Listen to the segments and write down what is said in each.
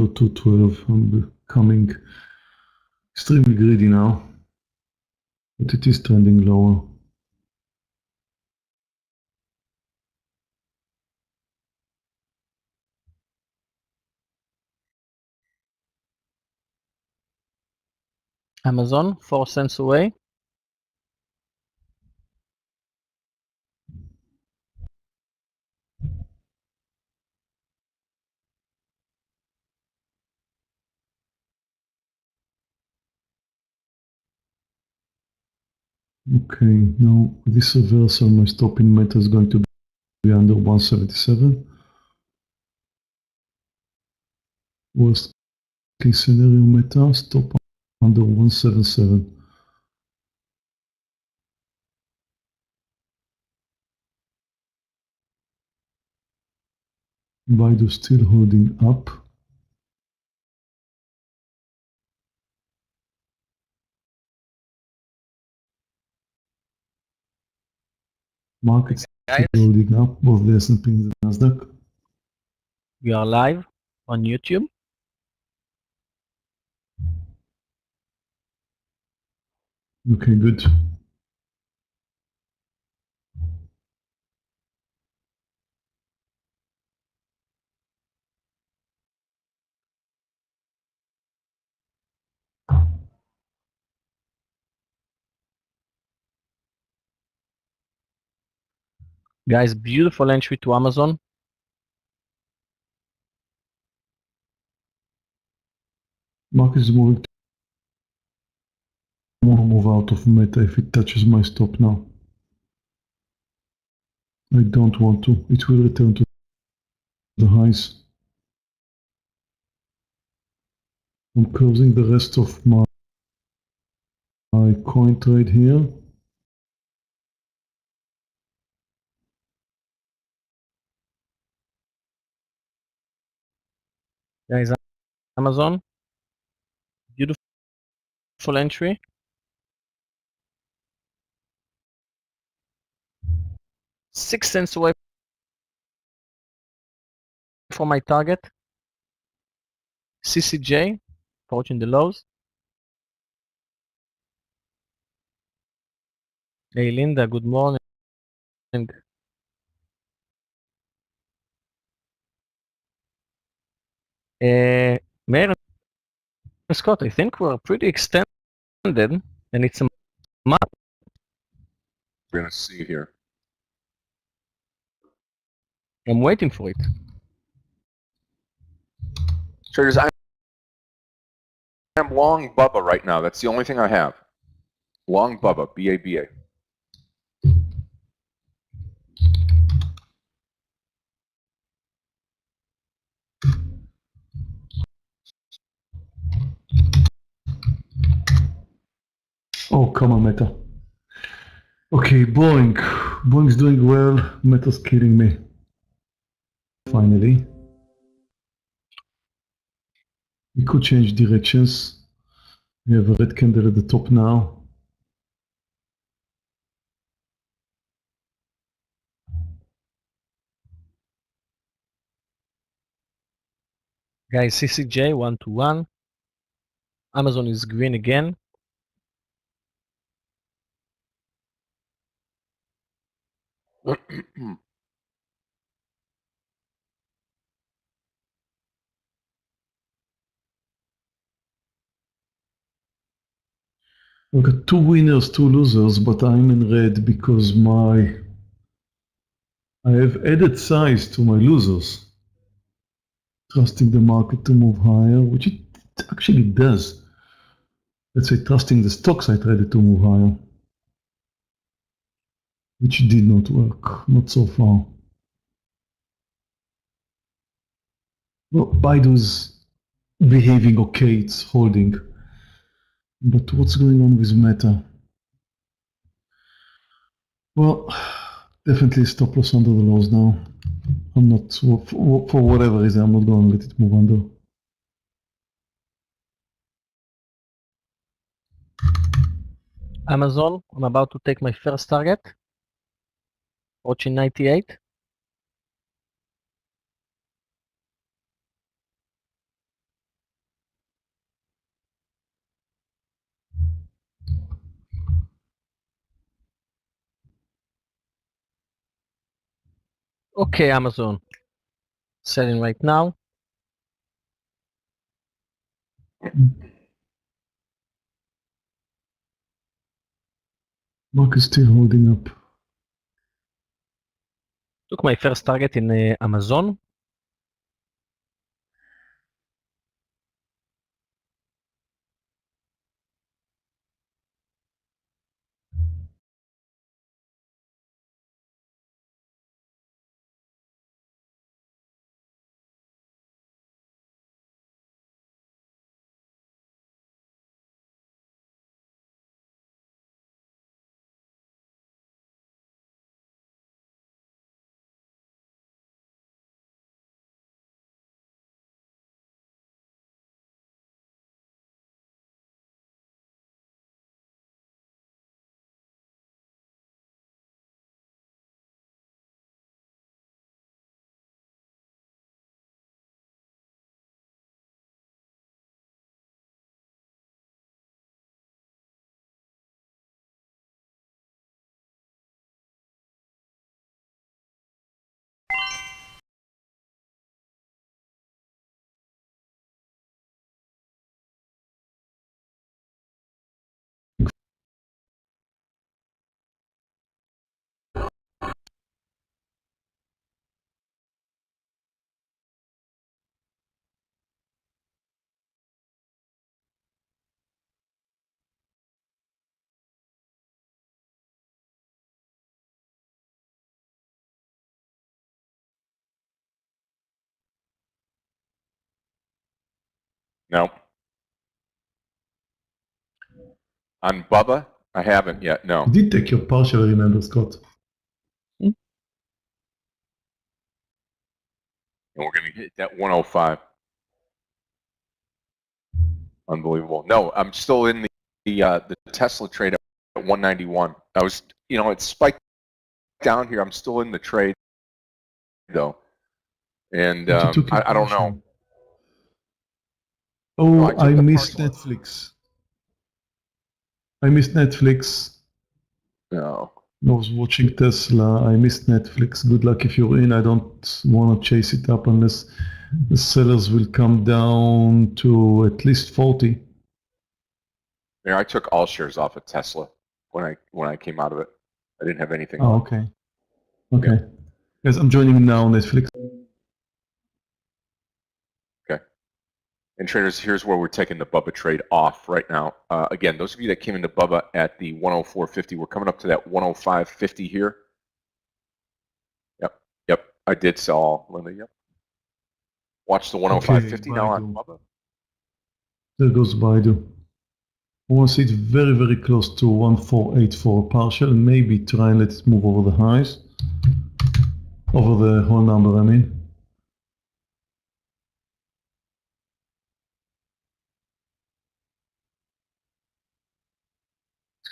below 212. I'm becoming extremely greedy now, but it is trending lower. Amazon, 4 cents away. Okay, now this reversal, my stop in Meta is going to be under 177. Worst case scenario, Meta stop under 177. BIDU still holding up. Markets still holding up, both the S&P and the NASDAQ. We are live on YouTube. Okay, good. Guys, beautiful entry to Amazon. Market is moving to move out of Meta if it touches my stop now. I don't want to. It will return to the highs. I'm closing the rest of my coin trade here. Guys, Amazon, beautiful entry. $0.06 away from my target. CCJ, approaching the lows. Hey Linda, good morning. Meir and Scott, I think we're pretty extended, and it's a month. We're going to see here. I'm waiting for it. Traders, I'm long Bubba right now. That's the only thing I have. Long Bubba, B-A-B-A. Oh, come on, Meta. Okay, Boeing. Boeing's doing well. Meta's killing me. Finally. We could change directions. We have a red candle at the top now. Guys, CCJ 1-1. Amazon is green again. I've got 2 winners, 2 losers, but I'm in red because I have added size to my losers. Trusting the market to move higher, which it actually does. Let's say trusting the stocks I traded to move higher, which did not work, not so far. Well, BIDU's behaving okay, it's holding. But what's going on with Meta? Well, definitely stop loss under the lows now. I'm not, for whatever reason, I'm not going to let it move under. Amazon, I'm about to take my first target. Watching 98. Okay, Amazon. Selling right now. Mark is still holding up. Took my first target in Amazon. No. On Bubba, I haven't yet. No. You did take your partial, I remember, Scott. And we're going to hit that 105. Unbelievable. No, I'm still in the Tesla trade at 191. I was, it spiked down here. I'm still in the trade though, and But you took your I don't partial. know. Oh, No, I took I the missed partial. Netflix. I missed Netflix. No. I was watching Tesla. I missed Netflix. Good luck if you're in. I don't want to chase it up unless the sellers will come down to at least 40. I took all shares off of Tesla when I came out of it. I didn't have anything Oh, on. okay. Okay. Yes, I'm joining now, Netflix. Okay. And traders, here's where we're taking the Bubba trade off right now. Again, those of you that came into Bubba at the 104.50, we're coming up to that 105.50 here. Yep. I did sell all, Linda. Yep. Watch the 105.50 now on BIDU. Bubba. There goes BIDU. I want to see it very, very close to 1484 partial, and maybe try and let it move over the highs. Over the whole number, I mean.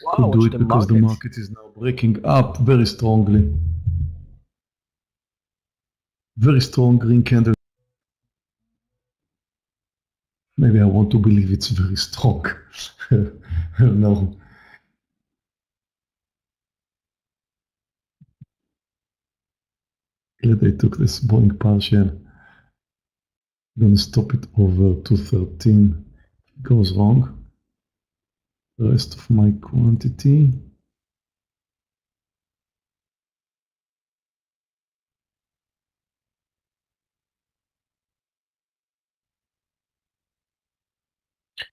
Wow, Could do watch it the because the market. market is now breaking up very strongly. Very strong green candle. Maybe I want to believe it's very strong. I don't know. Glad I took this Boeing partial. I'm gonna stop it over 213. If it goes wrong, the rest of my quantity.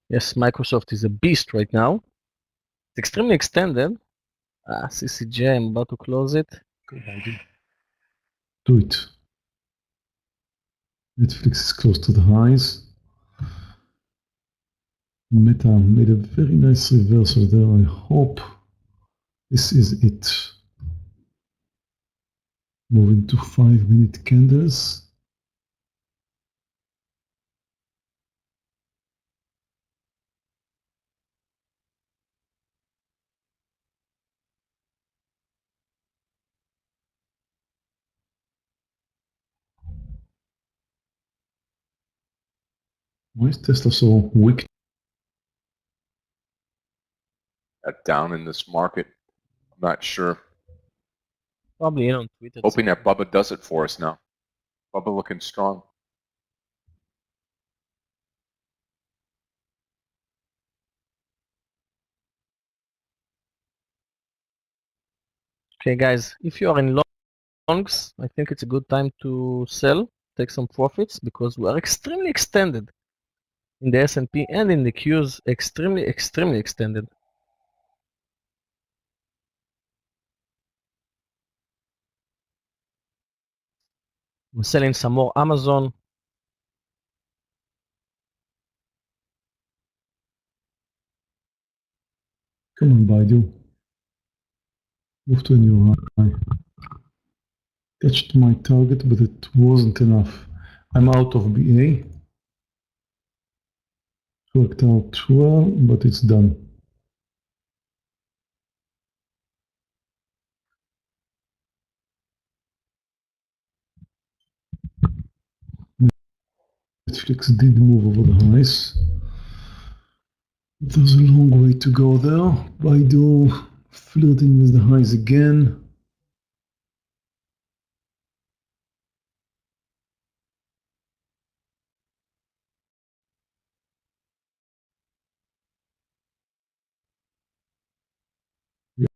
Yes, Microsoft is a beast right now. It's extremely extended. CCJ, I'm about to close it. Do it. Netflix is close to the highs. Meta made a very nice reversal there. I hope this is it. Moving to 5-minute candles. Why is Tesla so weak? Down in this market. I'm not sure. Probably on Twitter. Hoping that Bubba does it for us now. Bubba looking strong. Okay, guys, if you are in longs, I think it's a good time to sell, take some profits, because we are extremely extended in the S&P and in the Qs, extremely extended. We're selling some more Amazon. Come on, BIDU. Move to a new high. Touched my target, but it wasn't enough. I'm out of BA. Worked out well, but it's done. Netflix did move over the highs. There's a long way to go there. BIDU flirting with the highs again. We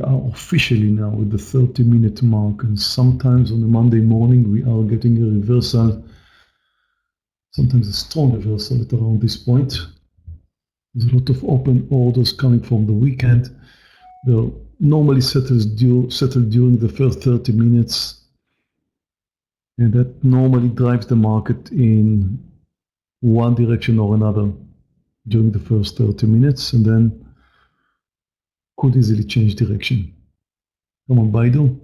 are officially now at the 30-minute mark, and sometimes on a Monday morning we are getting a reversal, sometimes a strong reversal at around this point. There's a lot of open orders coming from the weekend. They'll normally settle during the first 30 minutes, and that normally drives the market in one direction or another during the first 30 minutes, and then could easily change direction. Come on, BIDU.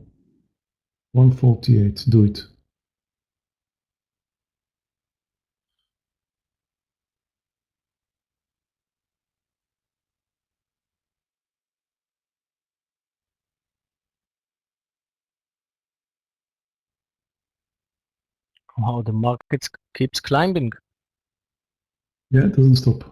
148, do it. How the market keeps climbing. Yeah, it doesn't stop.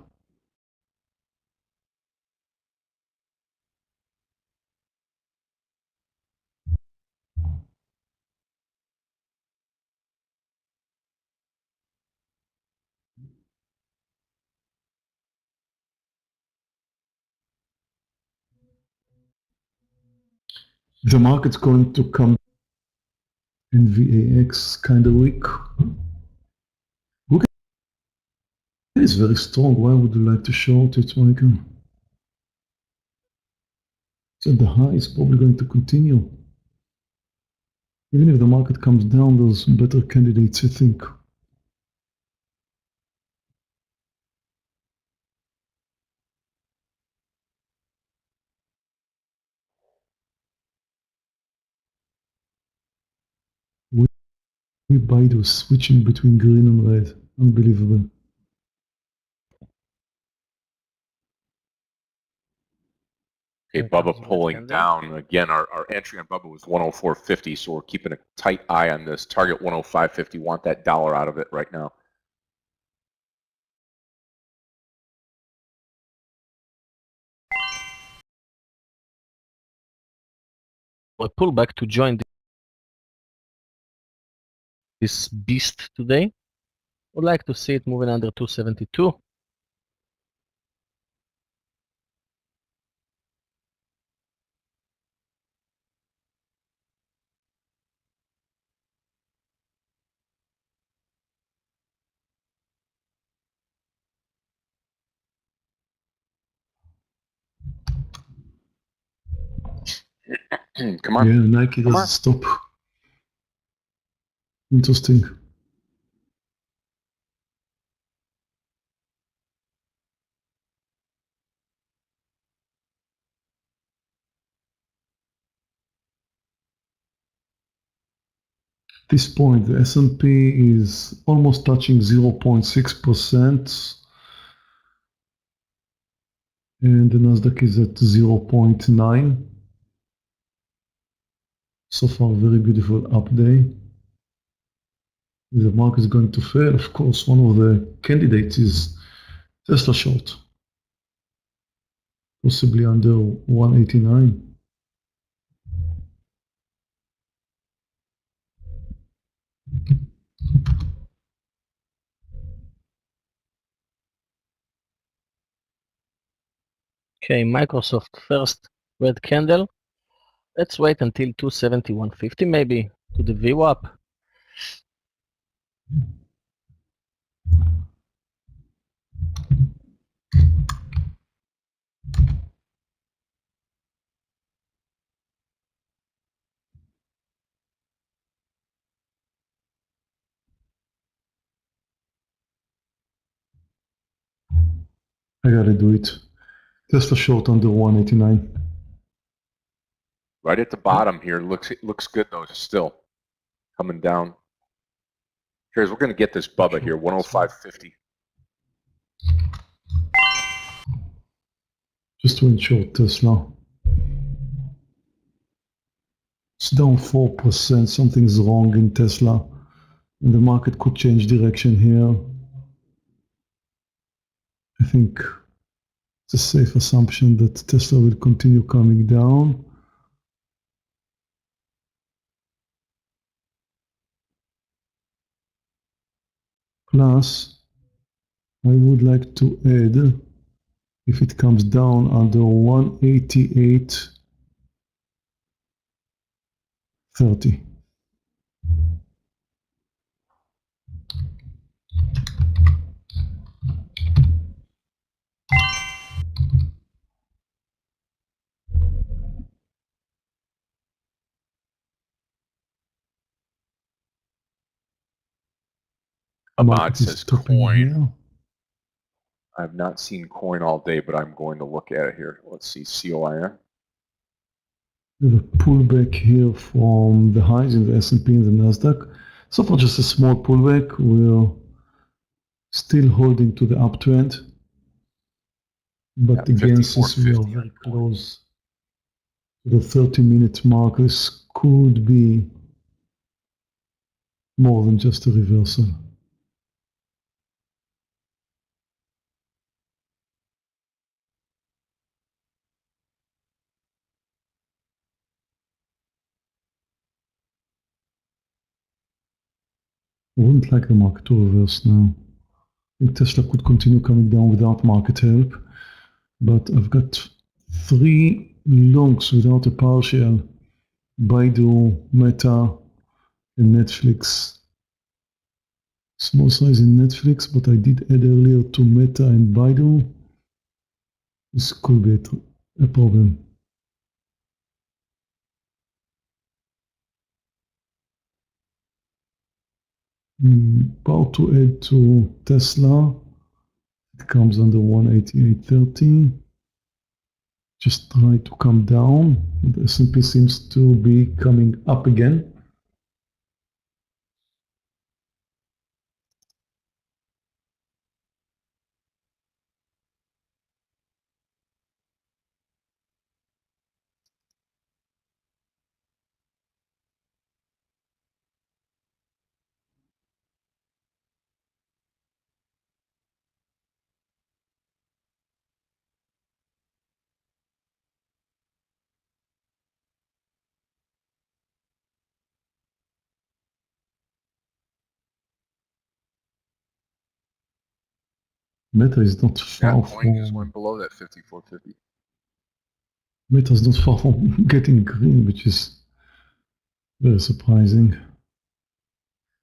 The market's going to come in VAX kind of weak. Look, it is very strong. Why would you like to short it, Michael? So the high is probably going to continue. Even if the market comes down, there's better candidates, I think. We BIDU switching between green and red. Unbelievable. Okay, Bubba pulling down. Again, our entry on Bubba was 104.50, so we're keeping a tight eye on this. Target 105.50. Want that dollar out of it right now. A pullback to join this beast today. Would like to see it moving under 272. Come on. Yeah, Nike doesn't stop. Interesting. At this point, the S&P is almost touching 0.6%, and the NASDAQ is at 0.9. So far, very beautiful up day. If the market is going to fail, of course, one of the candidates is Tesla short, possibly under 189. Okay, Microsoft first red candle. Let's wait until 270-150 maybe to the VWAP. I gotta do it. Tesla short under 189. Right at the bottom here. Looks good though. Still coming down. Here's we're going to get this Bubba here. 105.50. Just went short Tesla. It's down 4%. Something's wrong in Tesla. And the market could change direction here. I think it's a safe assumption that Tesla will continue coming down. Plus, I would like to add, if it comes down under 188.30. Ahmad says Stopping coin. here. I've not seen coin all day, but I'm going to look at it here. Let's see, COIN. We have a pullback here from the highs in the S&P and the NASDAQ. So far, just a small pullback. We're still holding to the uptrend. But Yeah, again, since we are 54.50 very close to the 30-minute mark, this could be more than just a reversal. I wouldn't like the market to reverse now. I think Tesla could continue coming down without market help, but I've got 3 longs without a partial: BIDU, Meta, and Netflix. Small size in Netflix, but I did add earlier to Meta and BIDU. This could be a problem. About to add to Tesla. It comes under 188.30. Just try to come down. The S&P seems to be coming up again. Meta is not far Coin just from went below that 54.50. Meta is not far from getting green, which is very surprising.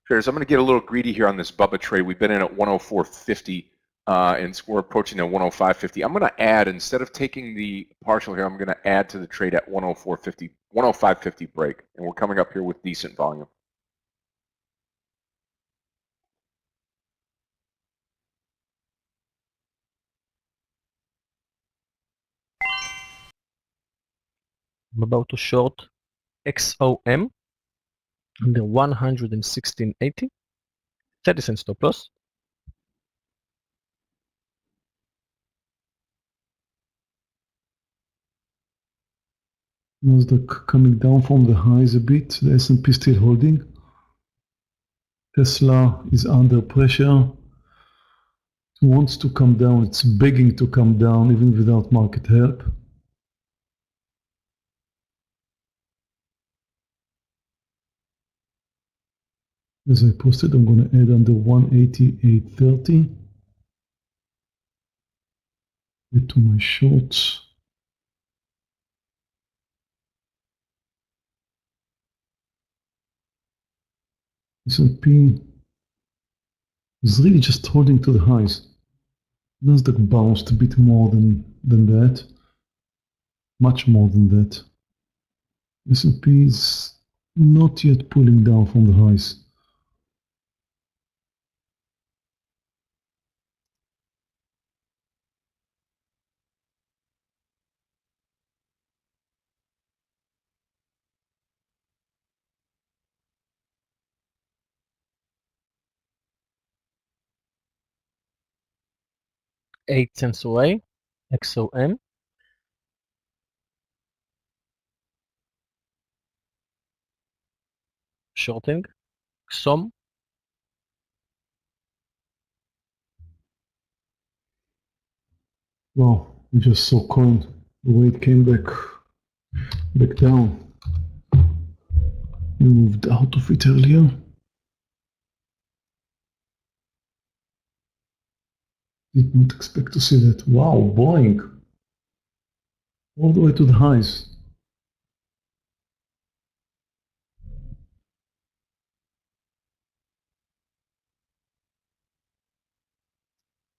Shares, I'm going to get a little greedy here on this Bubba trade. We've been in at 104.50, and we're approaching the 105.50. I'm going to add, instead of taking the partial here, I'm going to add to the trade at 104.50, 105.50 break, and we're coming up here with decent volume. I'm about to short XOM under 116.80. 30 cents stop loss. NASDAQ coming down from the highs a bit. The S&P still holding. Tesla is under pressure. It wants to come down. It's begging to come down even without market help. As I posted, I'm going to add under 188.30 it to my shorts. S&P is really just holding to the highs. NASDAQ bounced a bit more than that, much more than that. S&P is not yet pulling down from the highs. $0.08 away, XOM. Shorting, XOM. Wow, we just saw coin, the way it came back down. We moved out of it earlier. Did not expect to see that. Wow, Boeing. All the way to the highs.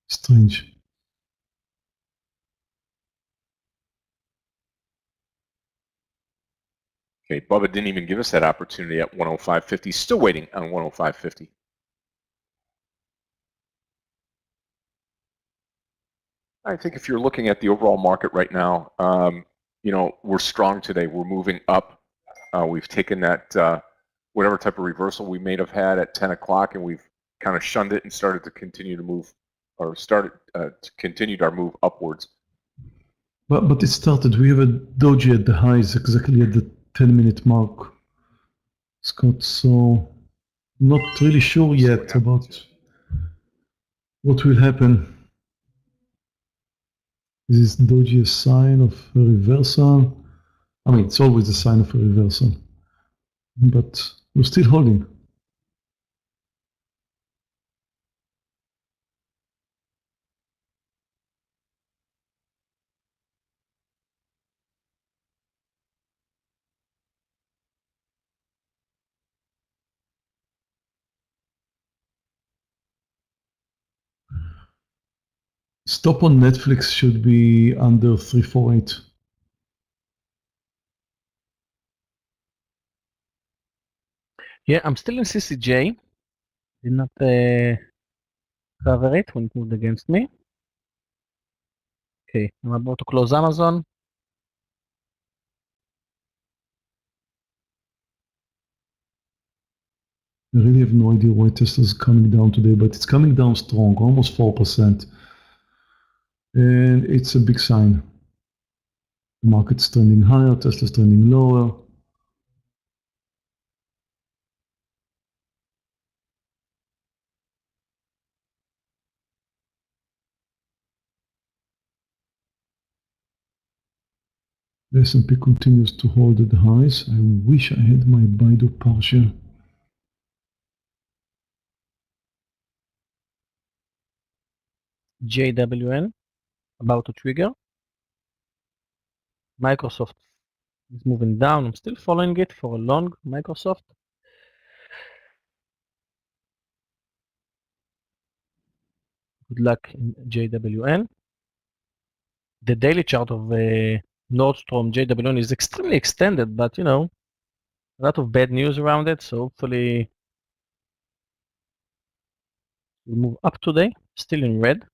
Strange. Okay, Bubba didn't even give us that opportunity at 105.50. Still waiting on 105.50. I think if you're looking at the overall market right now, you know, we're strong today. We're moving up. We've taken that whatever type of reversal we may have had at 10 o'clock, and we've kind of shunned it and started to continue to move, or continued our move upwards. But it started. We have a doji at the highs, exactly at the 10-minute mark, Scott. So not really sure yet about what will happen. Is this doji a sign of a reversal? I mean, it's always a sign of a reversal, but we're still holding. Stop on Netflix should be under 348. Yeah, I'm still in CCJ. Did not cover it when it moved against me. Okay, I'm about to close Amazon. I really have no idea why Tesla is coming down today, but it's coming down strong, almost 4%. And it's a big sign. The market's trending higher, Tesla's trending lower. The S&P continues to hold at the highs. I wish I had my BIDU partial. JWN, about to trigger. Microsoft is moving down. I'm still following it for a long Microsoft. Good luck in JWN. The daily chart of Nordstrom JWN is extremely extended, but you know, a lot of bad news around it. So hopefully we'll move up today, still in red.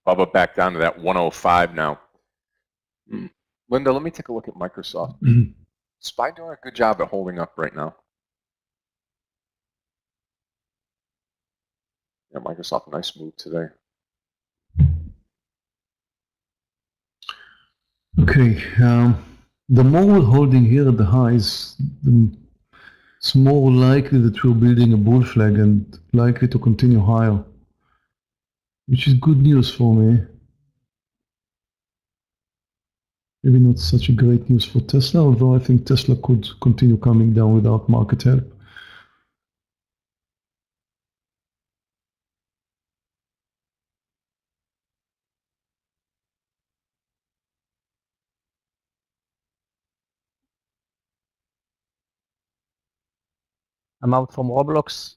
Bubba back down to that 105 now. Linda, let me take a look at Microsoft. SPY doing a good job at holding up right now. Yeah, Microsoft, nice move today. Okay, the more we're holding here at the highs, it's more likely that we're building a bull flag and likely to continue higher, which is good news for me. Maybe not such a great news for Tesla, although I think Tesla could continue coming down without market help. I'm out from Roblox.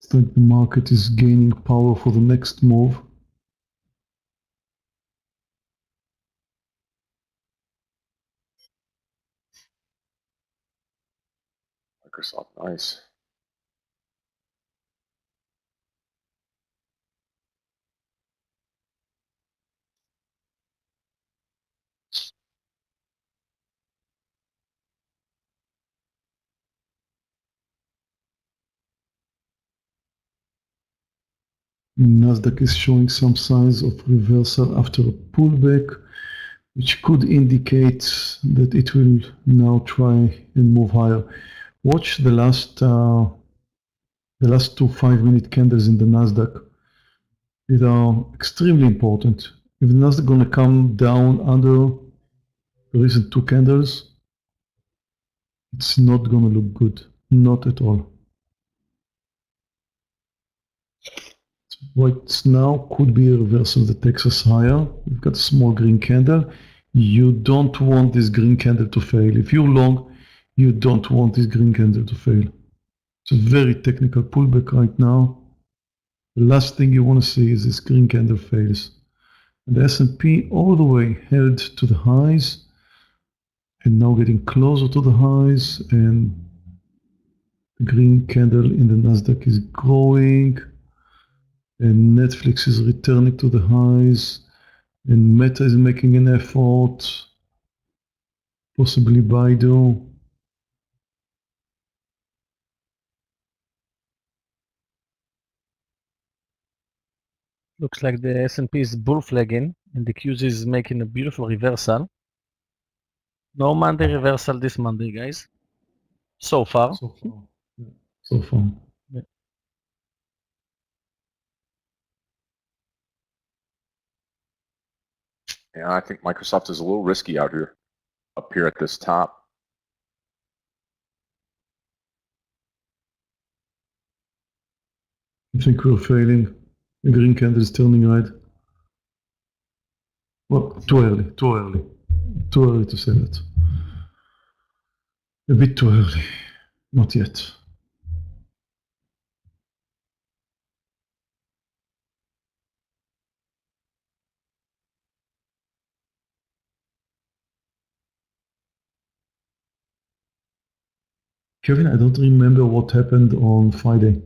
It's like the market is gaining power for the next move. Microsoft, nice. NASDAQ is showing some signs of reversal after a pullback, which could indicate that it will now try and move higher. Watch the last 2 5-minute candles in the NASDAQ. These are extremely important. If the NASDAQ going to come down under the recent 2 candles, it's not going to look good, not at all. Right now could be a reversal that takes us higher. We've got a small green candle. You don't want this green candle to fail. If you're long, you don't want this green candle to fail. It's a very technical pullback right now. The last thing you want to see is this green candle fails. And the S&P all the way held to the highs and now getting closer to the highs, and the green candle in the NASDAQ is growing, and Netflix is returning to the highs, and Meta is making an effort, possibly BIDU. Looks like the S&P is bull flagging and the QZ is making a beautiful reversal. No Monday reversal this Monday, guys. So far. So far. So far. Yeah. Yeah, I think Microsoft is a little risky out here, up here at this top. I think we're failing. The green candle is turning red. Well, too early, too early. Too early to say that. A bit too early. Not yet. Kevin, I don't remember what happened on Friday.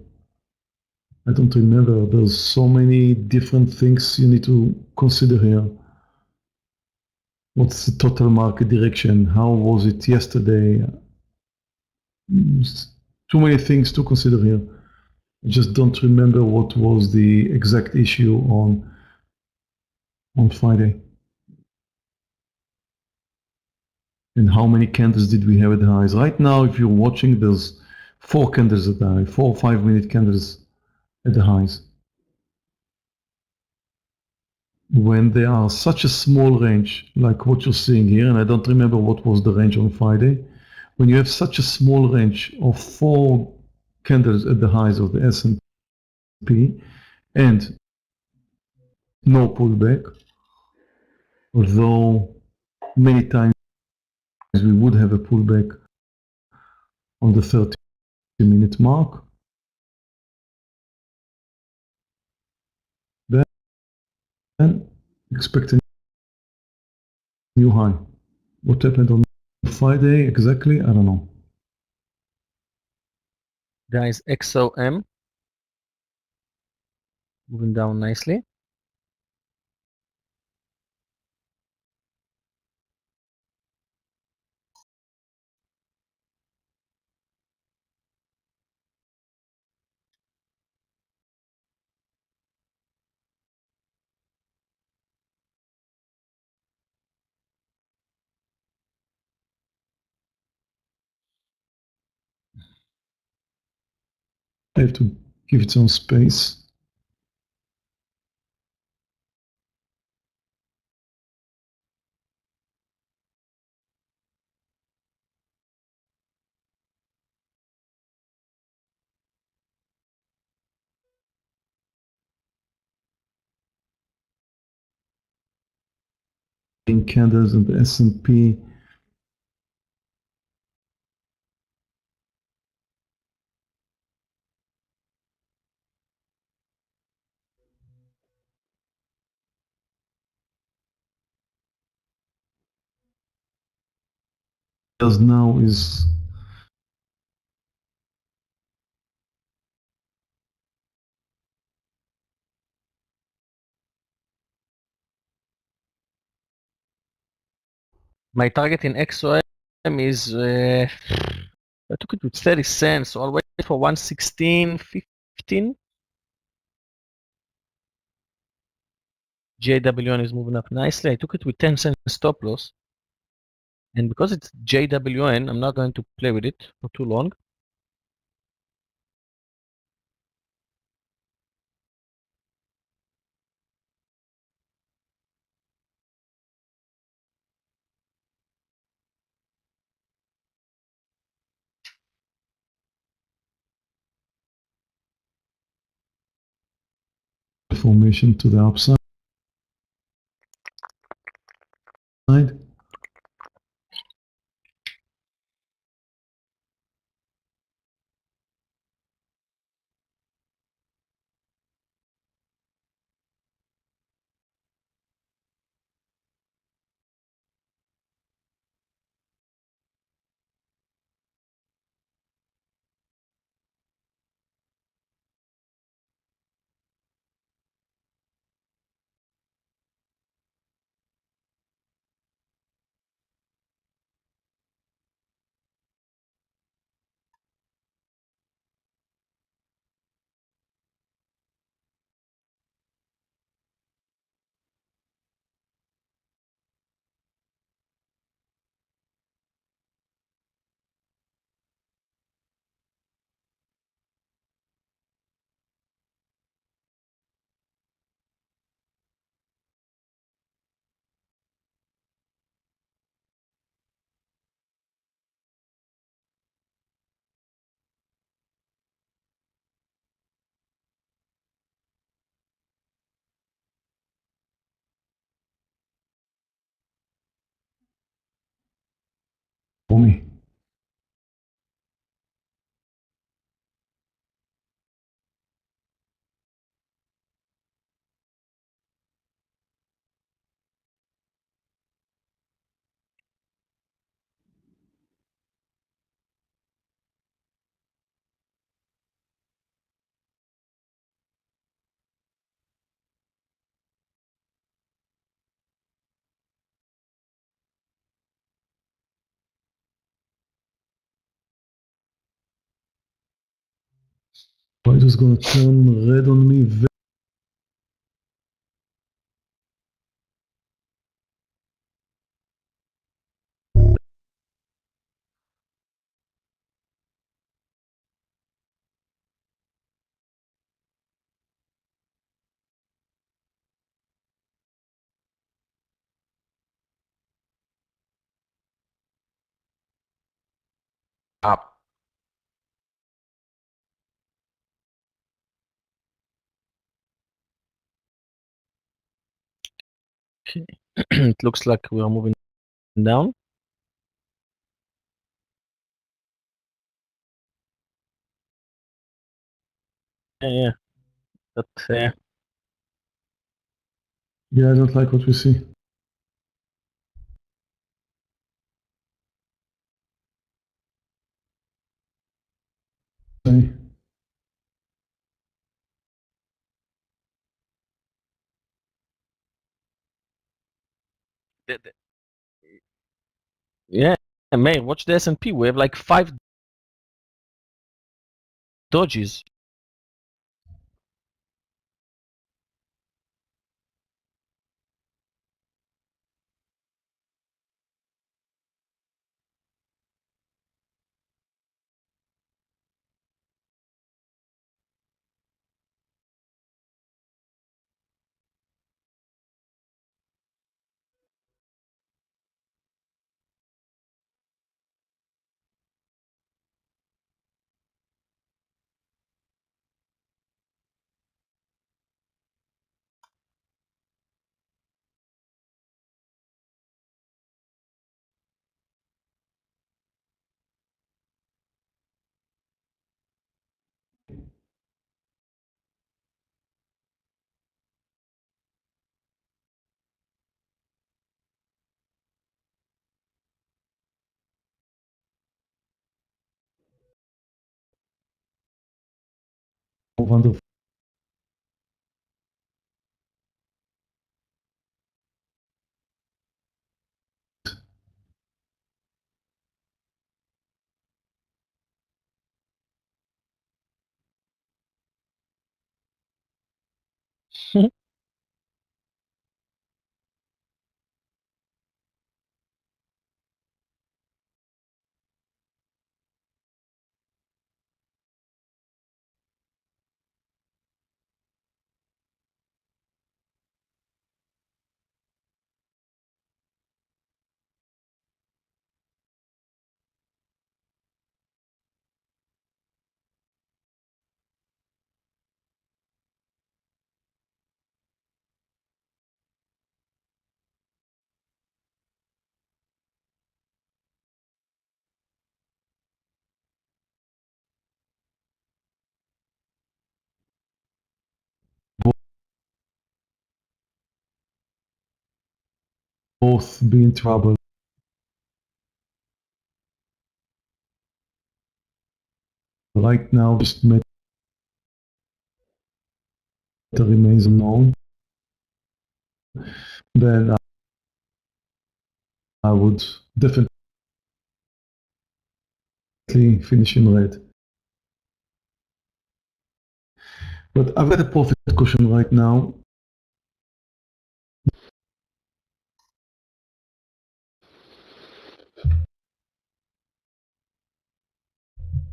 I don't remember. There's so many different things you need to consider here. What's the total market direction? How was it yesterday? Too many things to consider here. I just don't remember what was the exact issue on Friday. And how many candles did we have at the highs? Right now, if you're watching, there's 4 candles at the high, 4 5-minute candles at the highs. When there are such a small range, like what you're seeing here, and I don't remember what was the range on Friday, when you have such a small range of 4 candles at the highs of the S&P and no pullback, although many times we would have a pullback on the 30-minute mark, then expect a new high. What happened on Friday exactly? I don't know. Guys, XOM moving down nicely. I have to give it some space. In candles and the S&P. Does now is My target in XOM is I took it with 30 cents, so I'll wait for 116.15. JWN is moving up nicely. I took it with 10 cents stop loss. And because it's JWN, I'm not going to play with it for too long. formation to the upside. For me. White is going to turn red on me. Up. Okay. It looks like we are moving down. Yeah. But Yeah, I don't like what we see. Okay. yeah, Meir, watch the S&P. We have like 5 dodges. wonderful. Both be in trouble. Right now, just matter remains unknown. Then I would definitely finish in red. But I've got a profit cushion right now.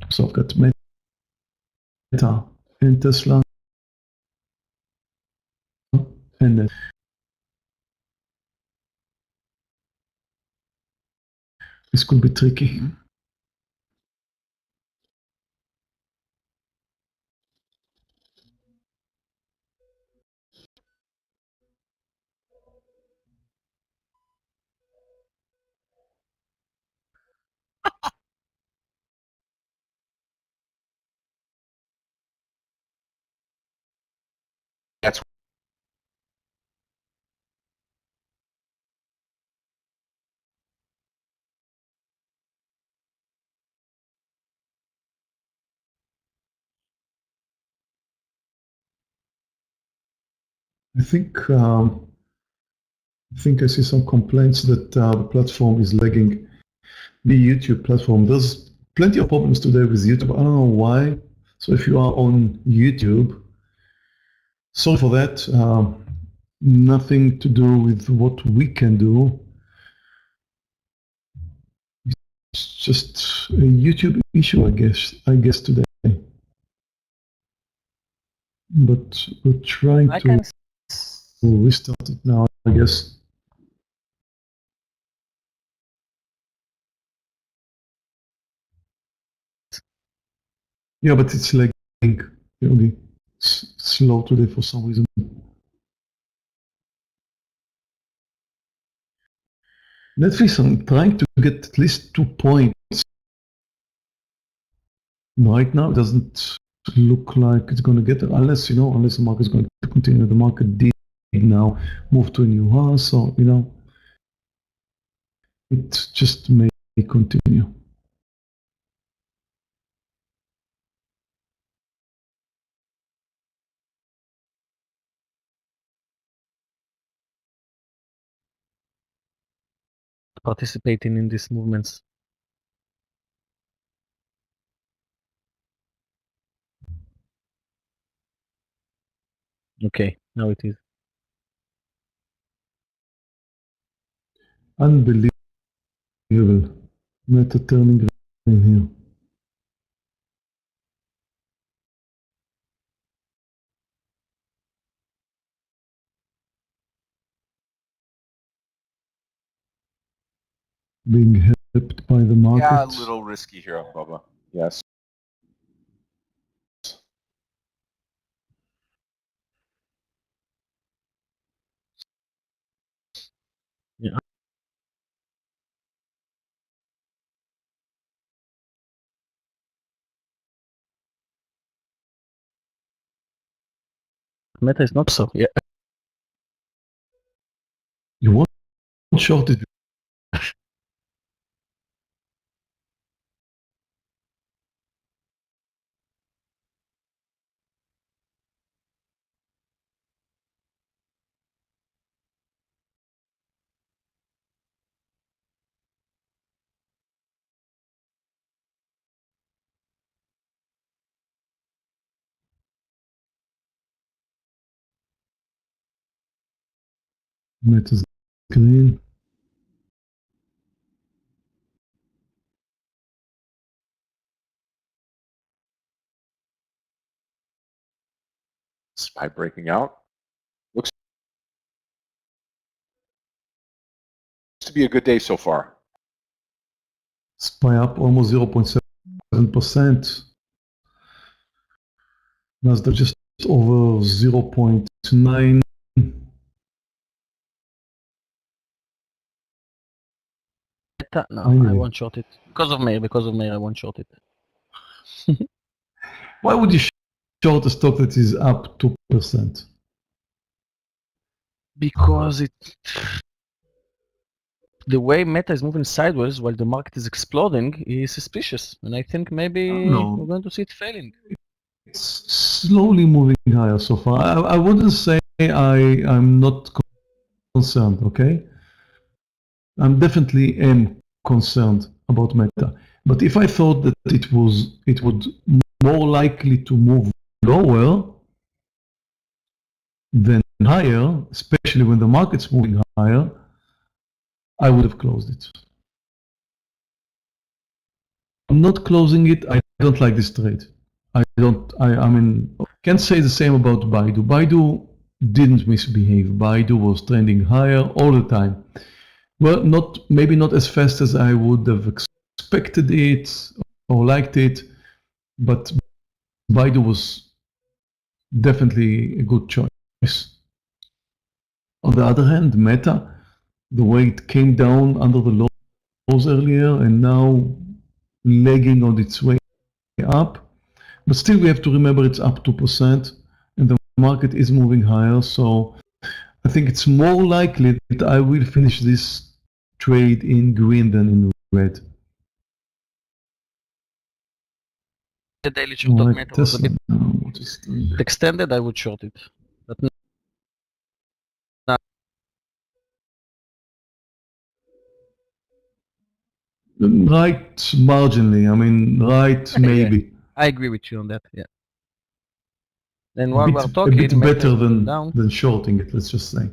So I've got Meta and Tesla and Net. This could be tricky. That's I think I see some complaints that the platform is lagging. The YouTube platform. There's plenty of problems today with YouTube. I don't know why. So if you are on YouTube, sorry for that. Nothing to do with what we can do. It's just a YouTube issue, I guess today. But we're trying I to can restart it now, I guess. Yeah, but it's lagging. Really slow today for some reason. Netflix, I'm trying to get at least 2 points. Right now, it doesn't look like it's going to get it, unless the market is going to continue. The market did now move to a new high, so, it just may continue. participating in these movements. Okay, now it is. Unbelievable. Meta turning in here. Being helped by the market. yeah, a little risky here, Bubba. Yes. Yeah. Meta is not so. Yeah. You want short it. Meta's green. SPY breaking out. Looks to be a good day so far. SPY up almost 0.7%. NASDAQ just over 0.9. No, Finally. I won't short it. Because of Meir, I won't short it. Why would you short a stock that is up 2%? Because the way Meta is moving sideways while the market is exploding is suspicious. And I think maybe No. we're going to see it failing. It's slowly moving higher so far. I wouldn't say I'm not concerned, okay? I'm definitely am concerned about Meta. But if I thought that it would more likely to move lower than higher, especially when the market's moving higher, I would have closed it. I'm not closing it. I don't like this trade. I mean, can't say the same about BIDU. BIDU didn't misbehave. BIDU was trending higher all the time. Well, maybe not as fast as I would have expected it or liked it, but BIDU was definitely a good choice. On the other hand, Meta, the way it came down under the lows earlier and now lagging on its way up, but still we have to remember it's up 2% and the market is moving higher, so I think it's more likely that I will finish this trade in green than in red. The daily short of Meta was a bit what is doing? extended, I would short it. But Right marginally, I mean, right maybe. I agree with you on that, yeah. And A while bit, we're a talking, bit Meta better is moving down. than shorting it, let's just say.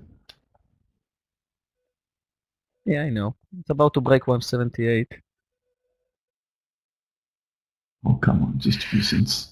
Yeah, I know. It's about to break 178. Oh, come on, just 2 cents.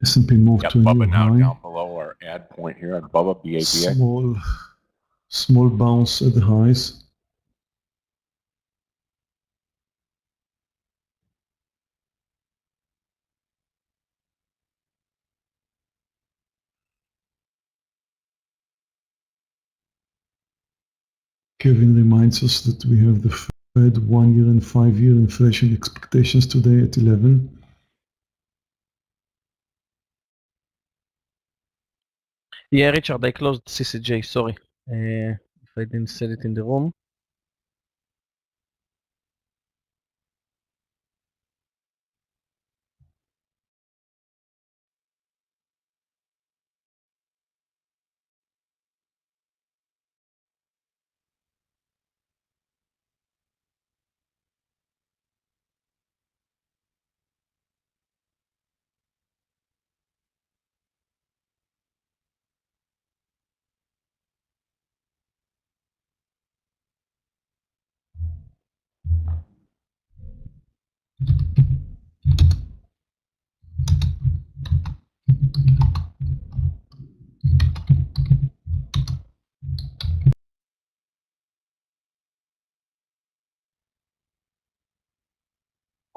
S&P moved to a new Bubba now high. down below our add point here on Bubba, BABA. Small bounce at the highs. Kevin reminds us that we have the Fed 1-year and 5-year inflation expectations today at 11. Yeah, Richard, I closed CCJ, sorry. If I didn't sell it in the room.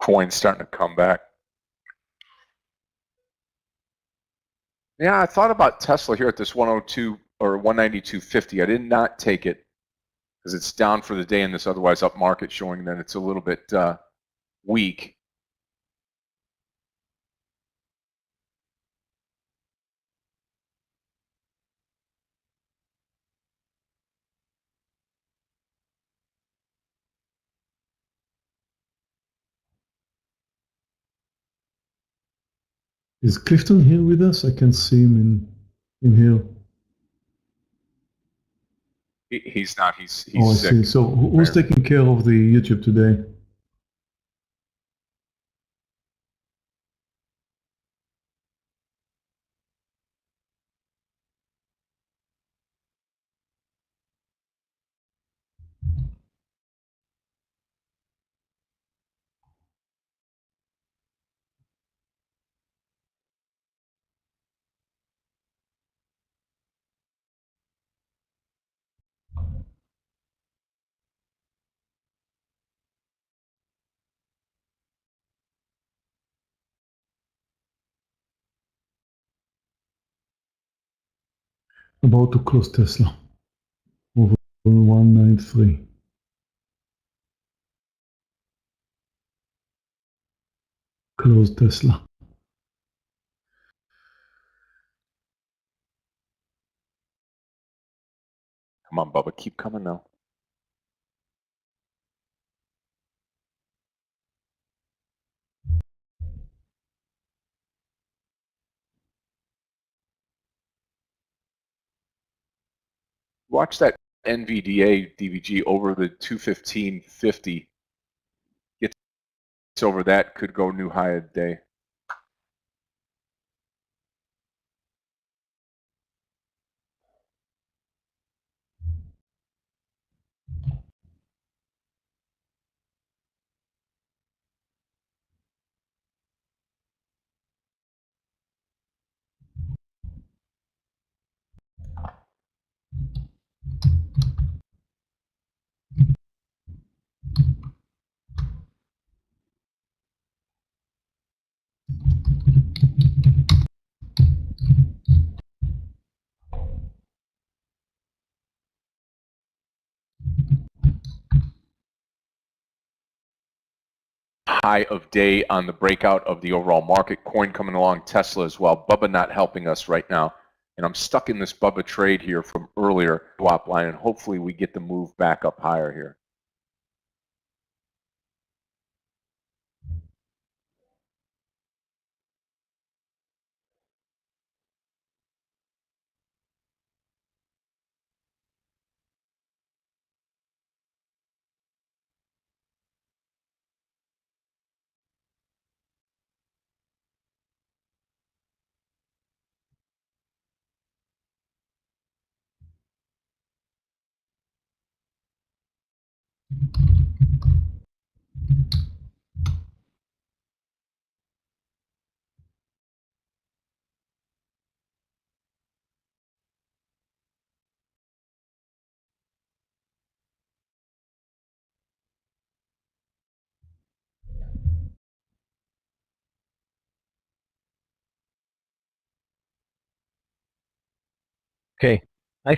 Coin's starting to come back. Yeah, I thought about Tesla here at this 102 or 192.50. I did not take it because it's down for the day in this otherwise up market, showing that it's a little bit weak. Is Clifton here with us? I can't see him in here. He's not. He's Oh, I sick. see. So who's Meir. taking care of the YouTube today? About to close Tesla over 193. Close Tesla. Come on, Bubba, keep coming now. Watch that NVDA DVG over the 215.50. Gets over that, could go new high of the day. High of day on the breakout of the overall market. Coin coming along, Tesla as well. Bubba not helping us right now. And I'm stuck in this Bubba trade here from earlier swap line, and hopefully we get the move back up higher here. Okay, I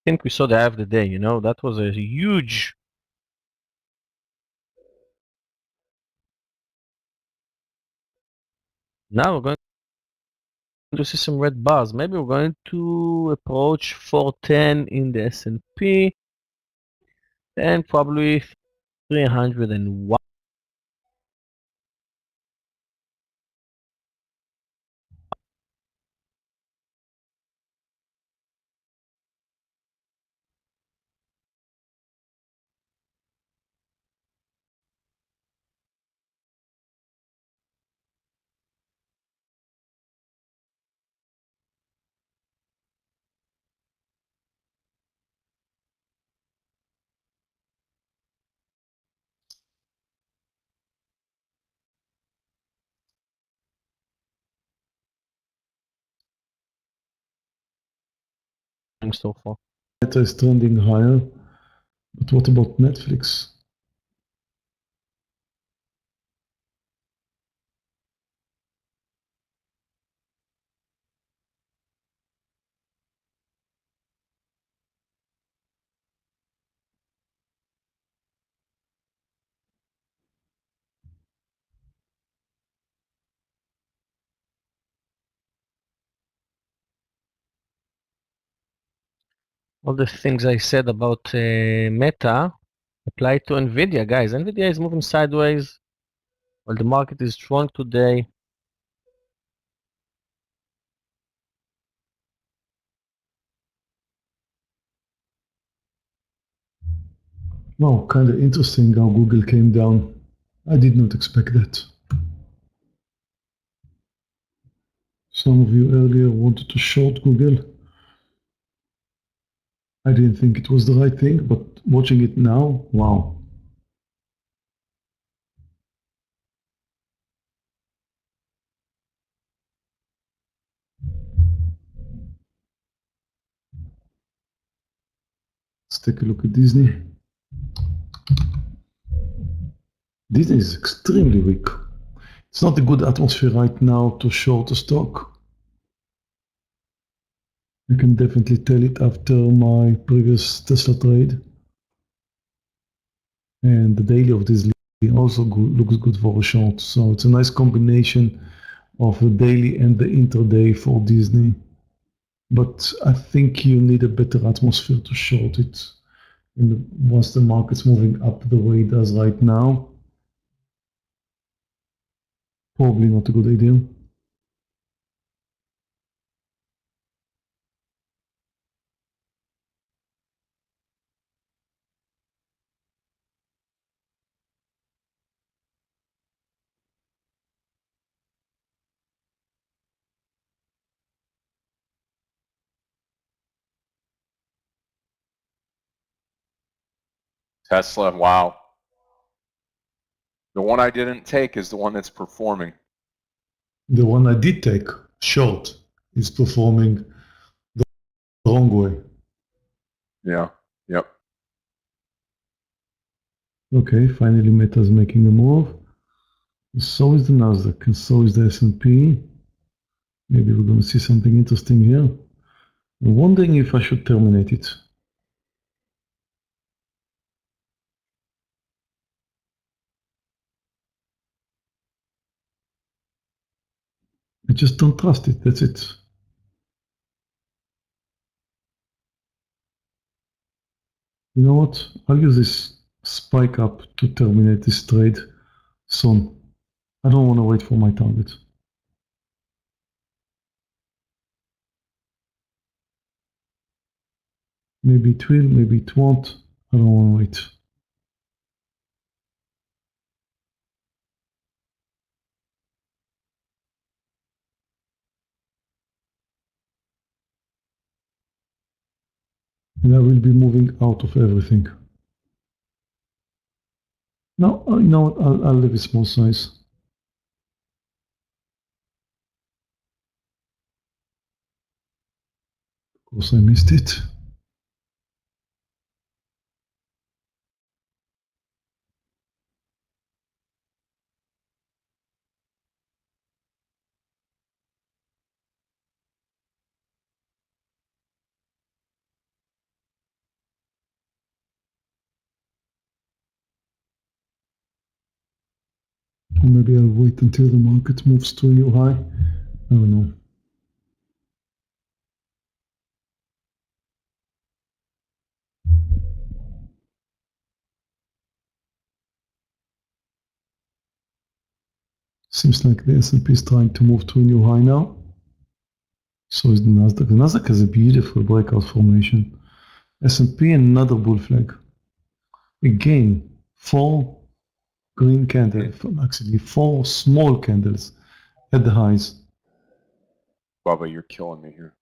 think we saw the half of the day. You know, that was a huge. Now we're going to see some red bars. Maybe we're going to approach 410 in the S&P and probably 301. So far. Meta is trending higher, but what about Netflix? All the things I said about Meta apply to Nvidia, guys. Nvidia is moving sideways while the market is strong today. Wow, kind of interesting how Google came down. I did not expect that. Some of you earlier wanted to short Google. I didn't think it was the right thing, but watching it now, wow. Let's take a look at Disney. Disney is extremely weak. It's not a good atmosphere right now to short a stock. I can definitely tell it after my previous Tesla trade. And the daily of Disney also looks good for a short. So it's a nice combination of the daily and the intraday for Disney. But I think you need a better atmosphere to short it. And once the market's moving up the way it does right now, probably not a good idea. Tesla, wow. The one I didn't take is the one that's performing. The one I did take, short, is performing the wrong way. Yeah, yep. Okay, finally Meta's making a move. So is the NASDAQ, and so is the S&P. Maybe we're going to see something interesting here. I'm wondering if I should terminate it. I just don't trust it, that's it. You know what? I'll use this spike up to terminate this trade soon. I don't want to wait for my target. Maybe it will, maybe it won't. I don't want to wait. And I will be moving out of everything. No, you know what? I'll leave a small size. Of course, I missed it. Or maybe I'll wait until the market moves to a new high. I don't know. Seems like the S&P is trying to move to a new high now. So is the NASDAQ. The NASDAQ has a beautiful breakout formation. S&P another bull flag. Again, 4 green candles, actually 4 small candles at the highs. Bubba, you're killing me here.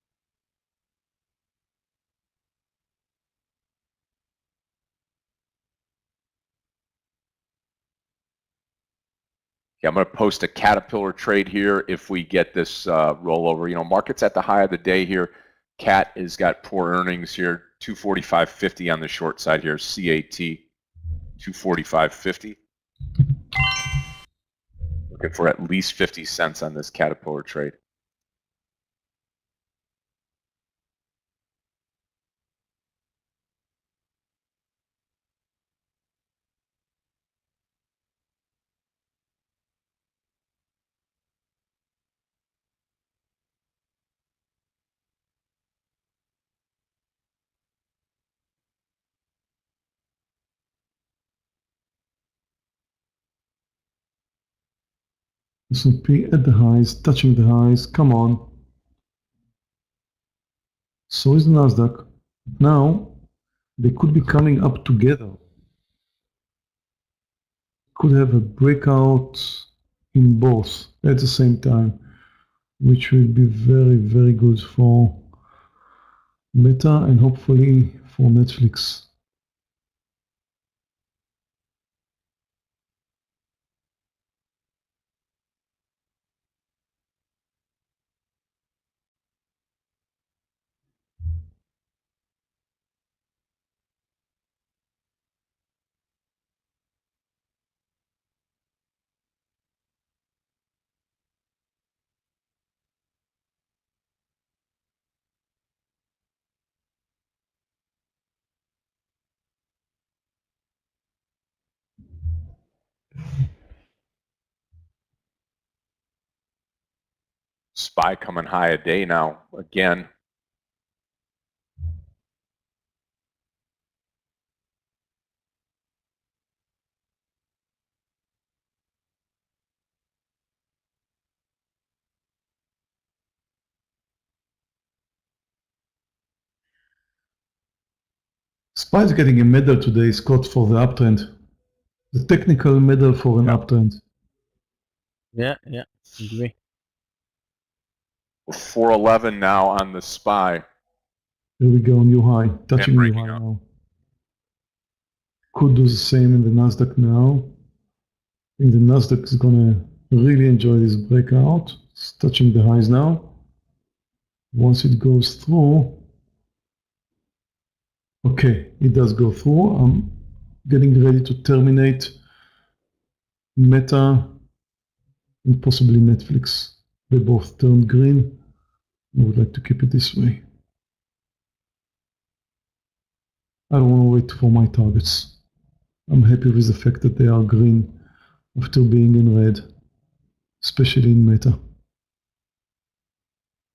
Yeah, I'm going to post a Caterpillar trade here if we get this rollover. You know, market's at the high of the day here. Cat has got poor earnings here. 245.50 on the short side here. CAT 245.50. Looking for at least 50 cents on this Caterpillar trade. S&P at the highs, touching the highs. Come on. So is the NASDAQ. Now, they could be coming up together could have a breakout in both at the same time, which will be very, very good for Meta and hopefully for Netflix. SPY coming high a day now again. SPY is getting a medal today, Scott, for the uptrend. The technical medal for an uptrend. Yeah, agree. 411 now on the SPY. Here we go, new high, touching new breaking high out. now. Could do the same in the NASDAQ now. I think the NASDAQ is gonna really enjoy this breakout. It's touching the highs now. Once it goes through, okay, it does go through. I'm getting ready to terminate Meta and possibly Netflix. They both turned green. I would like to keep it this way. I don't want to wait for my targets. I'm happy with the fact that they are green after being in red, especially in Meta.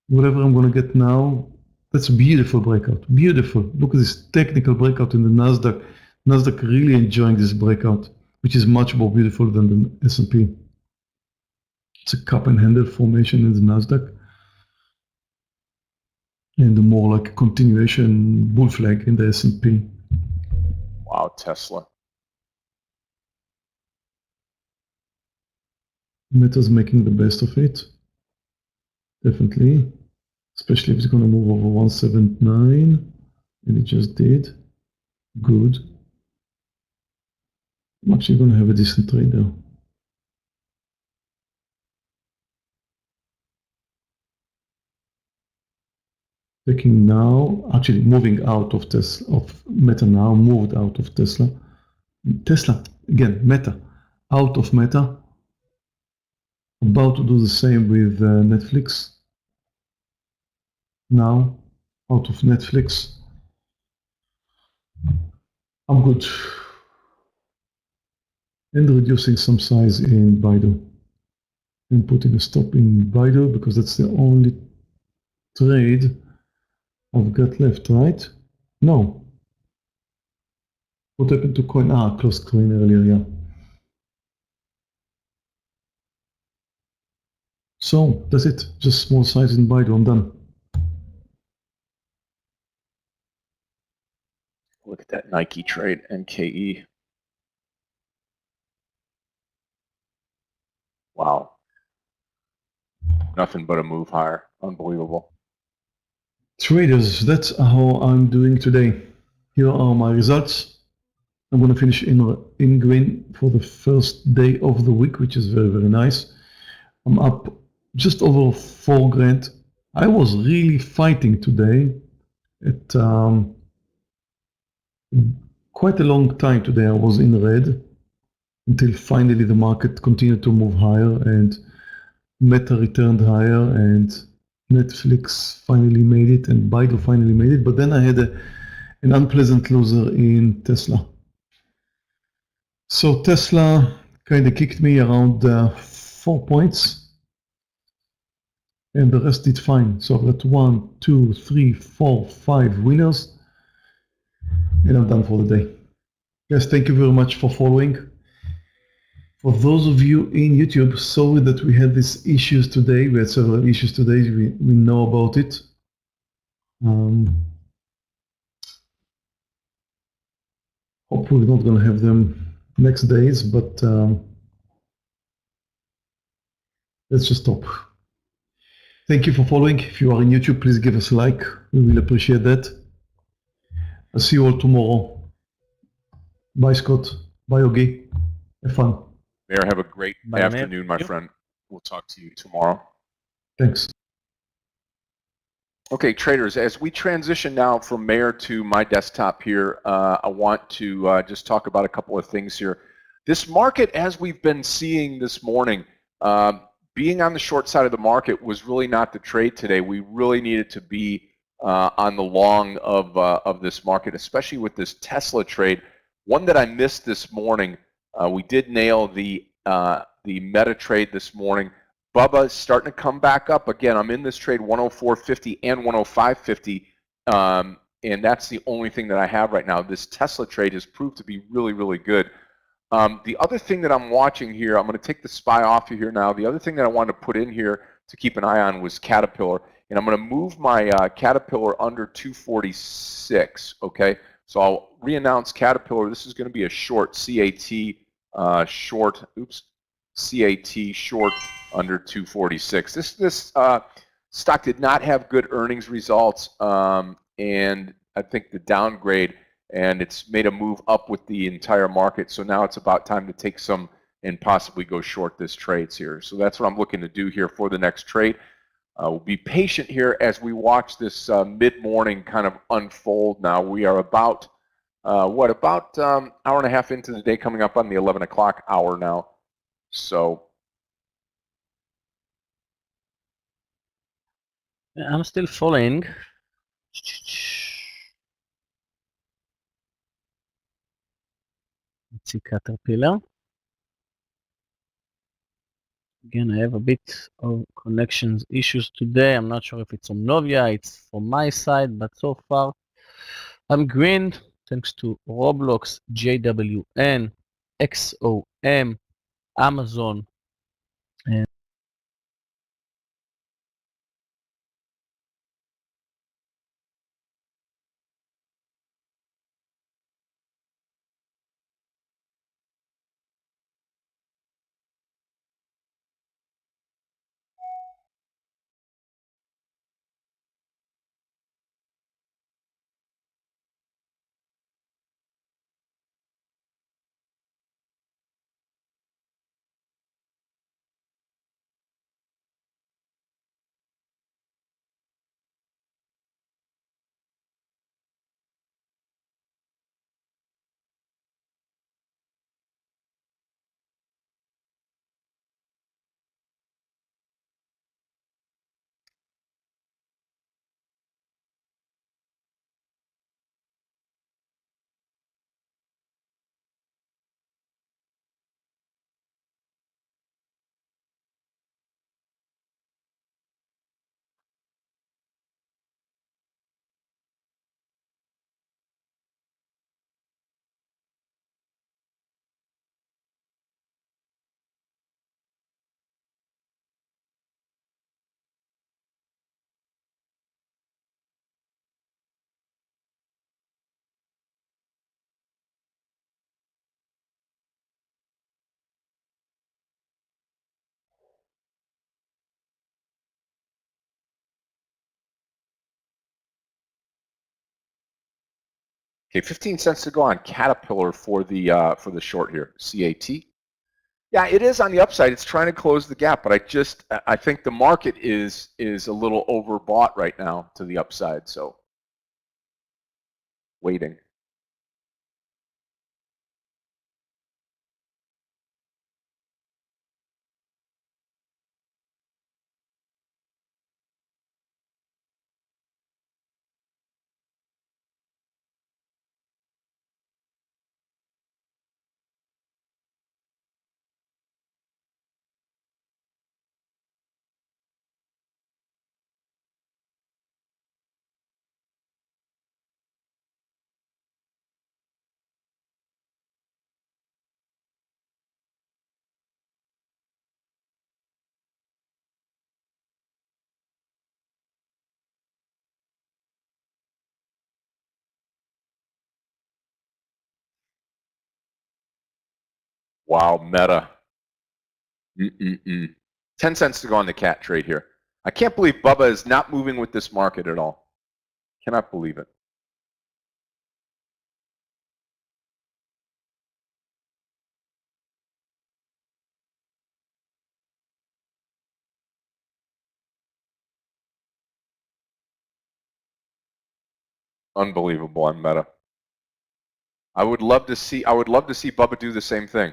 Whatever I'm going to get now, that's a beautiful breakout. Beautiful. Look at this technical breakout in the NASDAQ. NASDAQ really enjoying this breakout, which is much more beautiful than the S&P. It's a cup and handle formation in the NASDAQ. And more like a continuation bull flag in the S&P. Wow, Tesla. Meta's making the best of it. Definitely. Especially if it's going to move over 179. And it just did. Good. I'm actually going to have a decent trade there. Taking now, actually moving out of Tesla, of Meta now, moved out of Tesla. Tesla, again, Meta, out of Meta. About to do the same with Netflix. Now, out of Netflix. I'm good. And reducing some size in BIDU. And putting a stop in BIDU because that's the only trade I've got left, right? No. What happened to coin? Ah, closed coin earlier, yeah. So that's it. Just small size in BIDU. I'm done. Look at that Nike trade, NKE. Wow. Nothing but a move higher. Unbelievable. Traders, that's how I'm doing today. Here are my results. I'm going to finish in green for the first day of the week, which is very, very nice. I'm up just over 4 grand. I was really fighting today at quite a long time today. I was in red until finally the market continued to move higher and Meta returned higher and Netflix finally made it and BIDU finally made it. But then I had an unpleasant loser in Tesla. So Tesla kind of kicked me around 4 points and the rest did fine. So I've got 1, 2, 3, 4, 5 winners and I'm done for the day. Guys, thank you very much for following. For those of you in YouTube, sorry that we had these issues today. We had several issues today. We know about it. Hopefully not going to have them next days, but let's just stop. Thank you for following. If you are in YouTube, please give us a like. We will appreciate that. I'll see you all tomorrow. Bye, Scott. Bye, Ogi. Have fun. Meir, have a great Bye, Meir. afternoon, my friend. We'll talk to you tomorrow. Thanks. Okay, traders, as we transition now from Meir to my desktop here, I want to just talk about a couple of things here. This market, as we've been seeing this morning, being on the short side of the market was really not the trade today. We really needed to be on the long of this market, especially with this Tesla trade. One that I missed this morning, we did nail the Meta trade this morning. Bubba is starting to come back up again. I'm in this trade 104.50 and 105.50, and that's the only thing that I have right now. This Tesla trade has proved to be really, really good. The other thing that I'm watching here, I'm going to take the SPY off of here now. The other thing that I wanted to put in here to keep an eye on was Caterpillar, and I'm going to move my Caterpillar under 246. Okay, so I'll re-announce Caterpillar. This is going to be a short CAT short. Oops, CAT short under 246. This stock did not have good earnings results, and I think the downgrade, and it's made a move up with the entire market. So now it's about time to take some and possibly go short this trades here. So that's what I'm looking to do here for the next trade. We'll be patient here as we watch this mid-morning kind of unfold. Now we are about about hour and a half into the day, coming up on the 11 o'clock hour now. So I'm still following. Let's see Caterpillar. Again, I have a bit of connections issues today. I'm not sure if it's from Novia, it's from my side, but so far I'm green thanks to Roblox, JWN, XOM, Amazon, and okay, 15 cents to go on Caterpillar for the short here, CAT. Yeah, it is on the upside. It's trying to close the gap, but I think the market is a little overbought right now to the upside. So waiting. Wow, Meta. 10 cents to go on the cat trade here. I can't believe Bubba is not moving with this market at all. Cannot believe it. Unbelievable on Meta. I would love to see Bubba do the same thing.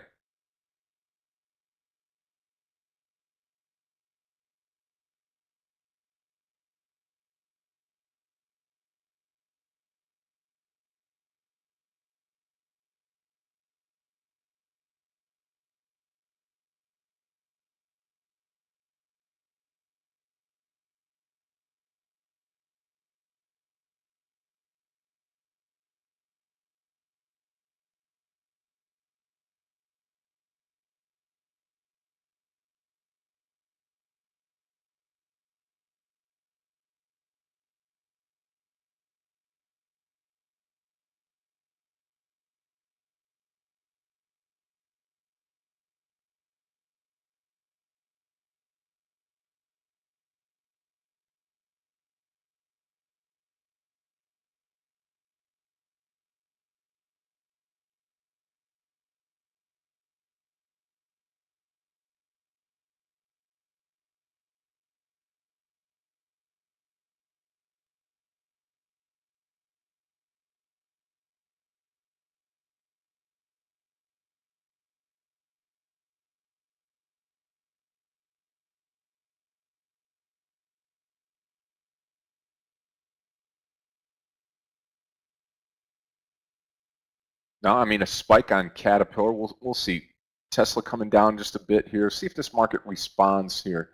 Now, I mean, a spike on Caterpillar. We'll see. Tesla coming down just a bit here. See if this market responds here,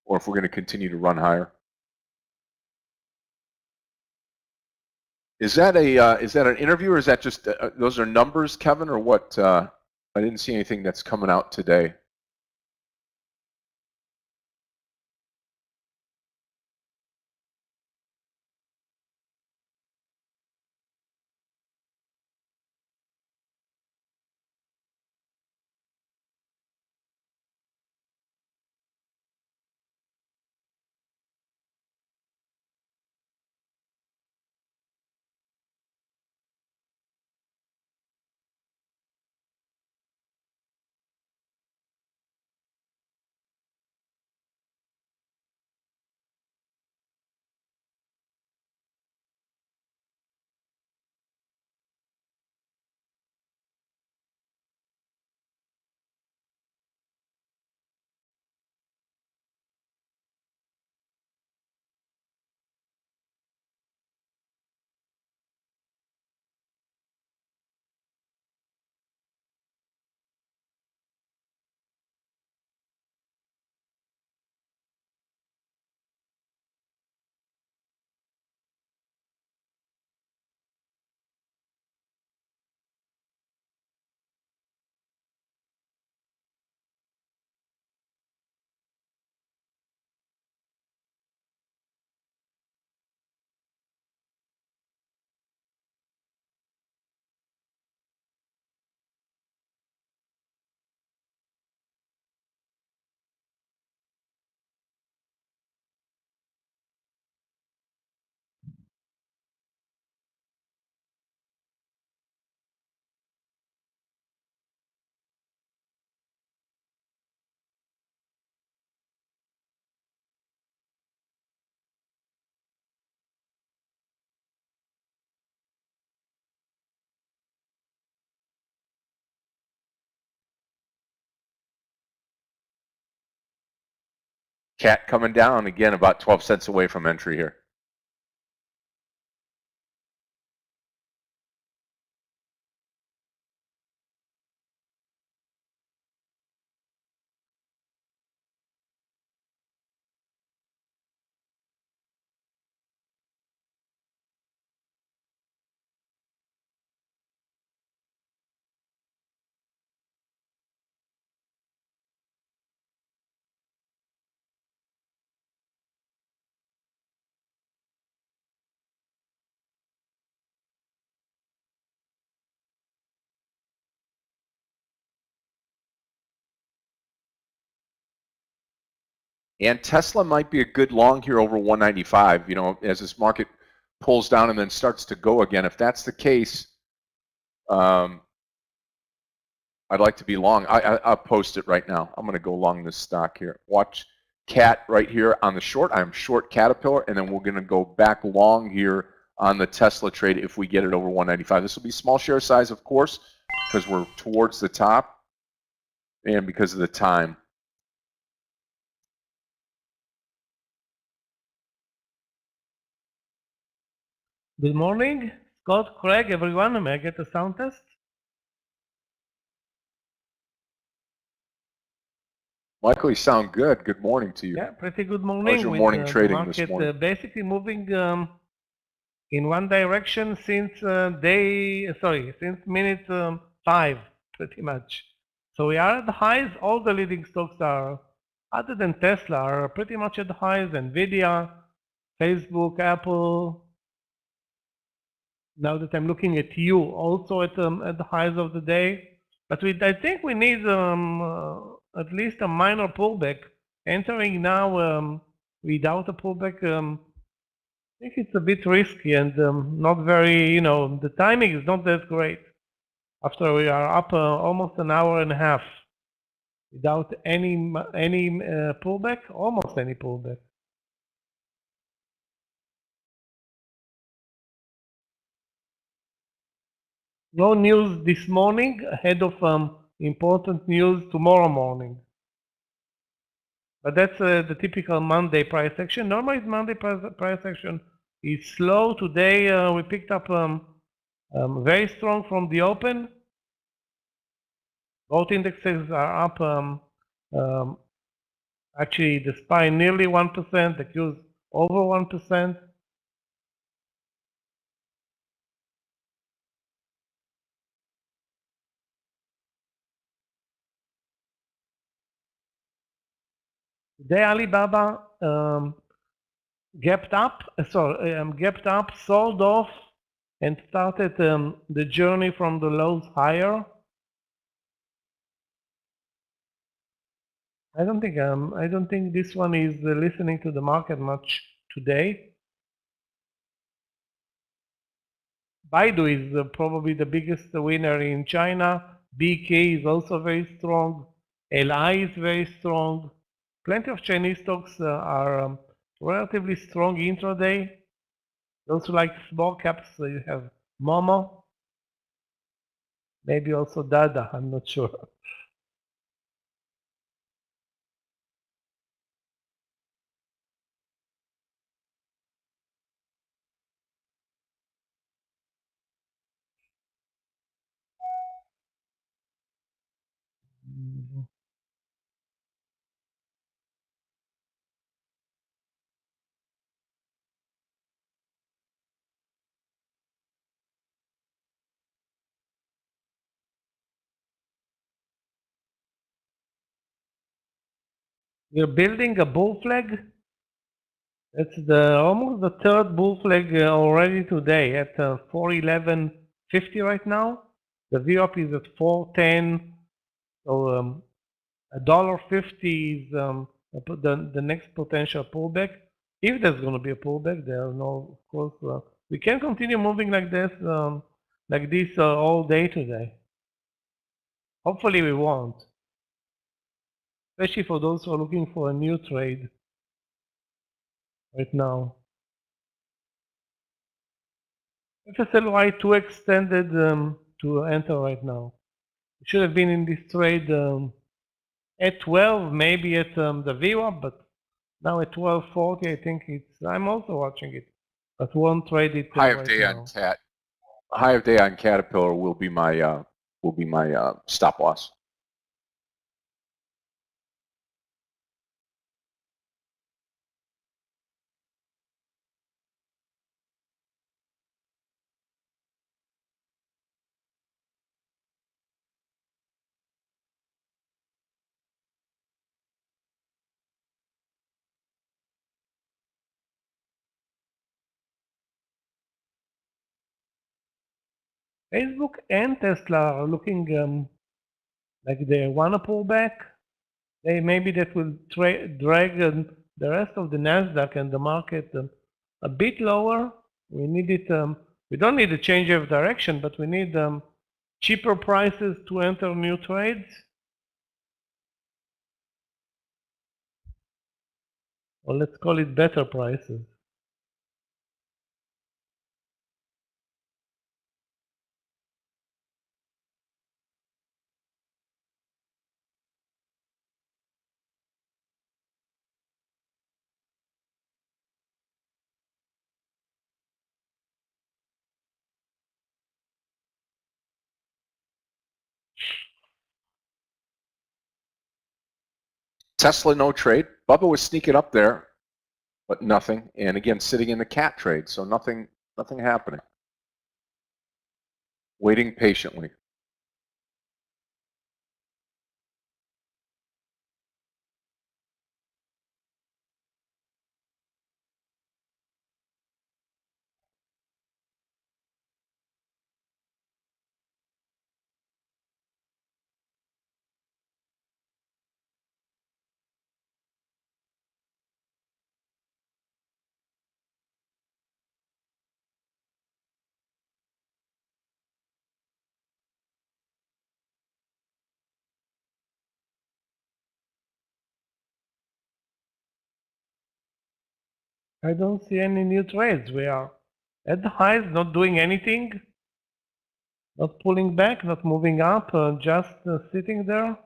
or if we're going to continue to run higher. Is that an interview, or is that just those are numbers, Kevin, or what? I didn't see anything that's coming out today. Cat coming down again, about 12 cents away from entry here. And Tesla might be a good long here over 195, you know, as this market pulls down and then starts to go again. If that's the case, I'd like to be long. I'll post it right now. I'm going to go long this stock here. Watch Cat right here on the short. I'm short Caterpillar, and then we're going to go back long here on the Tesla trade if we get it over 195. This will be small share size, of course, because we're towards the top and because of the time. Good morning, Scott, Craig, everyone. May I get a sound test? Michael, you sound good. Good morning to you. Yeah, pretty good morning. How's your with morning the trading market, this morning? basically moving in one direction since since minute 5, pretty much. So we are at the highs. All the leading stocks are, other than Tesla, are pretty much at the highs. Nvidia, Facebook, Apple. Now that I'm looking at you, also at the highs of the day. But I think we need at least a minor pullback. Entering now without a pullback, I think it's a bit risky and not very, you know, the timing is not that great. After we are up almost an hour and a half without any pullback, almost any pullback. No news this morning ahead of important news tomorrow morning. But that's the typical Monday price action. Normally, Monday price action is slow. Today, we picked up very strong from the open. Both indexes are up. Actually, the SPY nearly 1%, the Qs over 1%. Today, Alibaba gapped up, sold off, and started the journey from the lows higher. I don't think this one is listening to the market much today. BIDU is probably the biggest winner in China. BK is also very strong. LI is very strong. Plenty of Chinese stocks are relatively strong intraday. Those who like small caps, you have Momo, maybe also Dada, I'm not sure. We're building a bull flag. It's almost the third bull flag already today at 411.50 right now. The VWAP is at 410. So $1.50 is the next potential pullback. If there's going to be a pullback, there are no, of course, we can continue moving like this all day today. Hopefully we won't, especially for those who are looking for a new trade right now. TSLA too extended to enter right now. We should have been in this trade at 12, maybe at the VWAP, but now at 12.40, I think I'm also watching it, but won't trade it High of right day now. on Cat. High of day on Caterpillar will be my stop loss. Facebook and Tesla are looking like they want to pull back. maybe that will drag the rest of the NASDAQ and the market a bit lower. We need it. We don't need a change of direction, but we need cheaper prices to enter new trades. Or let's call it better prices. Tesla, no trade. Bubba was sneaking up there, but nothing. And again, sitting in the cat trade, so nothing happening. Waiting patiently. I don't see any new trades. We are at the highs, not doing anything, not pulling back, not moving up, just sitting there.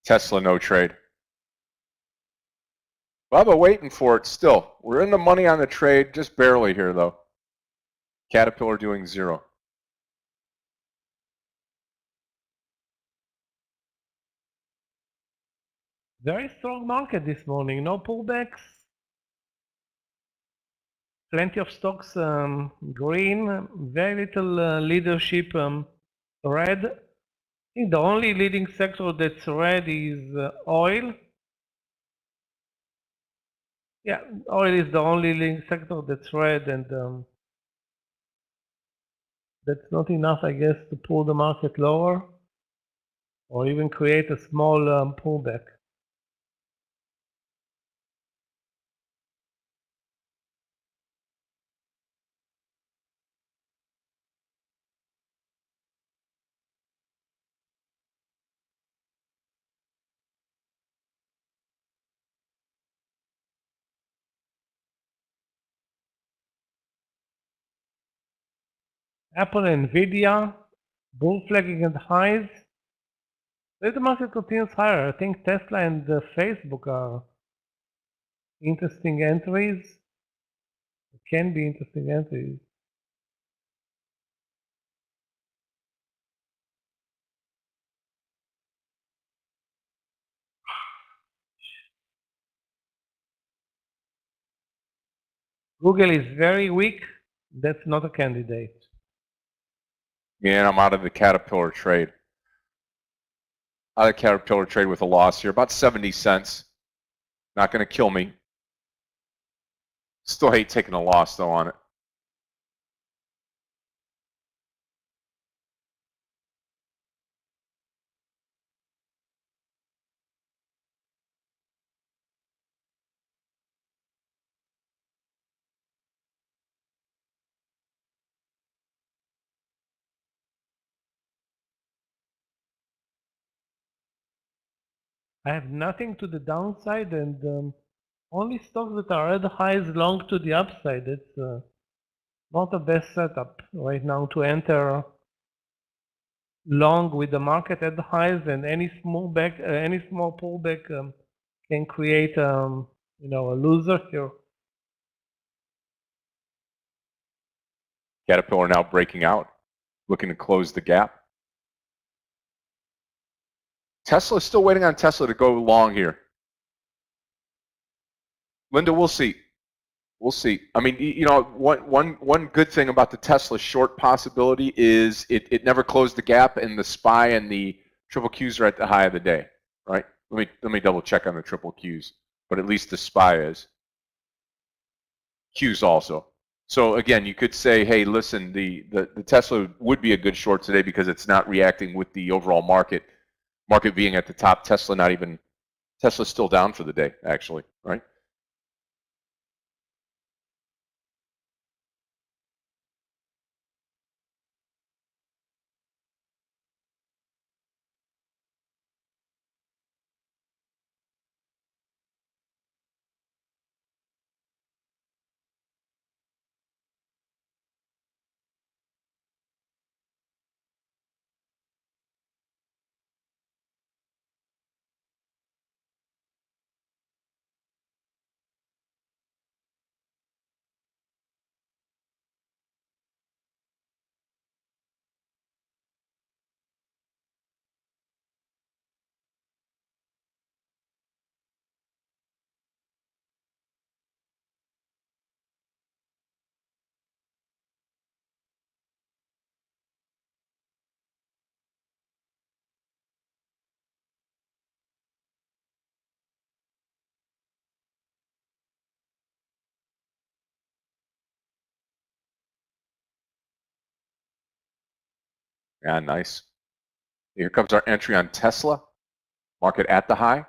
Tesla, no trade. Bubba waiting for it still. We're in the money on the trade, just barely here though. Caterpillar doing 0. Very strong market this morning, no pullbacks. Plenty of stocks green, very little leadership red. I think the only leading sector that's red is oil. Yeah, oil is the only leading sector that's red, and that's not enough, I guess, to pull the market lower or even create a small pullback. Apple and Nvidia, bull flagging at highs. If the market continues higher, I think Tesla and Facebook are interesting entries. It can be interesting entries. Google is very weak. That's not a candidate. And I'm out of the Caterpillar trade. Out of the Caterpillar trade with a loss here, about 70 cents. Not going to kill me. Still hate taking a loss though on it. I have nothing to the downside, and only stocks that are at the highs long to the upside. It's not the best setup right now to enter long with the market at the highs, and any small pullback can create a loser here. Caterpillar now breaking out, looking to close the gap. Tesla is still waiting on Tesla to go long here. Linda, we'll see. We'll see. I mean, one good thing about the Tesla short possibility is it never closed the gap, and the SPY and the triple Qs are at the high of the day, right? Let me double check on the triple Qs, but at least the SPY is. Qs also. So again, you could say, hey, listen, the Tesla would be a good short today because it's not reacting with the overall market being at the top. Tesla's still down for the day, actually, right? Yeah, nice. Here comes our entry on Tesla. Market at the high.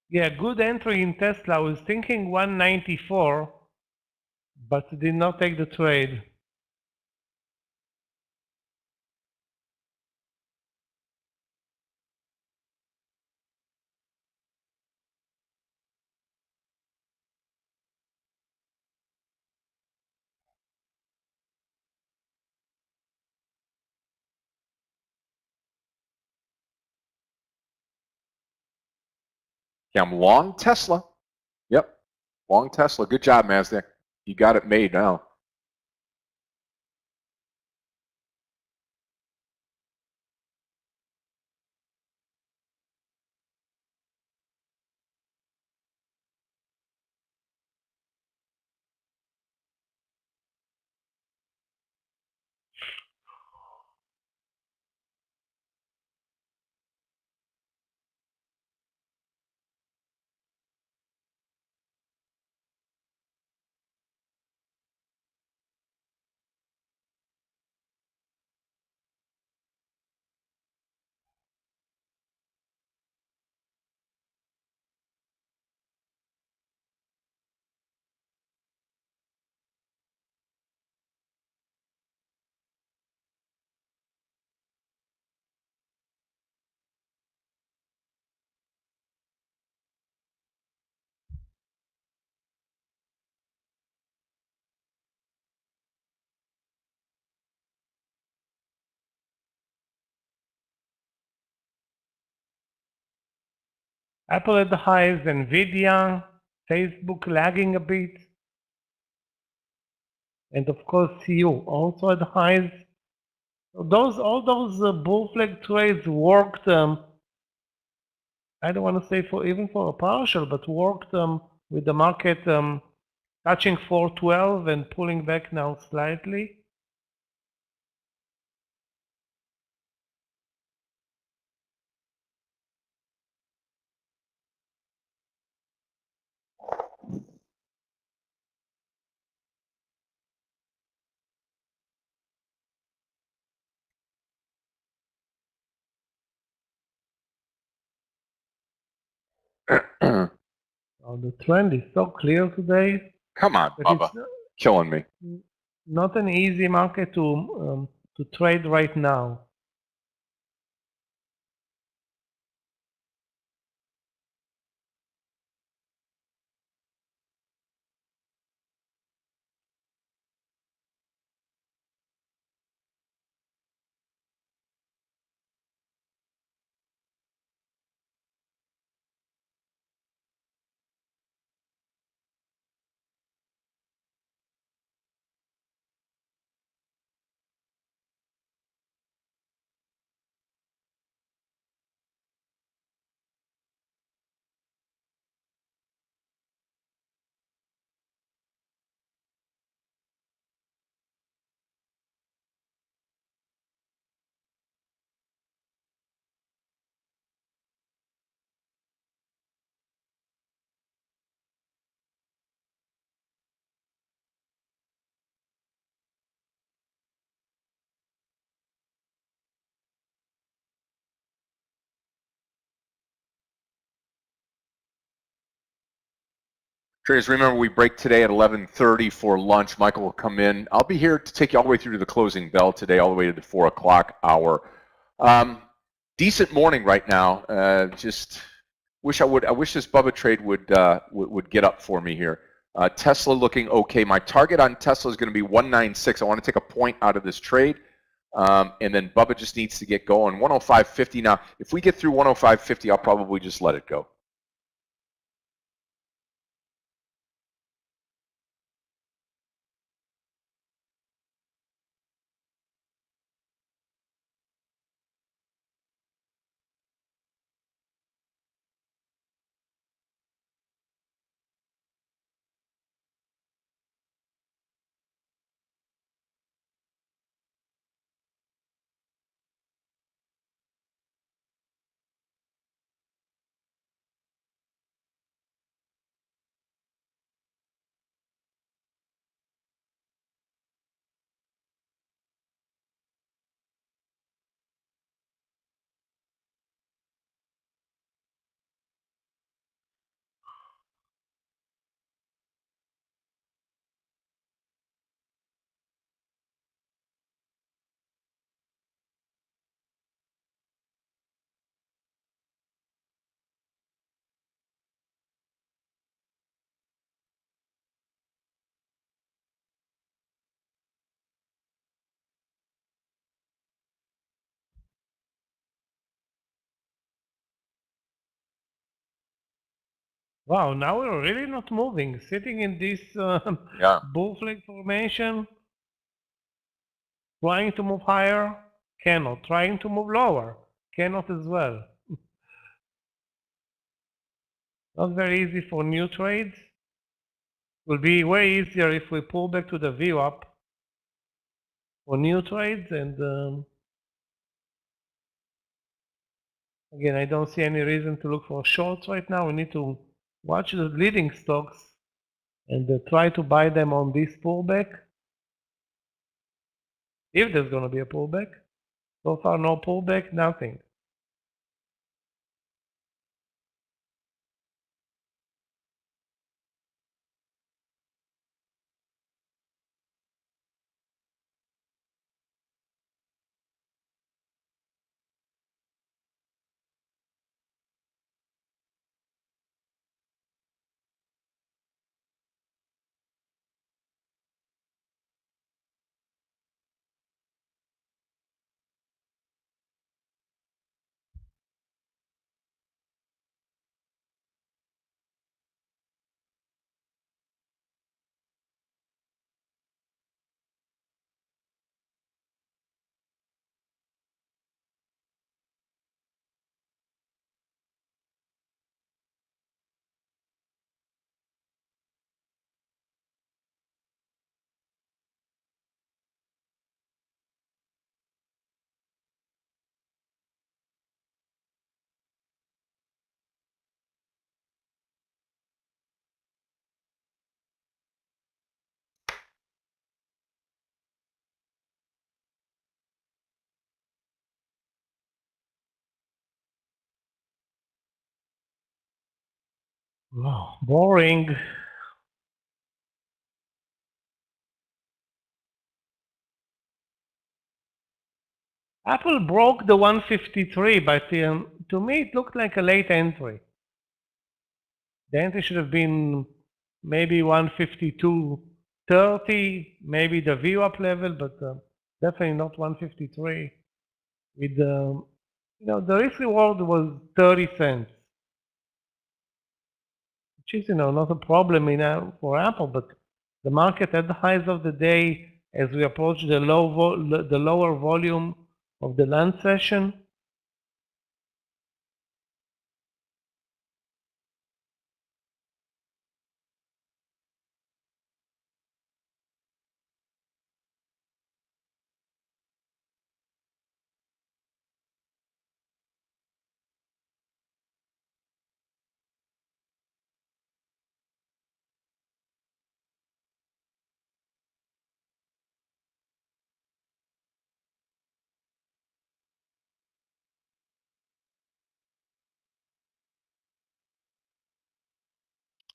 Yeah, good entry in Tesla. I was thinking 194, but did not take the trade. Okay, I'm long Tesla. Yep, long Tesla. Good job, NASDAQ. You got it made now. Apple at the highs, Nvidia, Facebook lagging a bit, and of course CU also at highs. All those bull flag trades worked. I don't want to say even for a partial, but worked with the market touching 412 and pulling back now slightly. Oh, the trend is so clear today, Come on, but Bubba. Killing me. it's not an easy market to trade right now. Traders, remember we break today at 11:30 for lunch. Michael will come in. I'll be here to take you all the way through to the closing bell today, all the way to the 4 o'clock hour. Decent morning right now. Just wish I wish this Bubba trade would get up for me here. Tesla looking okay. My target on Tesla is going to be 196. I want to take a point out of this trade. And then Bubba just needs to get going. 105.50 now. If we get through 105.50, I'll probably just let it go. Wow, now we're really not moving, sitting in this Yeah. bull flag formation, trying to move higher, cannot, trying to move lower, cannot as well. Not very easy for new trades. Will be way easier if we pull back to the VWAP for new trades, and again, I don't see any reason to look for shorts right now. We need to watch the leading stocks and try to buy them on this pullback. If there's going to be a pullback. So far, no pullback, nothing. Wow, boring. Apple broke the 153, but to me it looked like a late entry. The entry should have been maybe 152.30, maybe the VWAP level, but definitely not 153. With the the risk reward was 30 cents, which is not a problem for Apple, but the market at the highs of the day, as we approach the lower volume of the lunch session.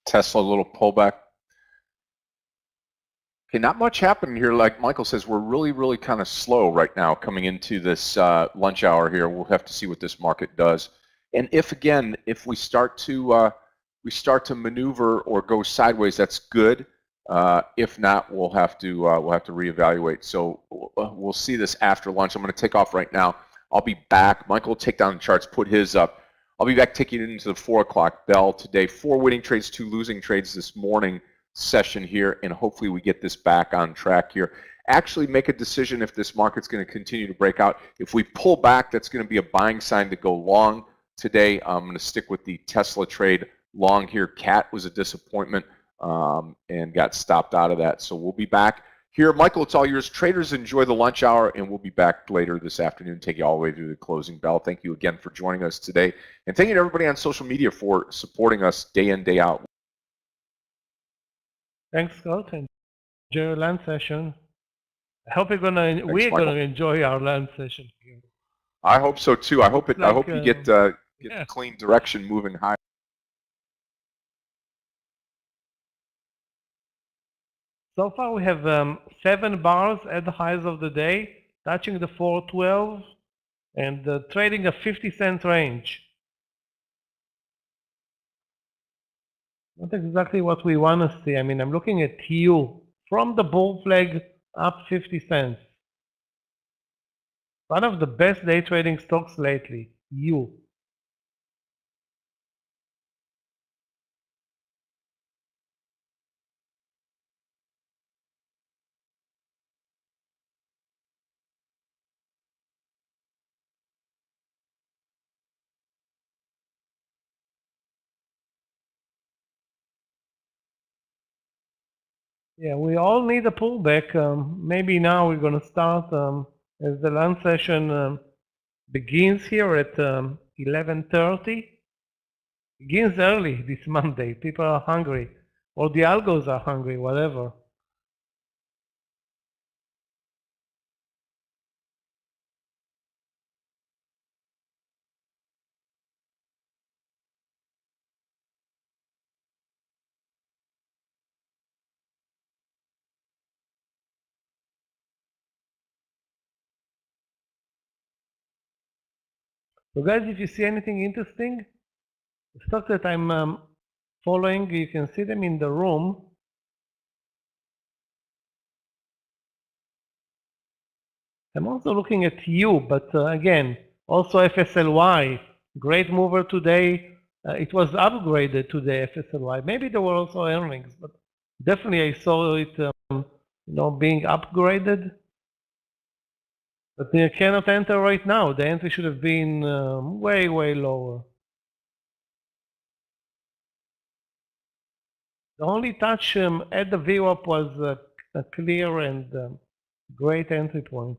Tesla, a little pullback. Okay, not much happened here. Like Michael says, we're really kind of slow right now coming into this lunch hour here. We'll have to see what this market does. And if we start to maneuver or go sideways, that's good. If not, we'll have to reevaluate. So we'll see this after lunch. I'm going to take off right now. I'll be back. Michael will take down the charts, put his up. I'll be back taking it into the 4 o'clock bell today. 4 winning trades, 2 losing trades this morning session here, and hopefully we get this back on track here. Actually make a decision if this market's going to continue to break out. If we pull back, that's going to be a buying sign to go long today. I'm going to stick with the Tesla trade long here. Cat was a disappointment and got stopped out of that. So we'll be back here. Michael, it's all yours. Traders, enjoy the lunch hour, and we'll be back later this afternoon, take you all the way to the closing bell. Thank you again for joining us today, and thank you to everybody on social media for supporting us day in, day out. Thanks, Scott, and enjoy your lunch session. I hope we're gonna Michael. enjoy our lunch session here. I hope so too. I hope I hope you get yeah. clean direction moving high. So far we have 7 bars at the highs of the day, touching the 412 and trading a 50-cent range. Not exactly what we want to see. I mean, I'm looking at TU from the bull flag up 50 cents. One of the best day trading stocks lately, TU. Yeah, we all need a pullback. Maybe now we're going to start as the lunch session begins here at 11:30. Begins early this Monday. People are hungry, or the algos are hungry, whatever. So guys, if you see anything interesting, the stocks that I'm following, you can see them in the room. I'm also looking at you, but again, also FSLY, great mover today. It was upgraded today, FSLY. Maybe there were also earnings, but definitely I saw it being upgraded. But you cannot enter right now. The entry should have been way lower. The only touch at the VWAP was a clear and great entry point.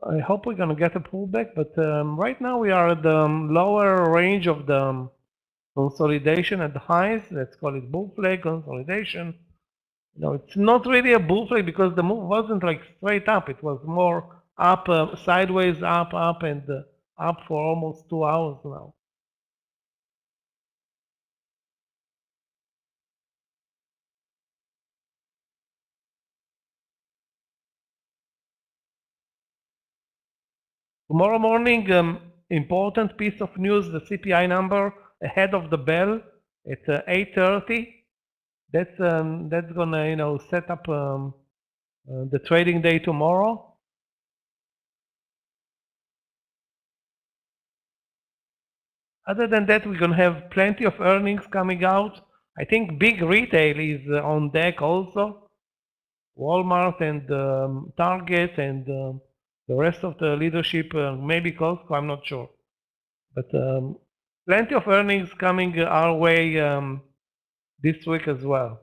I hope we're going to get a pullback, but right now we are at the lower range of the consolidation at the highs. Let's call it bull flag consolidation. It's not really a bull flag because the move wasn't like straight up. It was more up, sideways, up, and up for almost 2 hours now. Tomorrow morning, important piece of news, the CPI number ahead of the bell at 8:30. That's gonna, set up the trading day tomorrow. Other than that, we're gonna have plenty of earnings coming out. I think big retail is on deck also. Walmart and Target and the rest of the leadership, maybe Costco, I'm not sure. But plenty of earnings coming our way this week as well.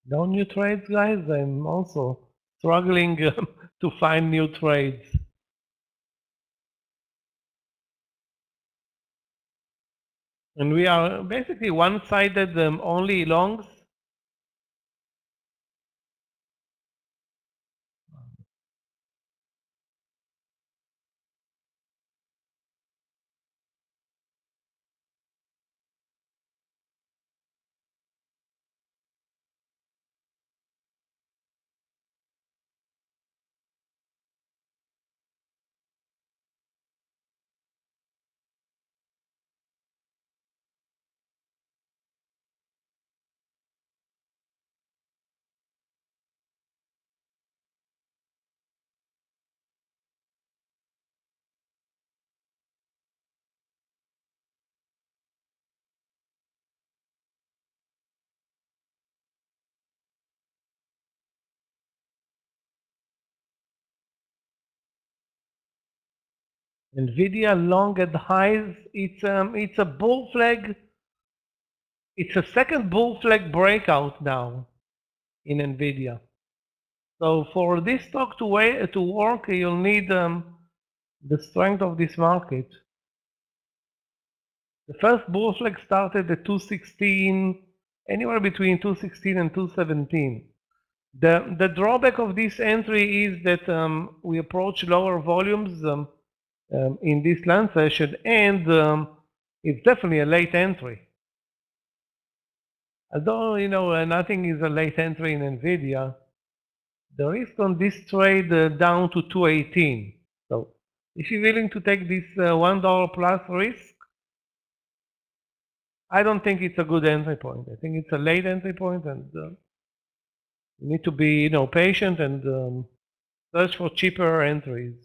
No new trades, guys. I'm also struggling to find new trades. And we are basically one-sided, only longs. NVIDIA long at highs. It's a bull flag. It's a second bull flag breakout now in NVIDIA. So for this stock to work, you'll need the strength of this market. The first bull flag started at 216, anywhere between 216 and 217. The drawback of this entry is that we approach lower volumes in this land session, and it's definitely a late entry. Although, nothing is a late entry in NVIDIA, the risk on this trade down to 218. So if you're willing to take this $1 plus risk, I don't think it's a good entry point. I think it's a late entry point, and you need to be, patient and search for cheaper entries.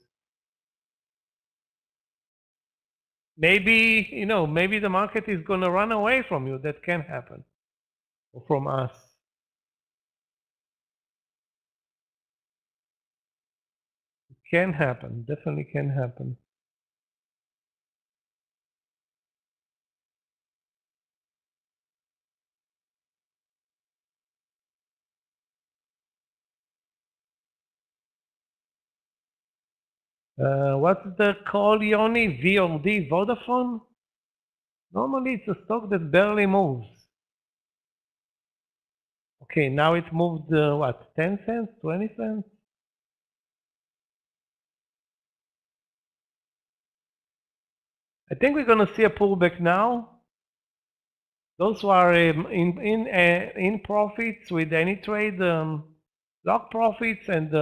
Maybe, maybe the market is going to run away from you. That can happen, or from us. It can happen. Definitely can happen. What's the call, Yoni? VOD, Vodafone? Normally it's a stock that barely moves. Okay, now it moved, what, 10 cents, 20 cents? I think we're going to see a pullback now. Those who are in profits with any trade, lock profits, and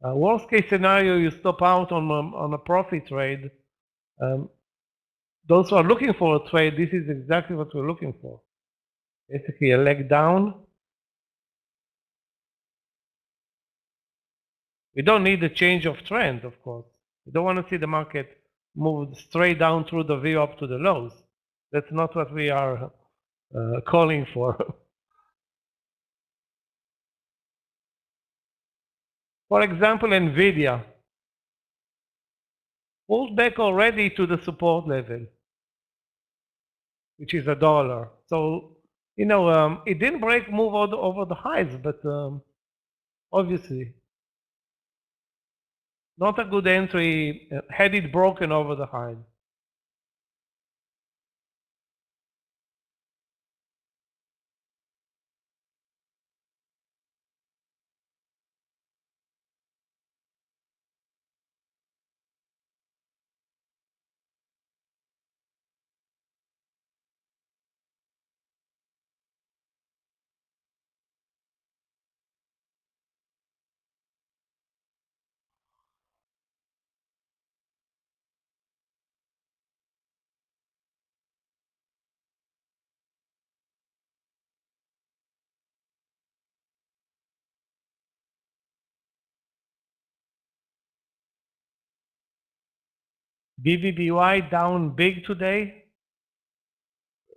worst case scenario, you stop out on a profit trade. Those who are looking for a trade, this is exactly what we're looking for. Basically a leg down. We don't need a change of trend, of course. We don't want to see the market move straight down through the V up to the lows. That's not what we are calling for. For example, NVIDIA pulled back already to the support level, which is $1. So, it didn't move over the highs, but obviously. Not a good entry had it broken over the high. BVBY down big today.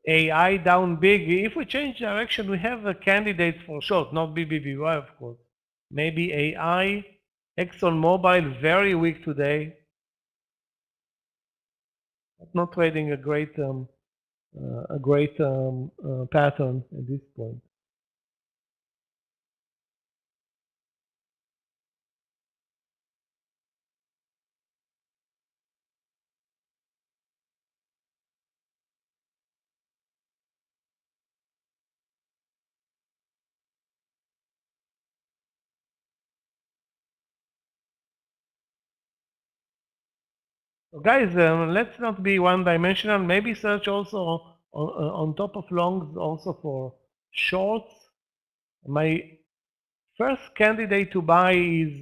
AI down big. If we change direction, we have a candidate for short, not BBBY, of course. Maybe AI, ExxonMobil, very weak today. Not trading a great pattern at this point. So guys, let's not be one-dimensional. Maybe search also on top of longs also for shorts. My first candidate to buy is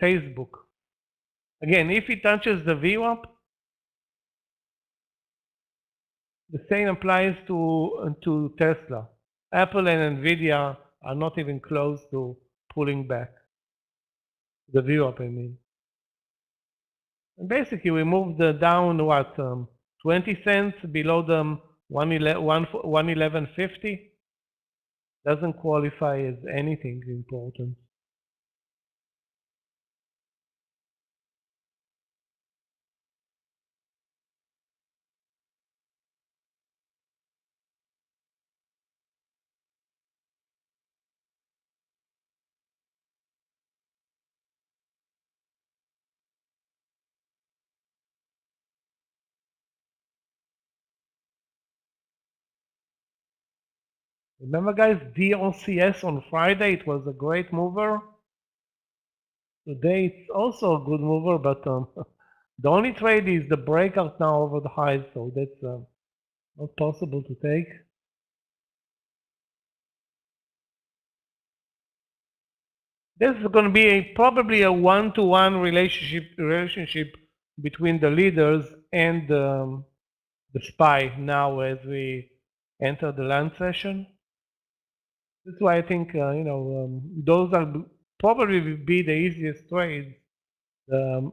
Facebook. Again, if it touches the VWAP, the same applies to Tesla. Apple and Nvidia are not even close to pulling back. The VWAP, I mean. And basically, we moved down, what, 20 cents below the 111.50. Doesn't qualify as anything important. Remember, guys, DLCS on Friday, it was a great mover. Today, it's also a good mover, but the only trade is the breakout now over the highs, so that's not possible to take. This is going to be probably a one-to-one relationship between the leaders and the SPY now as we enter the land session. That's why I think those are probably be the easiest trades. The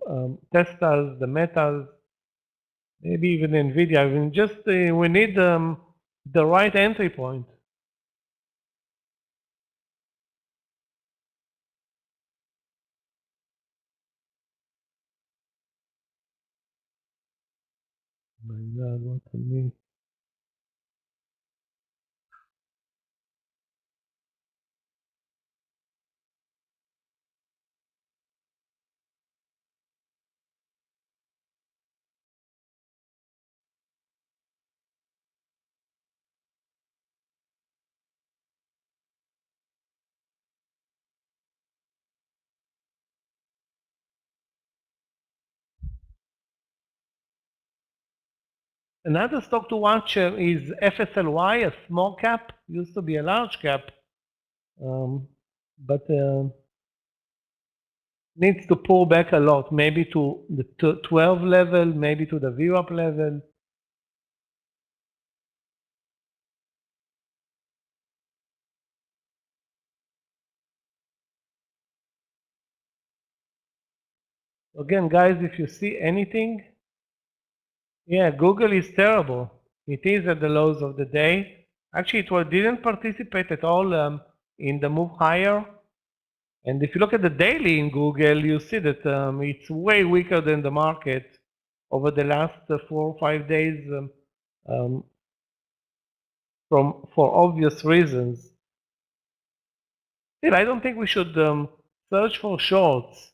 Teslas, the Metas, maybe even Nvidia. I mean, just we need the right entry point. My God, what I mean. Another stock to watch is FSLY, a small cap, used to be a large cap, but needs to pull back a lot, maybe to the 12 level, maybe to the VWAP level. Again, guys, if you see anything, yeah, Google is terrible. It is at the lows of the day. Actually, it didn't participate at all in the move higher. And if you look at the daily in Google, you see that it's way weaker than the market over the last 4 or 5 days for obvious reasons. Still, I don't think we should search for shorts.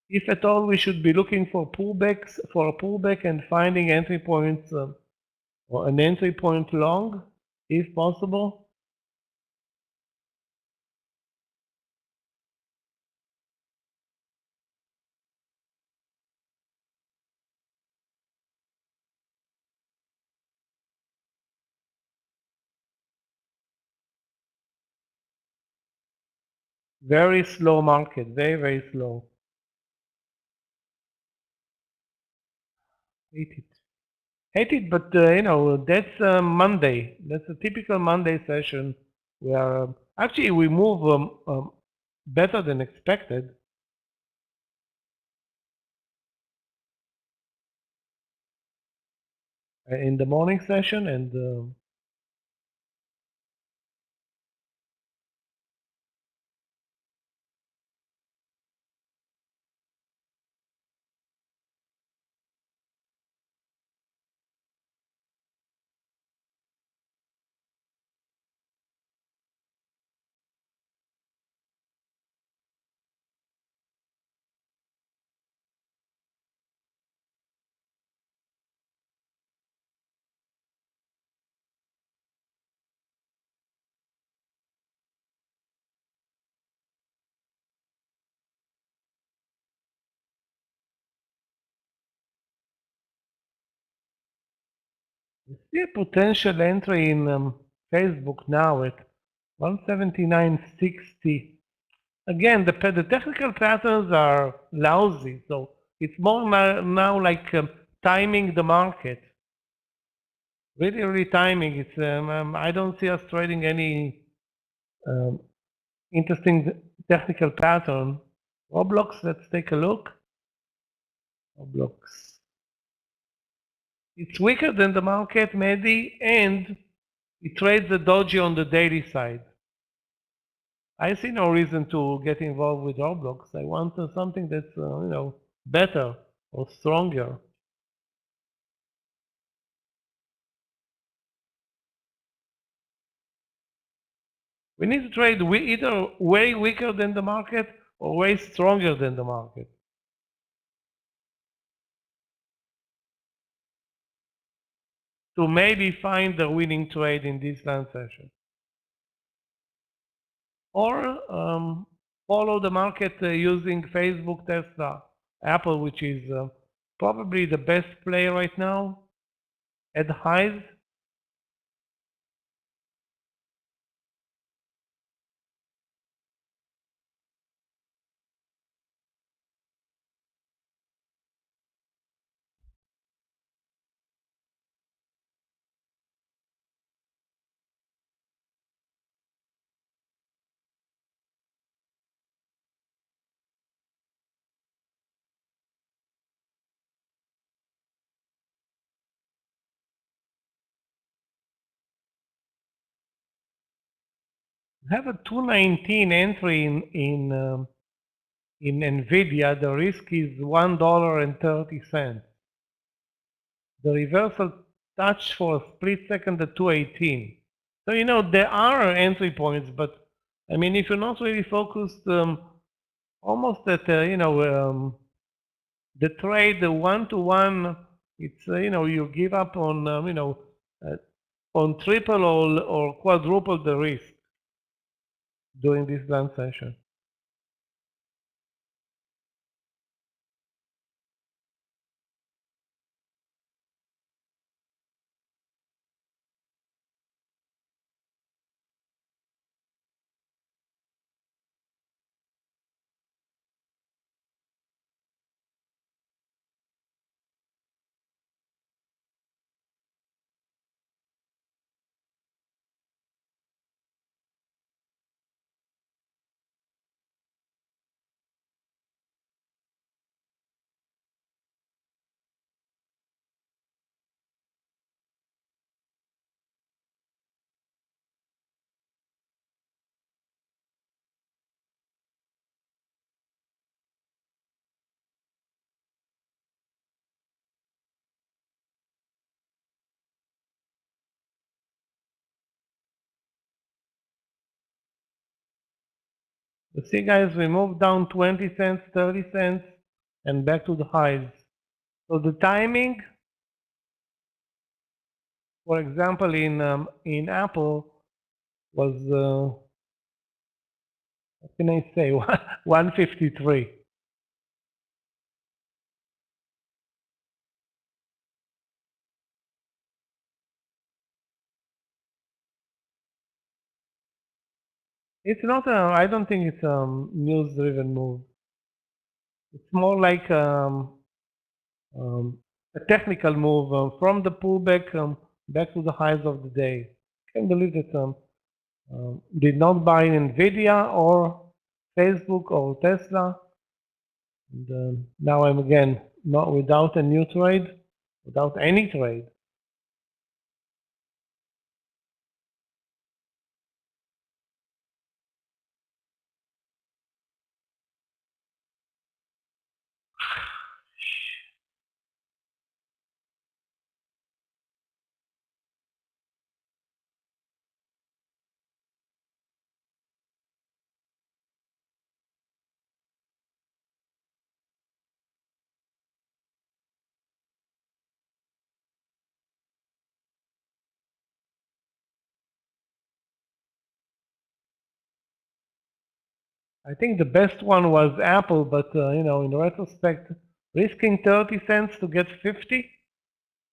If at all, we should be looking for pullbacks, for a pullback and finding entry points or an entry point long, if possible. Very slow market, very, very slow. Hate it. Hate it, but you know, that's Monday. That's a typical Monday session where actually we move better than expected. In the morning session, and we see a potential entry in Facebook now at 179.60. Again, the technical patterns are lousy, so it's more now like timing the market. Really, really timing. It's I don't see us trading any interesting technical pattern. Roblox, let's take a look. Roblox. It's weaker than the market, maybe, and it trades the doji on the daily side. I see no reason to get involved with Roblox. I want something that's you know, better or stronger. We need to trade either way weaker than the market or way stronger than the market. To maybe find the winning trade in this land session. Or follow the market using Facebook, Tesla, Apple, which is probably the best play right now at highs. Have a 219 entry in NVIDIA. The risk is $1.30. The reversal touch for a split second at 218. So, you know, there are entry points, but I mean, if you're not really focused almost at, you know, the trade, the one-to-one, it's, you know, you give up on, you know, on triple or quadruple the risk during this land session. You see, guys, we moved down 20 cents, 30 cents, and back to the highs. So the timing, for example, in Apple was, what can I say, 153. It's not I don't think it's a news-driven move. It's more like a technical move from the pullback back to the highs of the day. Can't believe that did not buy in Nvidia or Facebook or Tesla. And now I'm again not without a new trade, without any trade. I think the best one was Apple, but you know, in retrospect, risking 30 cents to get 50,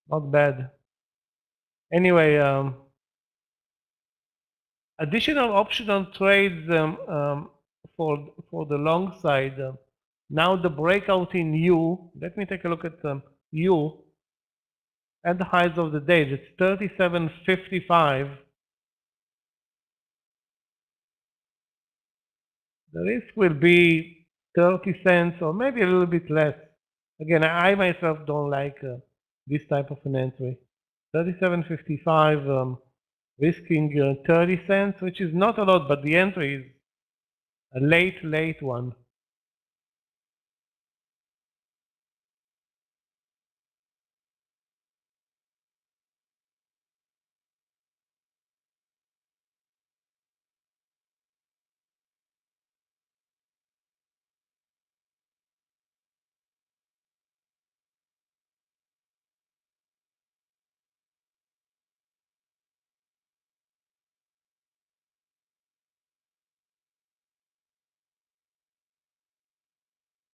not bad. Anyway, additional optional trades for the long side. Now the breakout in U. Let me take a look at U at the highs of the day. It's 37.55. The risk will be 30 cents or maybe a little bit less. Again, I myself don't like this type of an entry. 37.55, risking 30 cents, which is not a lot, but the entry is a late one.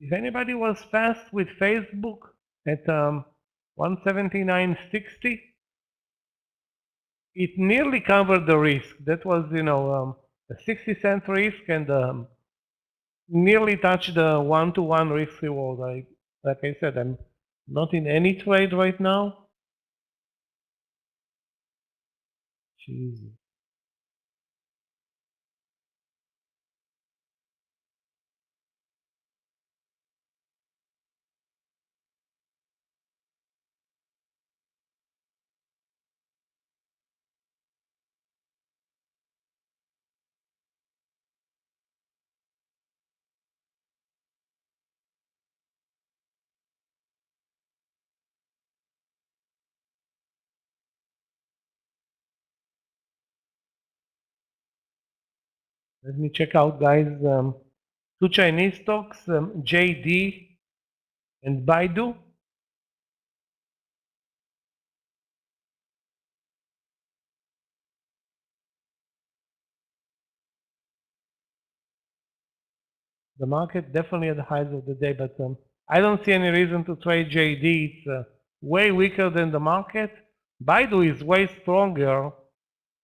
If anybody was fast with Facebook at 179.60, it nearly covered the risk. That was, you know, a 60-cent risk and nearly touched the 1-to-1 risk reward. Like I said, I'm not in any trade right now. Jesus. Let me check out, guys. Two Chinese stocks, JD and BIDU. The market definitely at the highs of the day, but I don't see any reason to trade JD. It's way weaker than the market. BIDU is way stronger.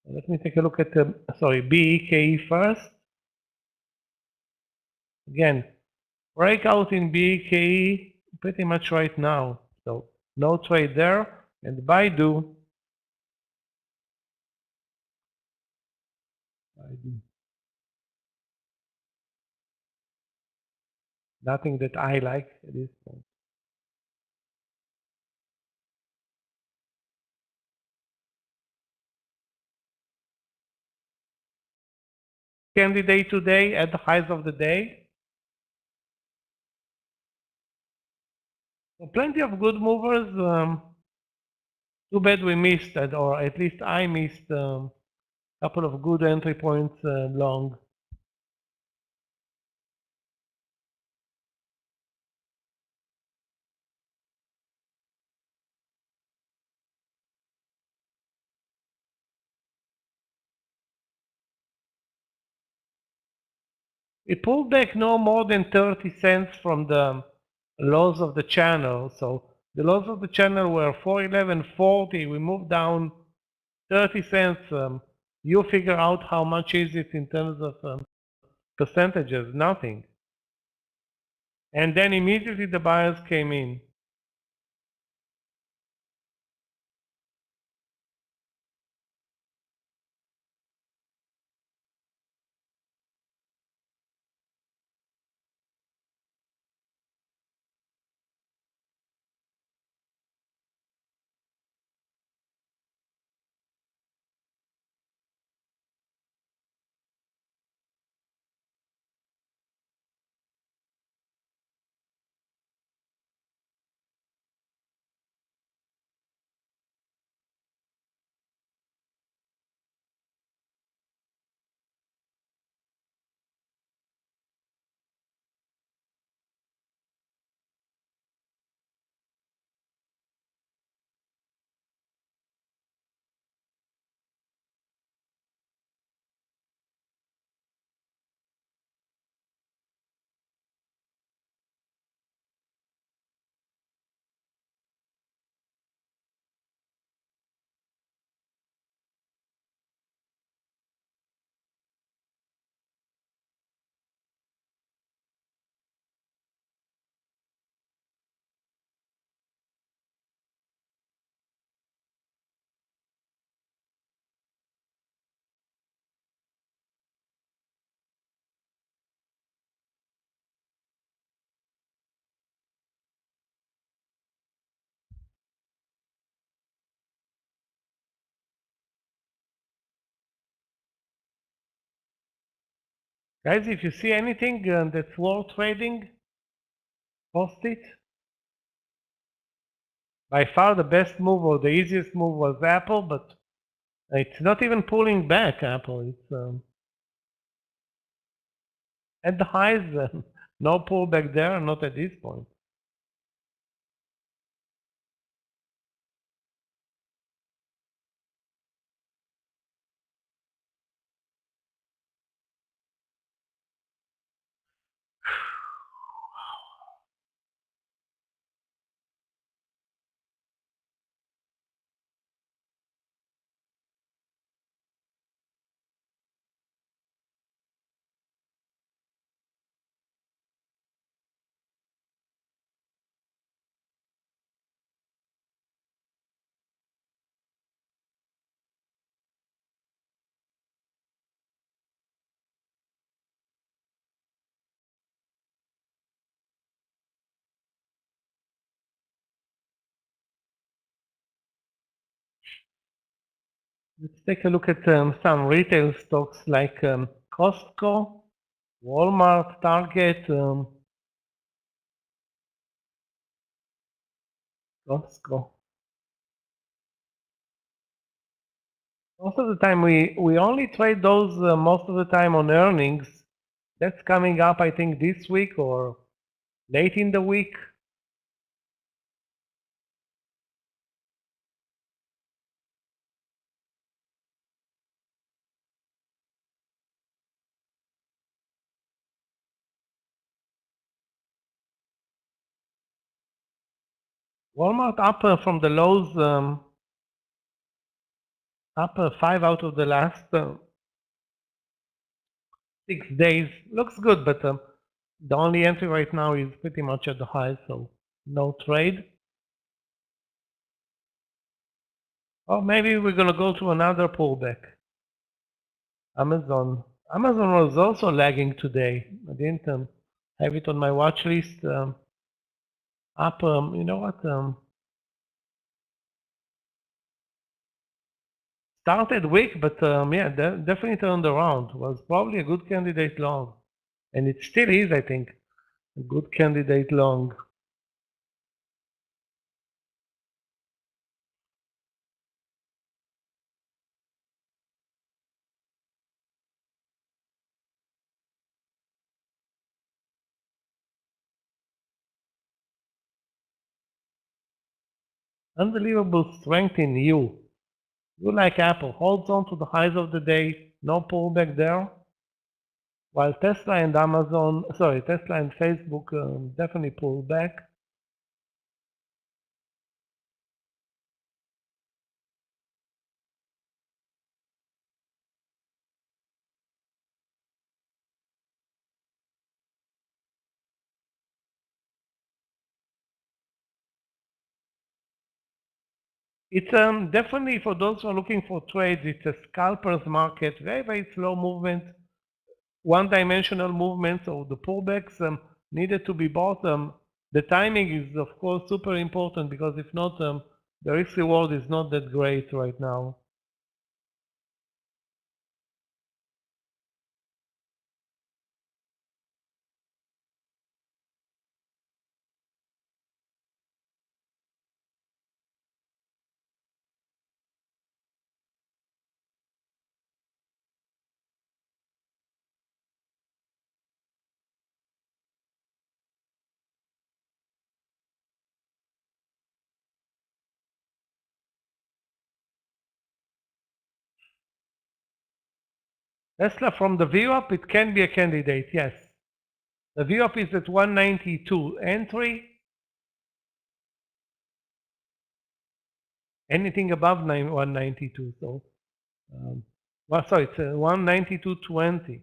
Let me take a look at BEKE first. Again, breakout in BEKE pretty much right now. So no trade there. And BIDU. Nothing that I like at this point. Candidate today at the highs of the day. So plenty of good movers. Too bad we missed it, or at least I missed a couple of good entry points long. It pulled back no more than 30 cents from the lows of the channel. So the lows of the channel were 411.40. We moved down 30 cents. You figure out how much is it in terms of percentages, nothing. And then immediately the buyers came in. Guys, if you see anything that's worth trading, post it. By far the best move or the easiest move was Apple, but it's not even pulling back, Apple. It's at the highs, no pullback there, not at this point. Let's take a look at some retail stocks like Costco, Walmart, Target, Costco. Most of the time we only trade those most of the time on earnings. That's coming up, I think, this week or late in the week. Walmart up from the lows, up 5 out of the last 6 days. Looks good, but the only entry right now is pretty much at the high, so no trade. Or maybe we're gonna go to another pullback. Amazon was also lagging today. I didn't have it on my watch list. Up, you know what? Started weak, but yeah, definitely turned around. Was probably a good candidate long, and it still is, I think, a good candidate long. Unbelievable strength in you. You like Apple, holds on to the highs of the day, no pullback there. while Tesla and Tesla and Facebook definitely pull back. It's definitely for those who are looking for trades, it's a scalper's market, very, very slow movement, one-dimensional movement, so the pullbacks needed to be bought. The timing is, of course, super important because if not, the risk reward is not that great right now. Tesla from the VWAP, it can be a candidate, yes. The VWAP is at 192 entry. Anything above 192, so it's 192.20.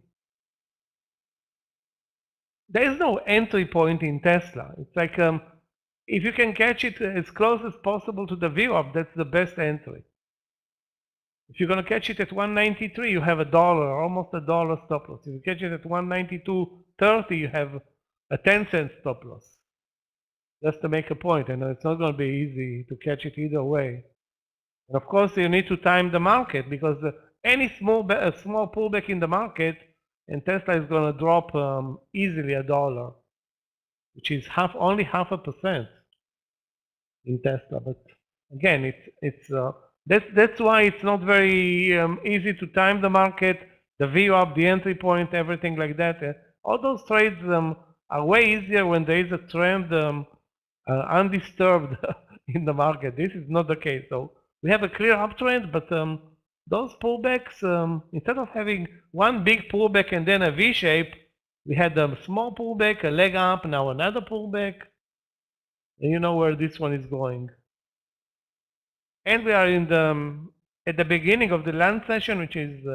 There is no entry point in Tesla. It's like if you can catch it as close as possible to the VWAP, that's the best entry. If you're going to catch it at 193, you have $1, almost $1 stop loss. If you catch it at 192.30, you have a 10-cent stop loss. Just to make a point, I know it's not going to be easy to catch it either way. And of course, you need to time the market because any small pullback in the market, and Tesla is going to drop easily $1, which is only 0.5% in Tesla. But again, that's why it's not very easy to time the market, the VWAP, the entry point, everything like that. All those trades are way easier when there is a trend undisturbed in the market. This is not the case. So we have a clear uptrend, but those pullbacks, instead of having one big pullback and then a V shape, we had a small pullback, a leg up, now another pullback. And you know where this one is going. And we are at the beginning of the land session, which is,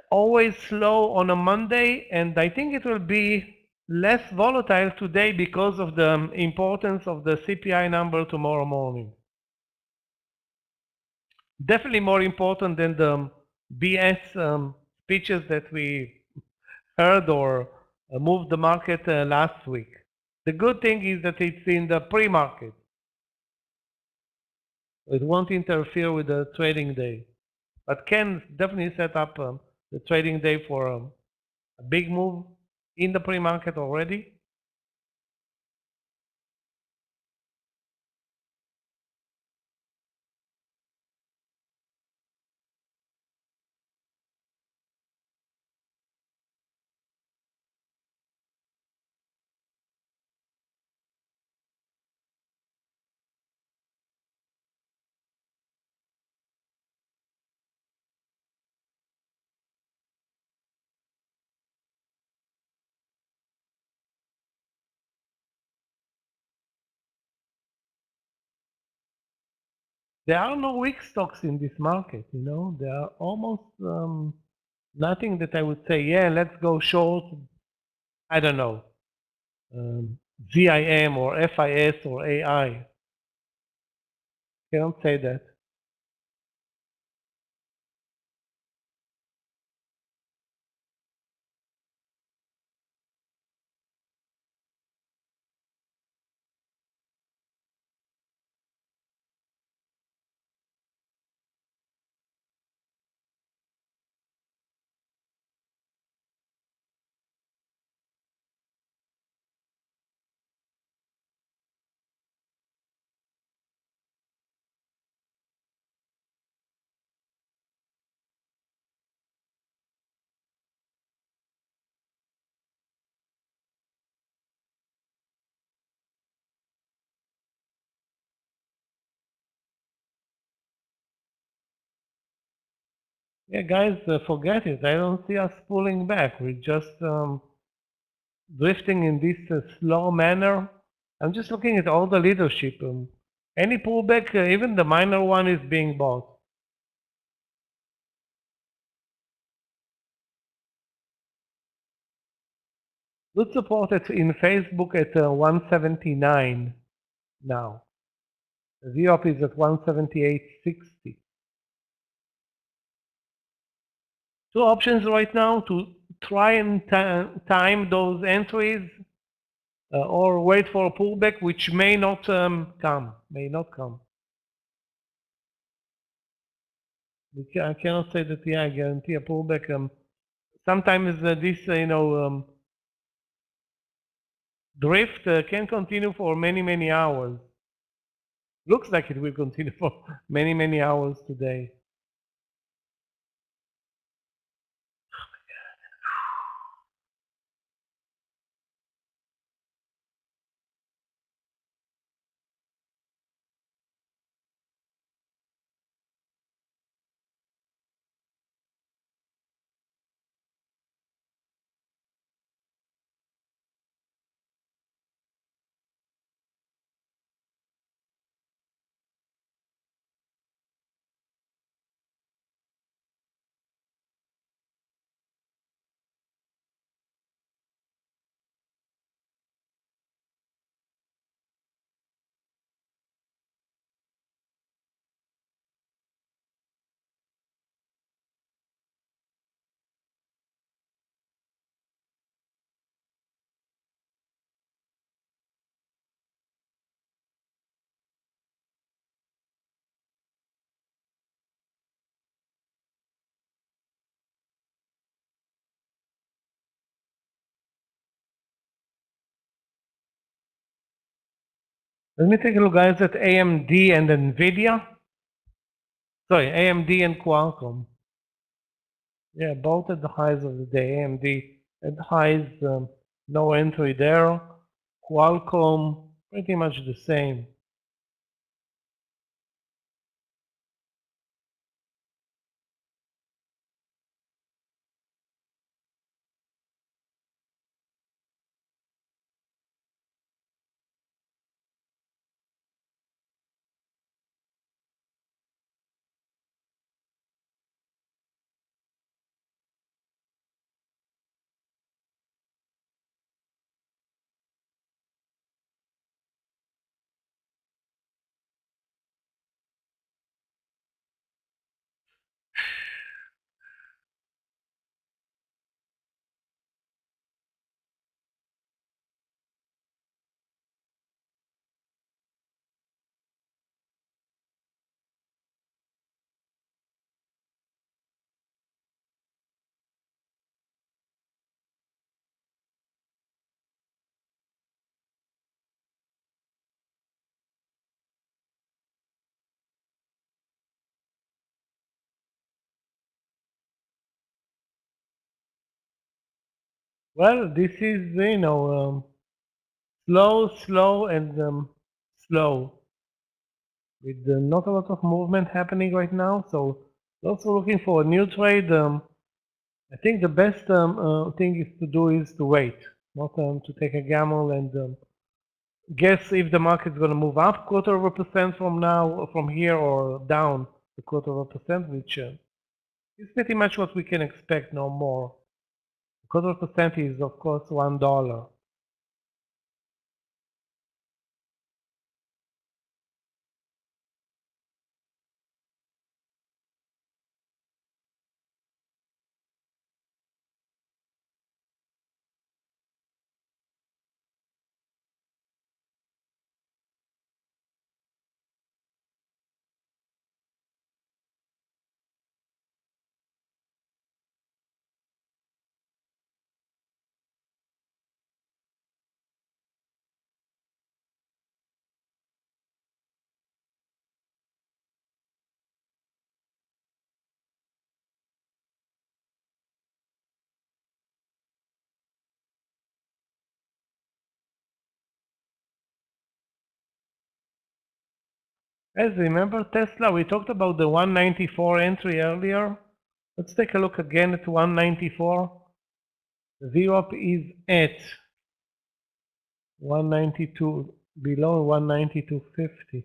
always slow on a Monday. And I think it will be less volatile today because of the importance of the CPI number tomorrow morning. Definitely more important than the BS speeches that we heard or moved the market last week. The good thing is that it's in the pre-market. It won't interfere with the trading day, but can definitely set up the trading day for a big move in the pre-market already. There are no weak stocks in this market, There are almost nothing that I would say, yeah, let's go short, I don't know, ZIM or FIS or AI. I can't say that. Yeah, guys, forget it. I don't see us pulling back. We're just drifting in this slow manner. I'm just looking at all the leadership. Any pullback, even the minor one, is being bought. Good support in Facebook at 179 now. The VOP is at 178.60. Two options right now: to try and time those entries, or wait for a pullback, which may not come. I cannot say that. Yeah, I guarantee a pullback. Sometimes this, drift can continue for many hours. Looks like it will continue for many hours today. Let me take a look, guys, at AMD and NVIDIA. Sorry, AMD and Qualcomm. Yeah, both at the highs of the day. AMD at the highs, no entry there. Qualcomm, pretty much the same. Well, this is, slow and slow, with not a lot of movement happening right now. So those looking for a new trade, I think the best thing is to wait, not to take a gamble and guess if the market's going to move up 1/4% from now, or from here, or down a 1/4%, which is pretty much what we can expect, no more. 1/4% is, of course, $1. As remember Tesla, we talked about the 194 entry earlier. Let's take a look again at 194. The VWAP is at 192, below 192.50.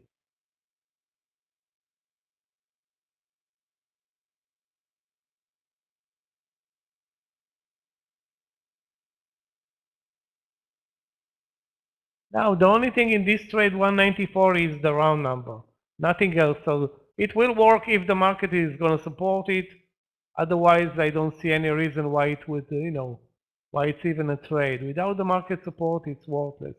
Now, the only thing in this trade 194 is the round number, nothing else. So it will work if the market is going to support it. Otherwise, I don't see any reason why it would, why it's even a trade. Without the market support, it's worthless.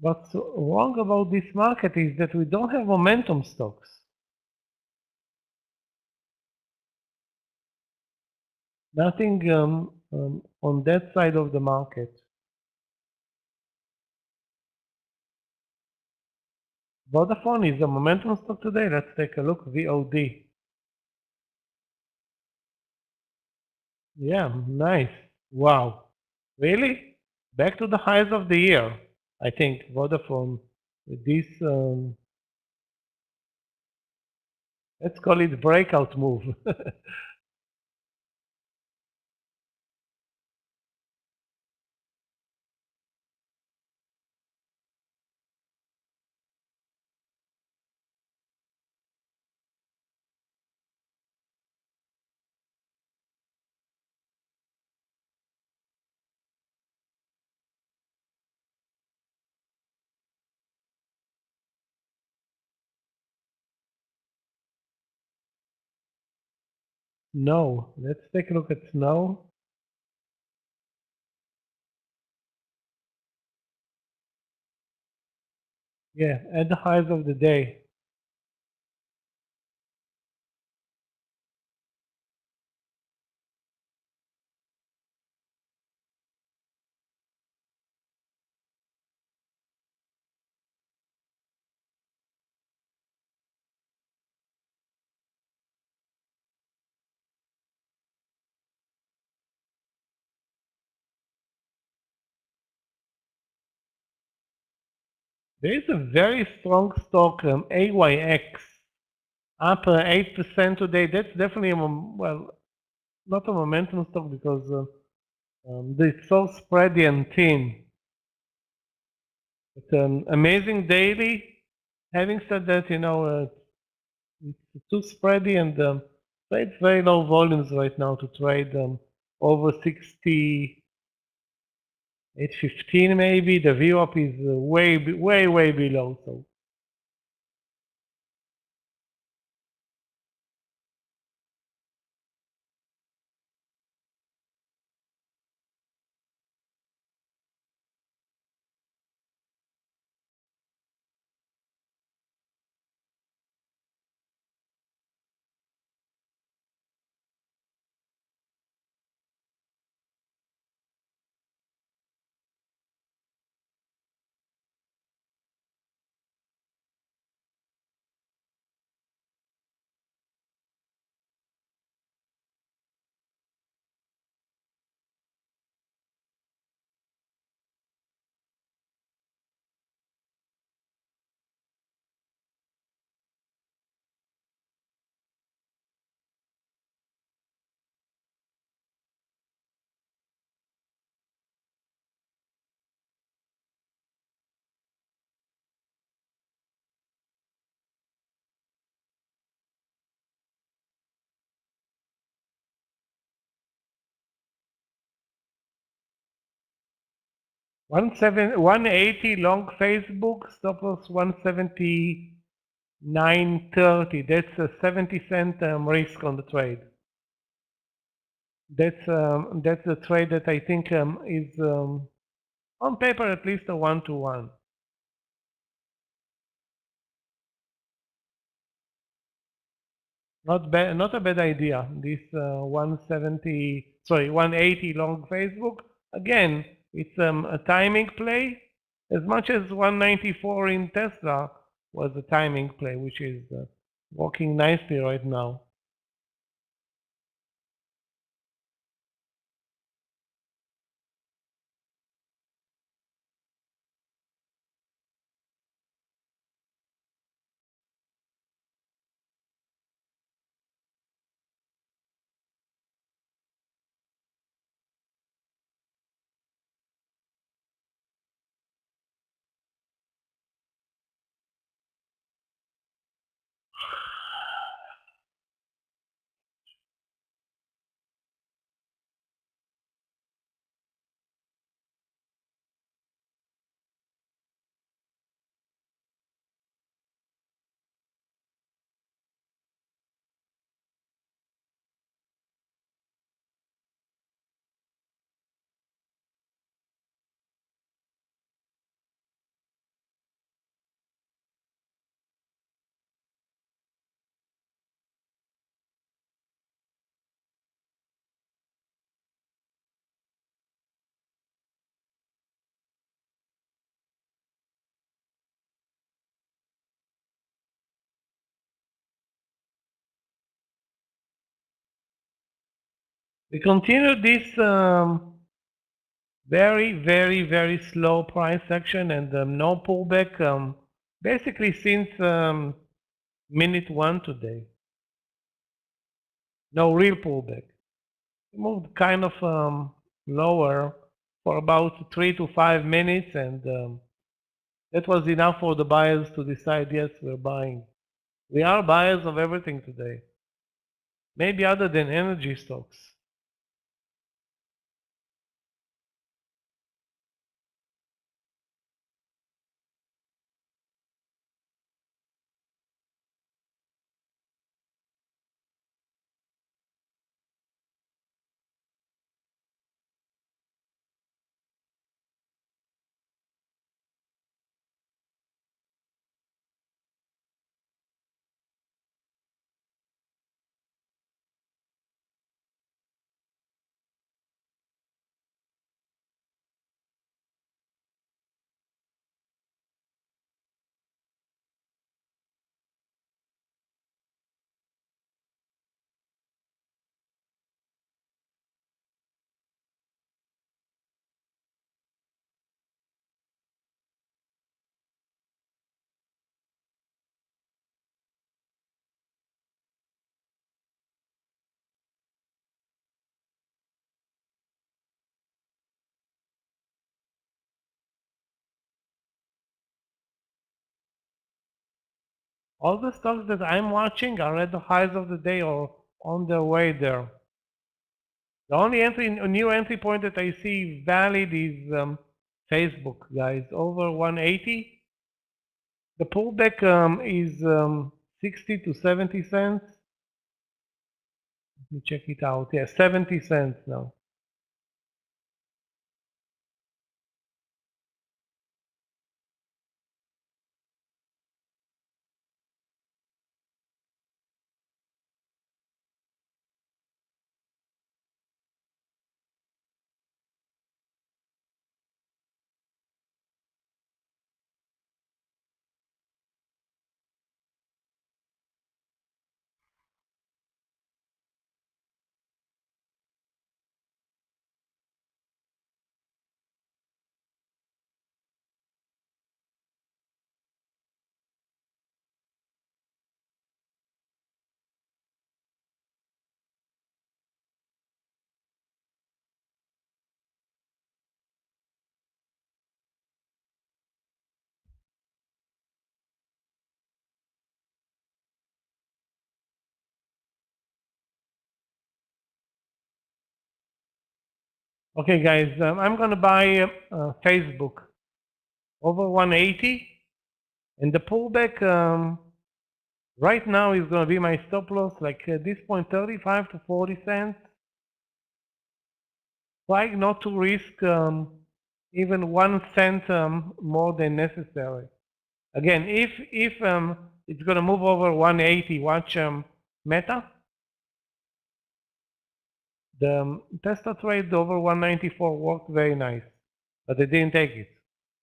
What's wrong about this market is that we don't have momentum stocks. Nothing on that side of the market. Vodafone is a momentum stock today. Let's take a look. VOD. Yeah, nice. Wow. Really? Back to the highs of the year. I think Vodafone with this, let's call it breakout move. No, let's take a look at snow. Yeah, at the highs of the day. There is a very strong stock, AYX, up 8% today. That's definitely, well, not a momentum stock because it's so spready and thin. It's an amazing daily. Having said that, it's too spready and trades very low volumes right now to trade over 60, 815 maybe. The VWAP is way below. So 180 long Facebook, stop loss 179.30. That's a 70-cent risk on the trade. That's the trade that I think is on paper at least a 1-to-1. Not bad, not a bad idea. This 180 long Facebook. Again, it's a timing play as much as 194 in Tesla was a timing play, which is working nicely right now. We continue this very slow price action and no pullback basically since minute 1 today. No real pullback. It moved kind of lower for about 3 to 5 minutes, and that was enough for the buyers to decide, yes, we're buying. We are buyers of everything today. Maybe other than energy stocks. All the stocks that I'm watching are at the highs of the day or on their way there. The only new entry point that I see valid is Facebook, guys, over 180. The pullback is 60 to 70 cents. Let me check it out. Yeah, 70 cents now. Okay, guys, I'm going to buy Facebook over 180, and the pullback right now is going to be my stop loss, like at this point, 35 to 40 cents. Trying not to risk even 1 cent more than necessary. Again, if it's going to move over 180, watch Meta. The Tesla trade over 194 worked very nice, but they didn't take it.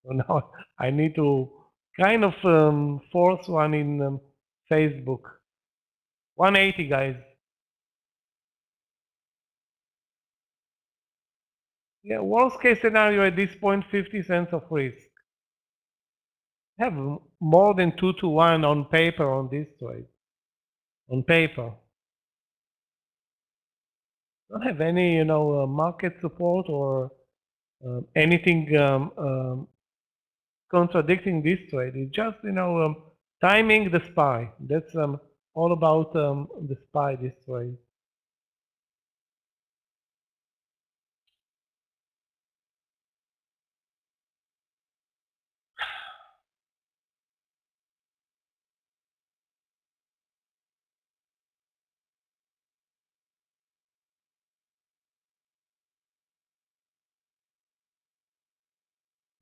So now I need to kind of force one in Facebook. 180, guys. Yeah, worst case scenario at this point, 50 cents of risk. Have more than 2 to 1 on paper on this trade. On paper. Don't have any, market support or anything contradicting this trade. It's just, timing the SPY. That's all about the SPY, this trade.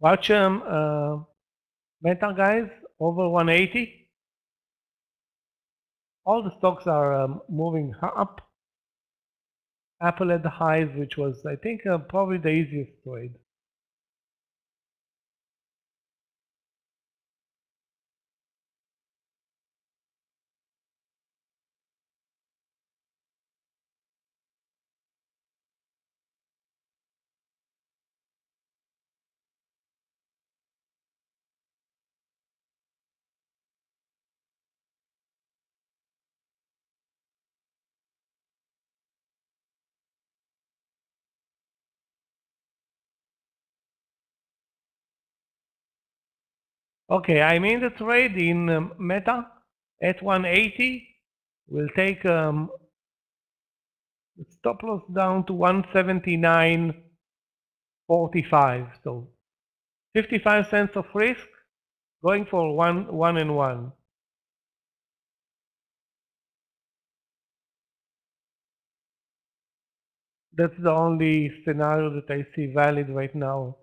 Watch Meta, guys, over 180. All the stocks are moving up. Apple at the highs, which was, I think, probably the easiest trade. Okay, I'm in the trade in Meta at 180. We'll take the stop loss down to 179.45. So 55 cents of risk, going for one and one. That's the only scenario that I see valid right now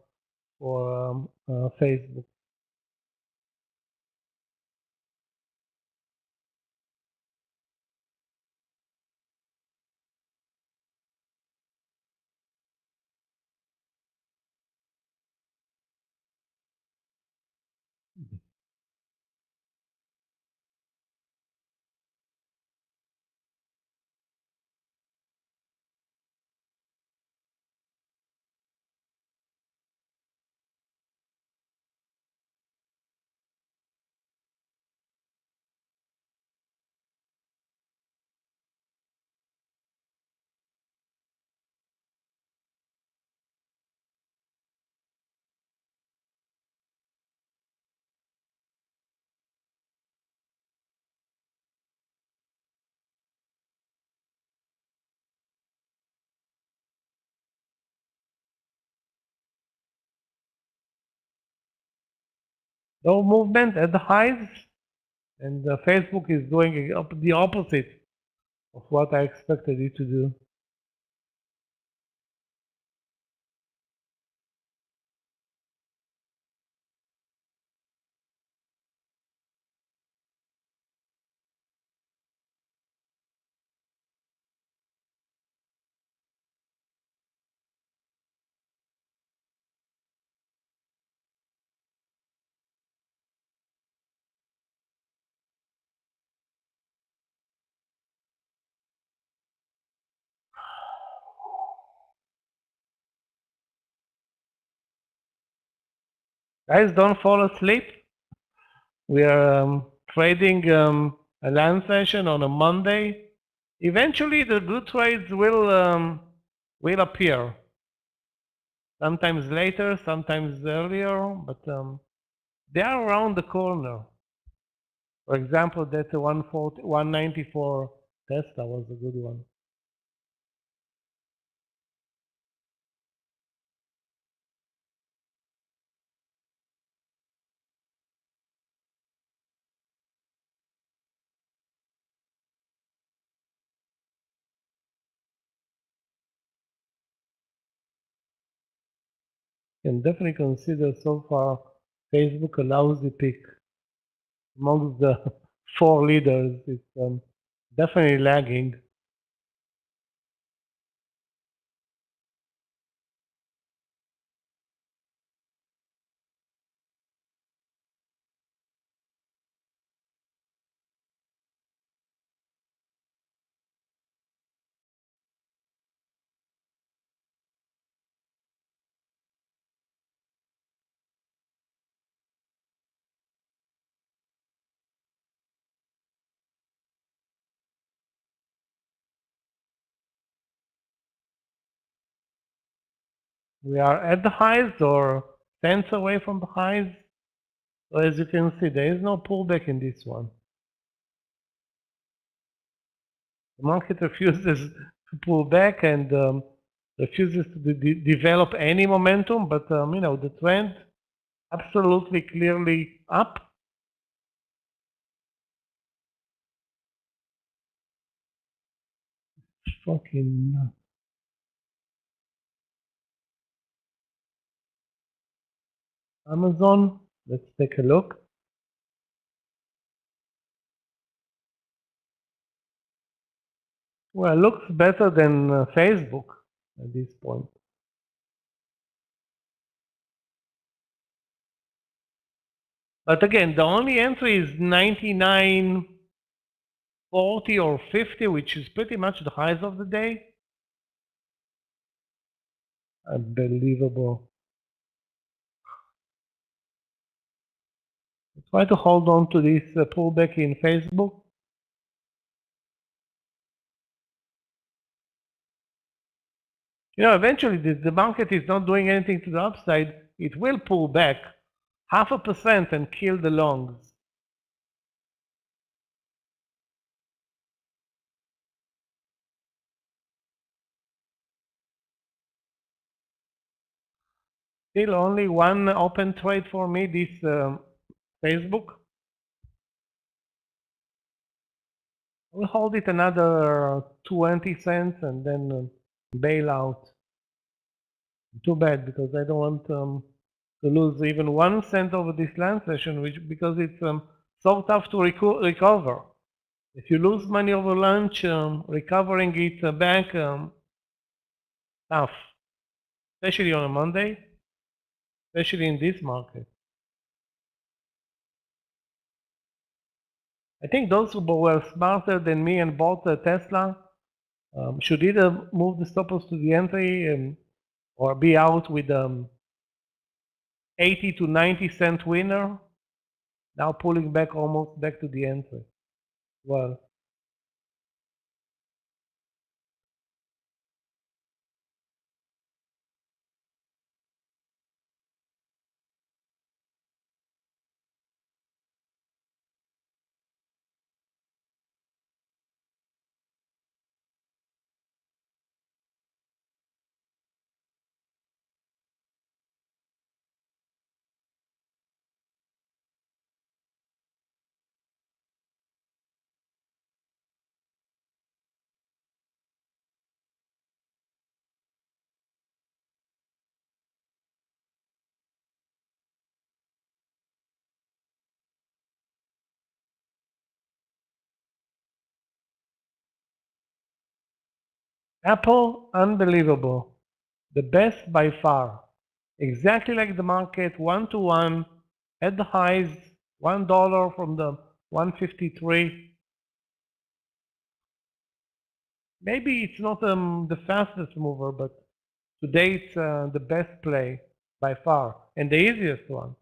for Facebook. No movement at the highs, and Facebook is doing the opposite of what I expected it to do. Guys, don't fall asleep. We are trading a land session on a Monday. Eventually, the good trades will appear. Sometimes later, sometimes earlier, but they are around the corner. For example, that 194 Tesla was a good one. can definitely consider so far Facebook a lousy pick. Amongst the four leaders, it's definitely lagging. We are at the highs or cents away from the highs. So as you can see, there is no pullback in this one. The market refuses to pull back and refuses to develop any momentum, but the trend absolutely clearly up. Fucking nuts. Amazon, let's take a look. Well, looks better than Facebook at this point. But again, the only entry is 99, 40 or 50, which is pretty much the highs of the day. Unbelievable. Try to hold on to this pullback in Facebook. Eventually the market is not doing anything to the upside. It will pull back 0.5% and kill the longs. Still only one open trade for me, this Facebook. We'll hold it another 20 cents and then bail out. Too bad, because I don't want to lose even 1 cent over this land session, because it's so tough to recover. If you lose money over lunch, recovering it back, tough, especially on a Monday, especially in this market. I think those who were smarter than me and bought a Tesla should either move the stop loss to the entry or be out with 80 to 90 cent winner, now pulling back almost back to the entry. Well, Apple, unbelievable. The best by far. Exactly like the market, 1-to-1, at the highs, $1 from the 153. Maybe it's not the fastest mover, but today it's the best play by far, and the easiest one.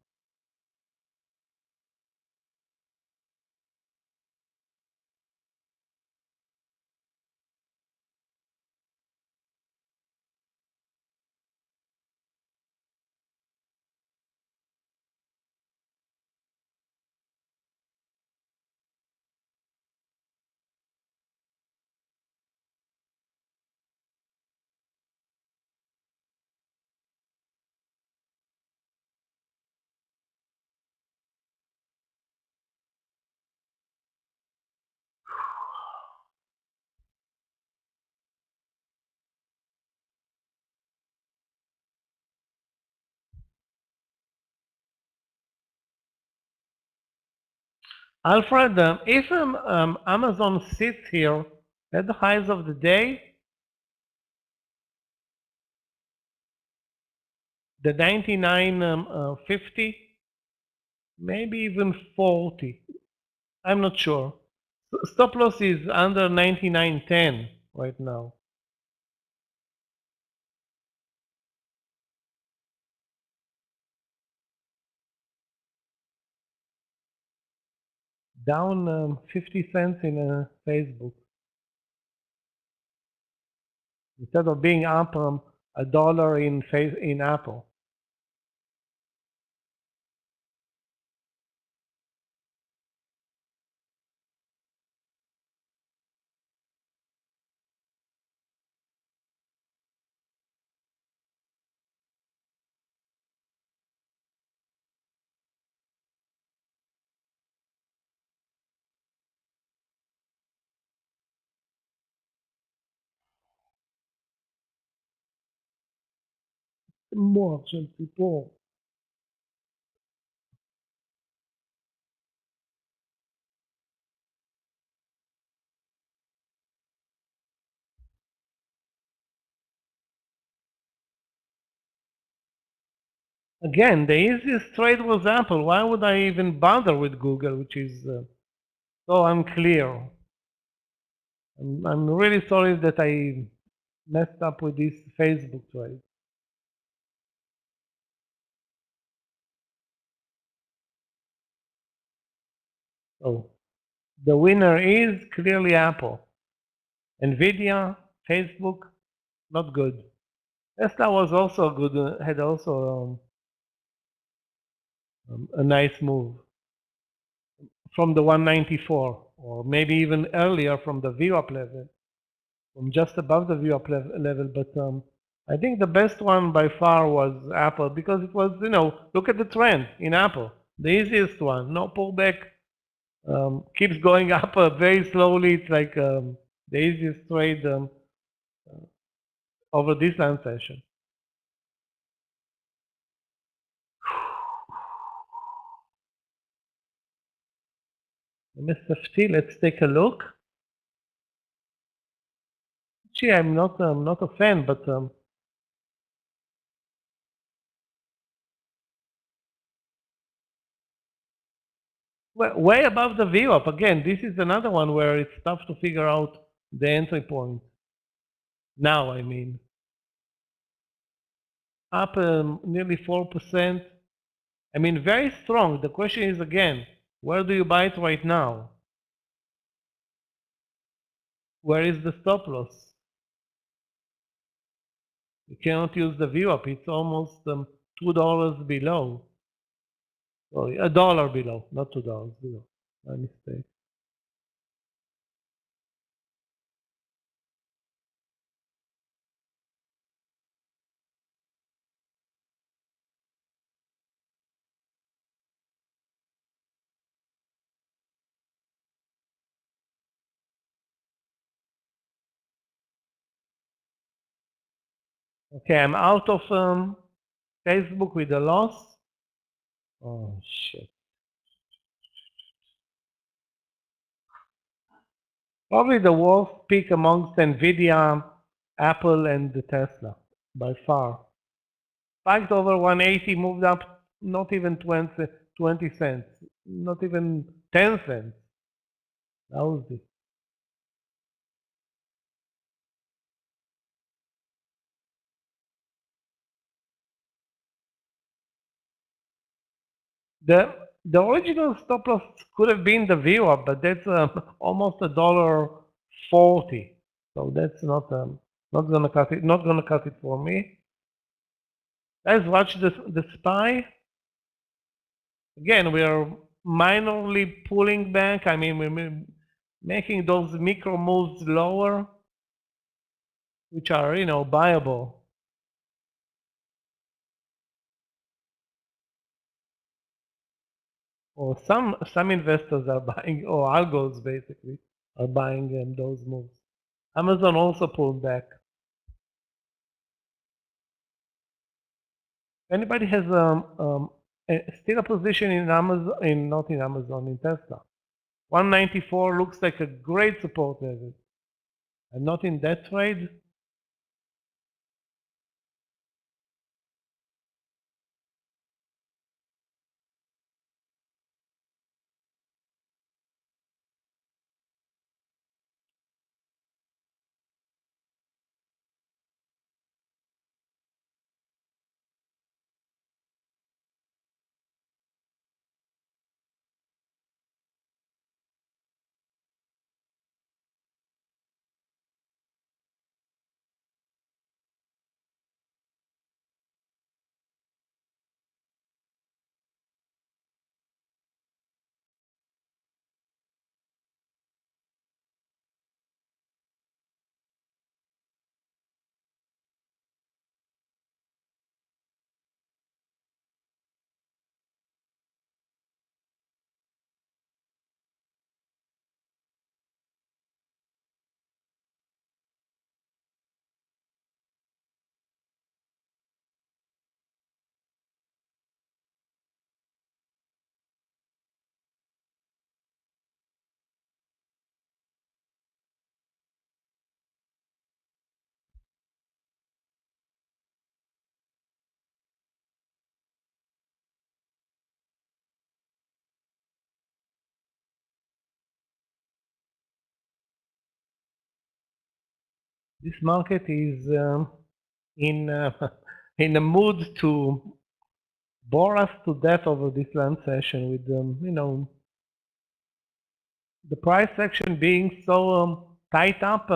Alfred, if Amazon sits here at the highs of the day, the 99.50, maybe even 40. I'm not sure. Stop loss is under 99.10 right now. Down 50 cents in Facebook. Instead of being up $1 in Apple. מוח של ציפור. Again, the easiest trade was Apple. Why would I even bother with Google, which is so unclear? I'm really sorry that I messed up with this Facebook trade. So the winner is clearly Apple. Nvidia, Facebook, not good. Tesla was also good, had also a nice move from the 194, or maybe even earlier from the VWAP level, from just above the VWAP level. But I think the best one by far was Apple, because it was, look at the trend in Apple, the easiest one, no pullback, keeps going up very slowly. It's like the easiest trade over this land session. MSFT, let's take a look. Gee, I'm not a fan, but way above the VWAP. Again, this is another one where it's tough to figure out the entry point. Now, I mean, up nearly 4%. I mean, very strong. The question is again, where do you buy it right now? Where is the stop loss? You cannot use the VWAP. It's almost $2 below. Sorry, $1 below, not $2 below. My mistake. Okay, I'm out of Facebook with a loss. Oh, shit. Probably the worst pick amongst NVIDIA, Apple, and the Tesla, by far. Spiked over 180, moved up not even 20 cents, not even 10 cents. That was it. The original stop loss could have been the VWAP, but that's almost $1.40. So that's not gonna cut it. Not gonna cut it for me. Guys, watch the SPY. Again, we are minorly pulling back. I mean, we're making those micro moves lower, which are buyable. Or some investors are buying, or algos basically are buying those moves. Amazon also pulled back. Anybody has still a position in Amazon, not in Amazon, in Tesla? 194 looks like a great support level. I'm not in that trade. This market is in in a mood to bore us to death over this last session with you know, the price action being so tight up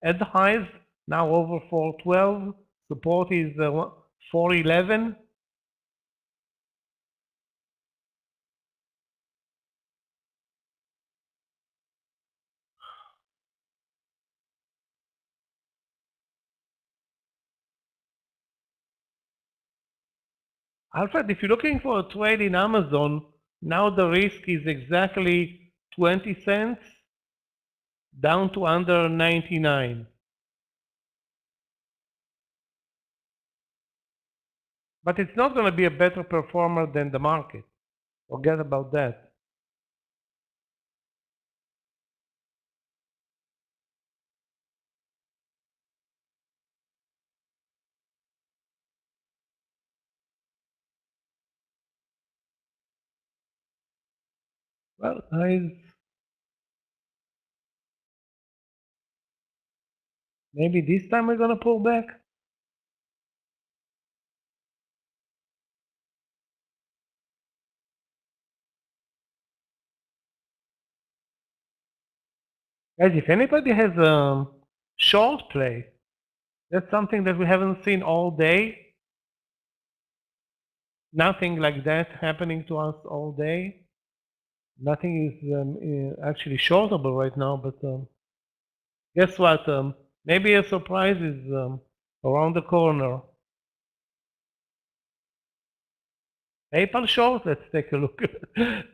at the highs, now over 412, support is 411. Alfred, if you're looking for a trade in Amazon, now the risk is exactly 20 cents down to under 99. But it's not going to be a better performer than the market. Forget about that. Well, guys, maybe this time we're going to pull back. Guys, if anybody has a short play, that's something that we haven't seen all day. Nothing like that happening to us all day. Nothing is actually shortable right now, but guess what? Maybe a surprise is around the corner. PayPal short? Let's take a look.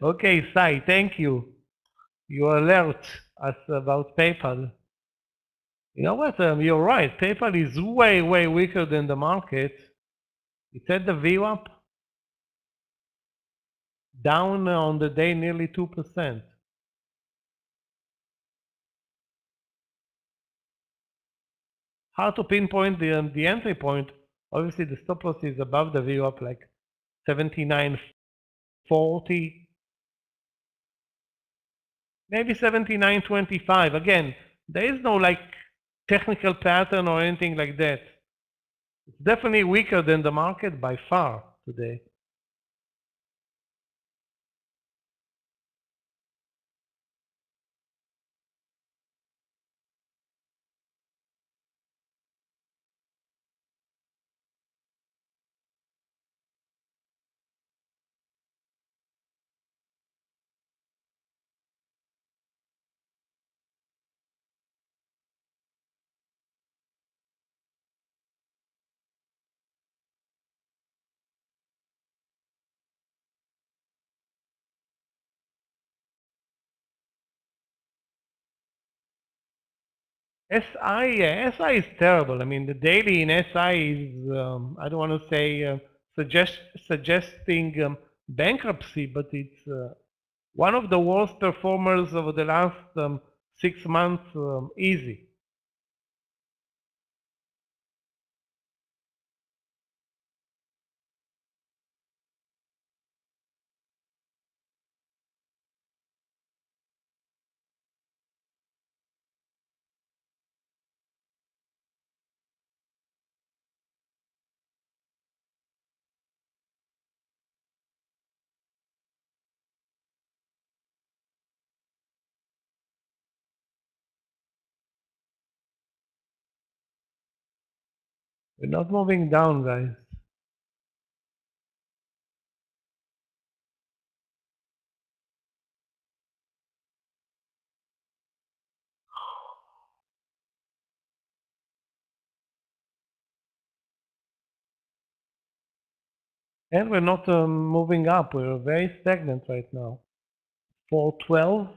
Okay, Sai, thank you. You alert us about PayPal. You know what? You're right. PayPal is way, way weaker than the market. It's at the VWAP, down on the day nearly 2%. Hard to pinpoint the entry point. Obviously, the stop loss is above the VWAP, like 79.40, maybe 79.25. Again, there is no like technical pattern or anything like that. It's definitely weaker than the market by far today. SI, yeah, SI is terrible. I mean, the daily in SI is, I don't want to say suggesting bankruptcy, but One of the worst performers over the last 6 months, easy. We're not moving down, guys. And we're not moving up. We're very stagnant right now. 412.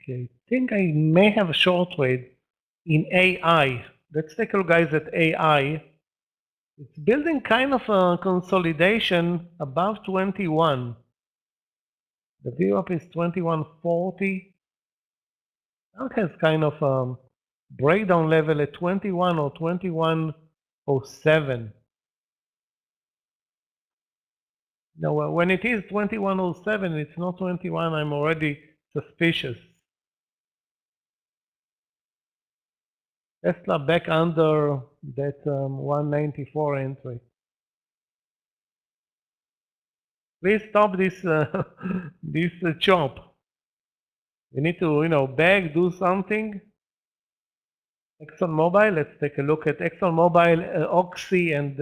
Okay, I think I may have a short trade in AI. Let's take a look, guys, at AI. It's building kind of a consolidation above 21. The VWAP is 2140. Now it has kind of a breakdown level at 21 or 2107. Now, when it is 2107, it's not 21, I'm already suspicious. Tesla back under that 194 entry. Please stop this this chop. We need to, beg, do something. ExxonMobil, let's take a look at ExxonMobil, Oxy, and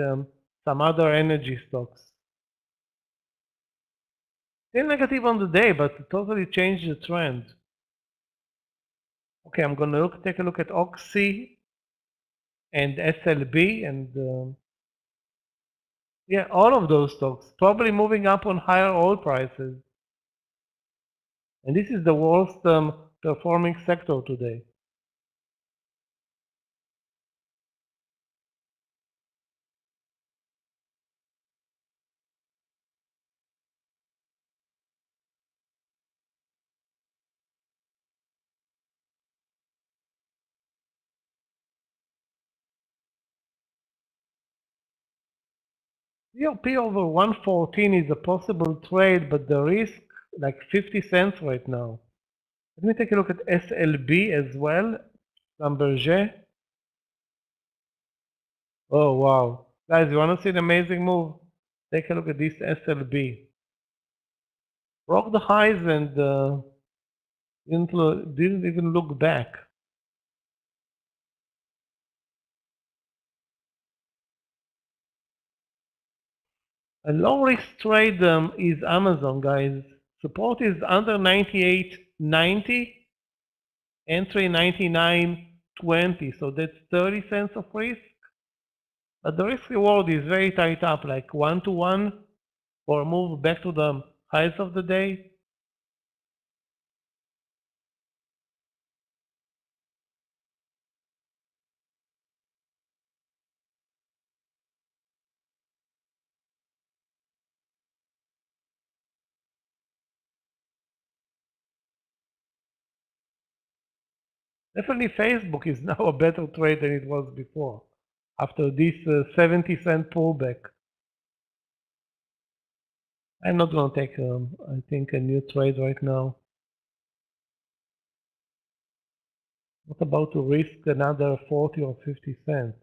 some other energy stocks. Still negative on the day, but totally changed the trend. Okay, I'm going to take a look at Oxy and SLB, and yeah, all of those stocks probably moving up on higher oil prices. And this is the worst performing sector today. EOP over 114 is a possible trade, but the risk like 50 cents right now. Let me take a look at SLB as well. Schlumberger. Oh wow, guys, you want to see an amazing move? Take a look at this SLB. Broke the highs and didn't even look back. A low risk trade is Amazon, guys. Support is under 98.90, entry 99.20, so that's 30 cents of risk. But the risk reward is very tight up, like 1-to-1, or move back to the highs of the day. Definitely Facebook is now a better trade than it was before, after this 70-cent pullback. I'm not going to take, I think, a new trade right now. Not about to risk another 40 or 50 cents.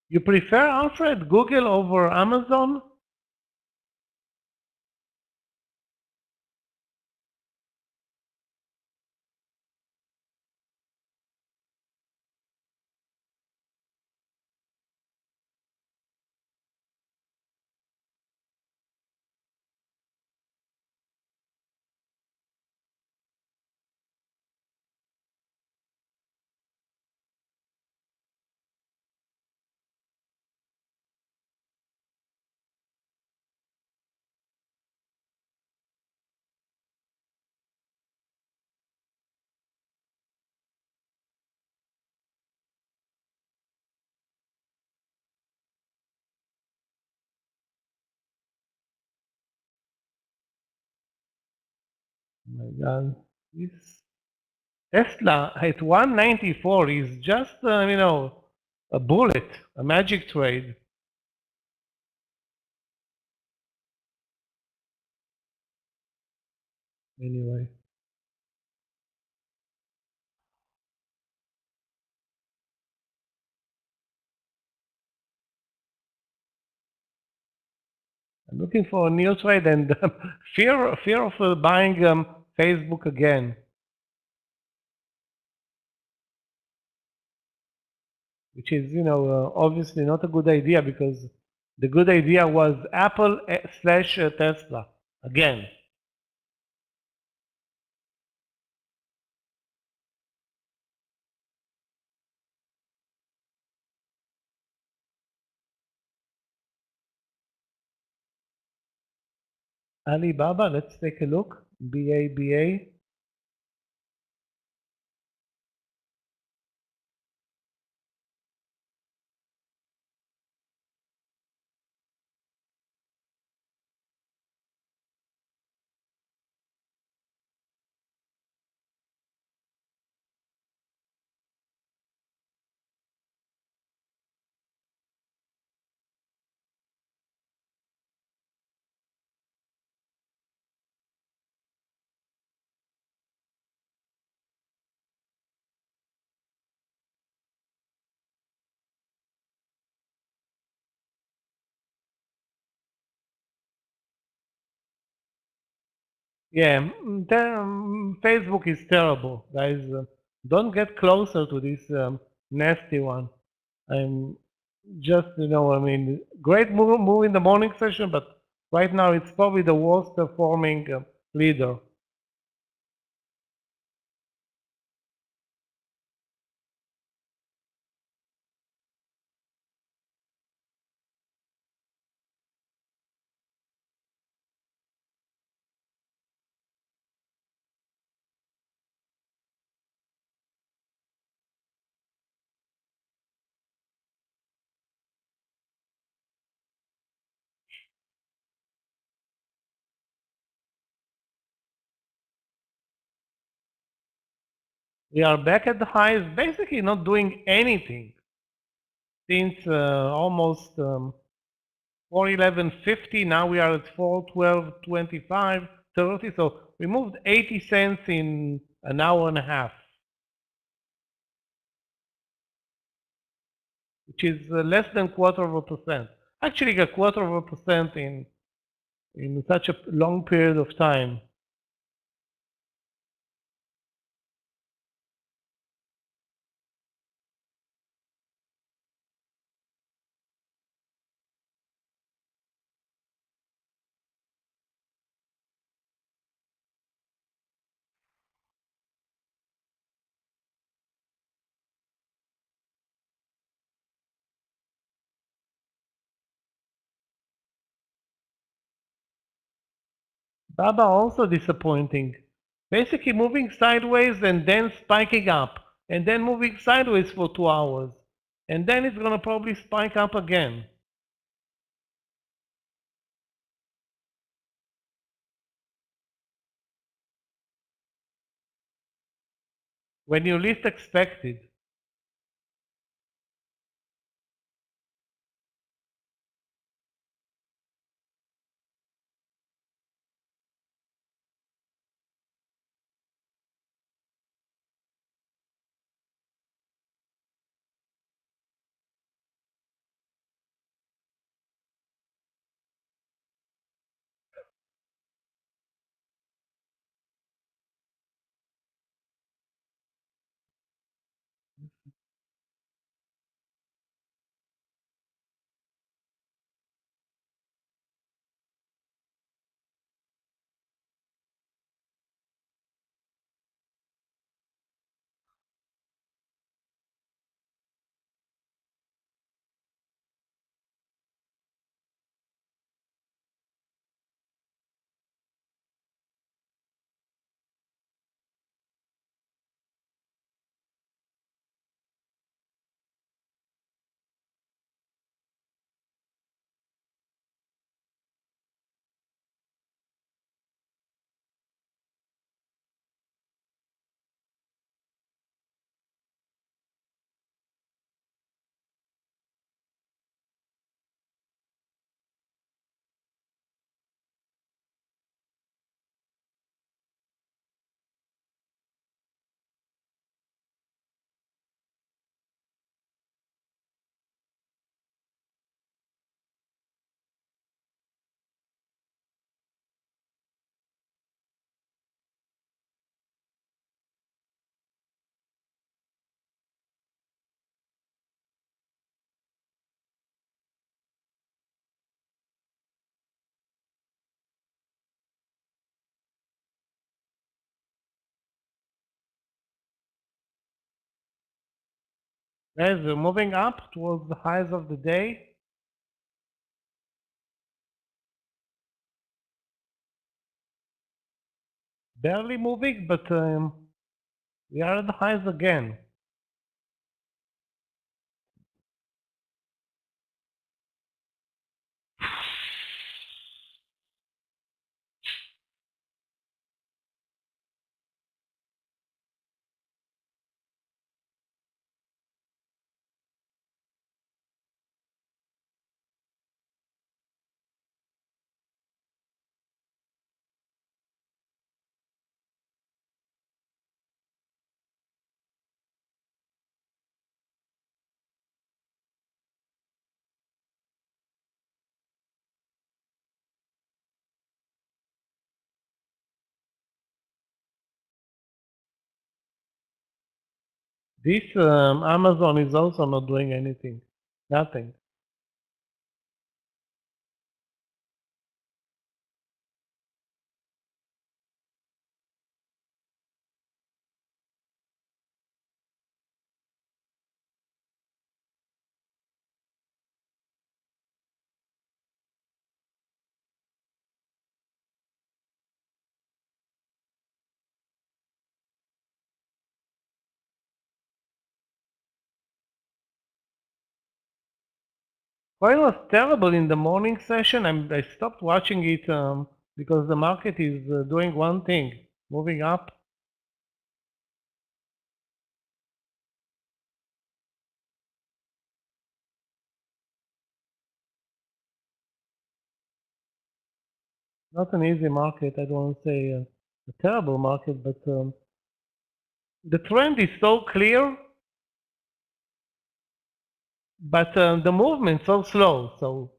You prefer, Alfred, Google over Amazon? Oh my God, this Tesla at 194 is just, a bullet, a magic trade. Anyway, I'm looking for a new trade and fear of buying Facebook again, which is, obviously not a good idea because the good idea was Apple slash Tesla again. Alibaba, let's take a look. BABA. Yeah, Facebook is terrible, guys. Don't get closer to this nasty one. I'm just, great move in the morning session, but right now it's probably the worst performing leader. We are back at the highs, basically not doing anything since almost 411.50. Now we are at 412.25, 30. So we moved 80 cents in an hour and a half, which is less than quarter of a percent. Actually, a quarter of a percent in such a long period of time. Baba also disappointing. Basically moving sideways and then spiking up, and then moving sideways for 2 hours. And then it's going to probably spike up again. When you least expect it. Guys, we're moving up towards the highs of the day. Barely moving, but we are at the highs again. This Amazon is also not doing anything. Nothing. Coin was terrible in the morning session. I stopped watching it because the market is doing one thing, moving up. Not an easy market. I don't want to say a terrible market, but the trend is so clear, but the movement so slow. So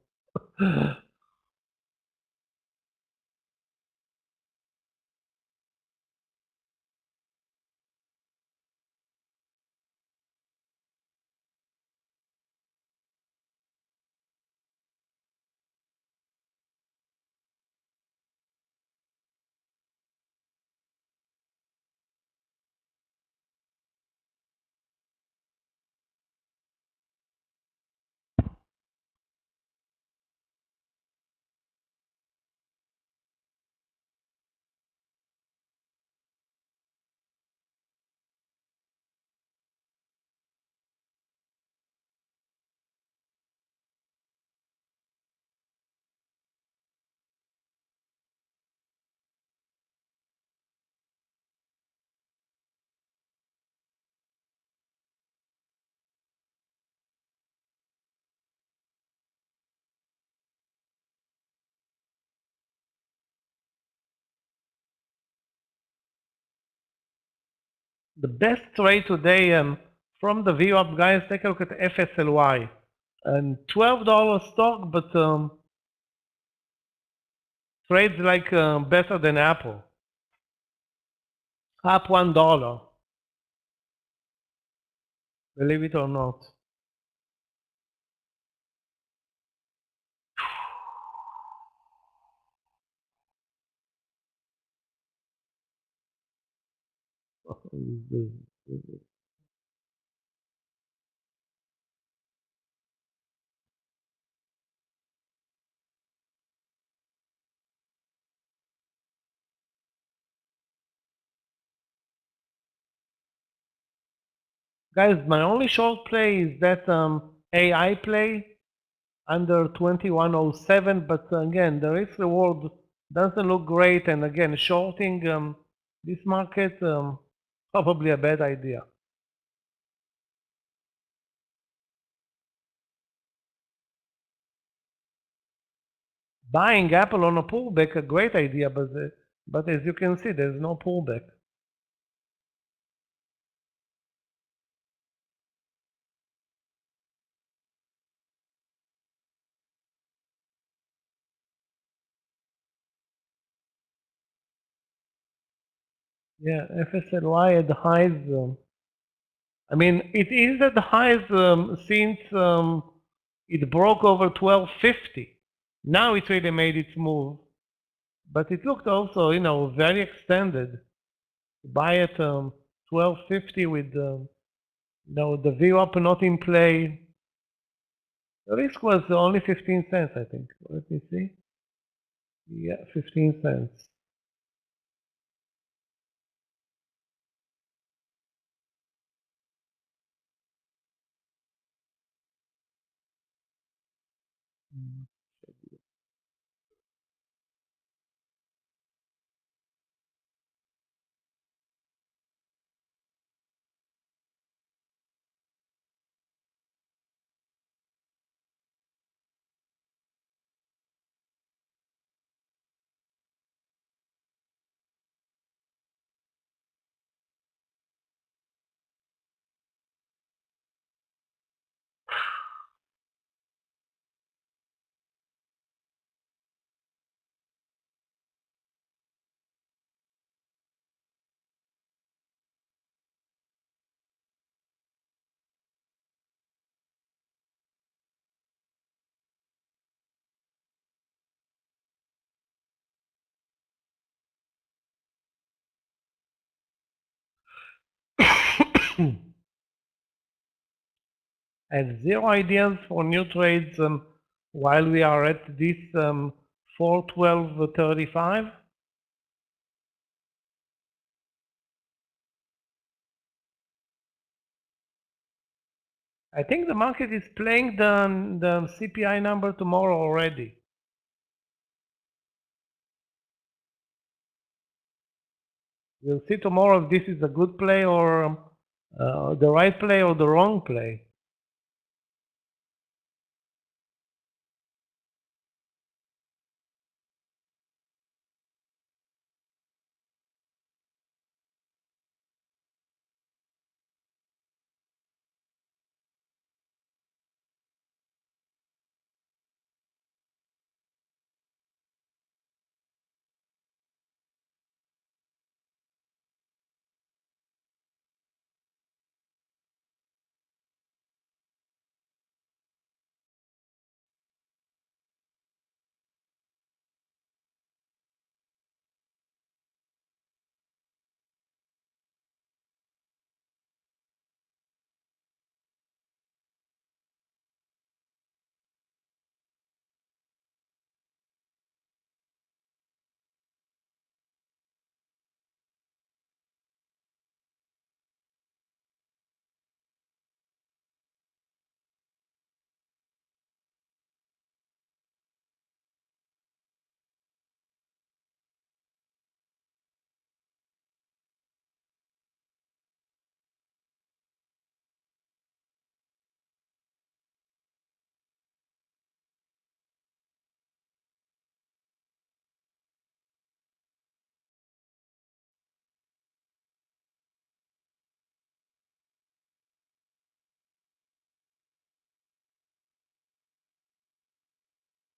the best trade today from the VWAP guys, take a look at FSLY. And $12 stock, but trades like better than Apple. Up $1. Believe it or not. Guys, my only short play is that AI play under 2107, but again, the risk reward doesn't look great, and again, shorting this market probably a bad idea. Buying Apple on a pullback, a great idea, but as you can see, there's no pullback. Yeah, FSLY at the highs. I mean, it is at the highs since it broke over 1250. Now it really made its move, but it looked also, you know, very extended. Buy at 1250 with No, the VWAP not in play. The risk was only 15 cents, I think. Let me see. Yeah, 15 cents. And zero ideas for new trades while we are at this 412.35. I think the market is playing the CPI number tomorrow already. We'll see tomorrow if this is a good play or the right play or the wrong play.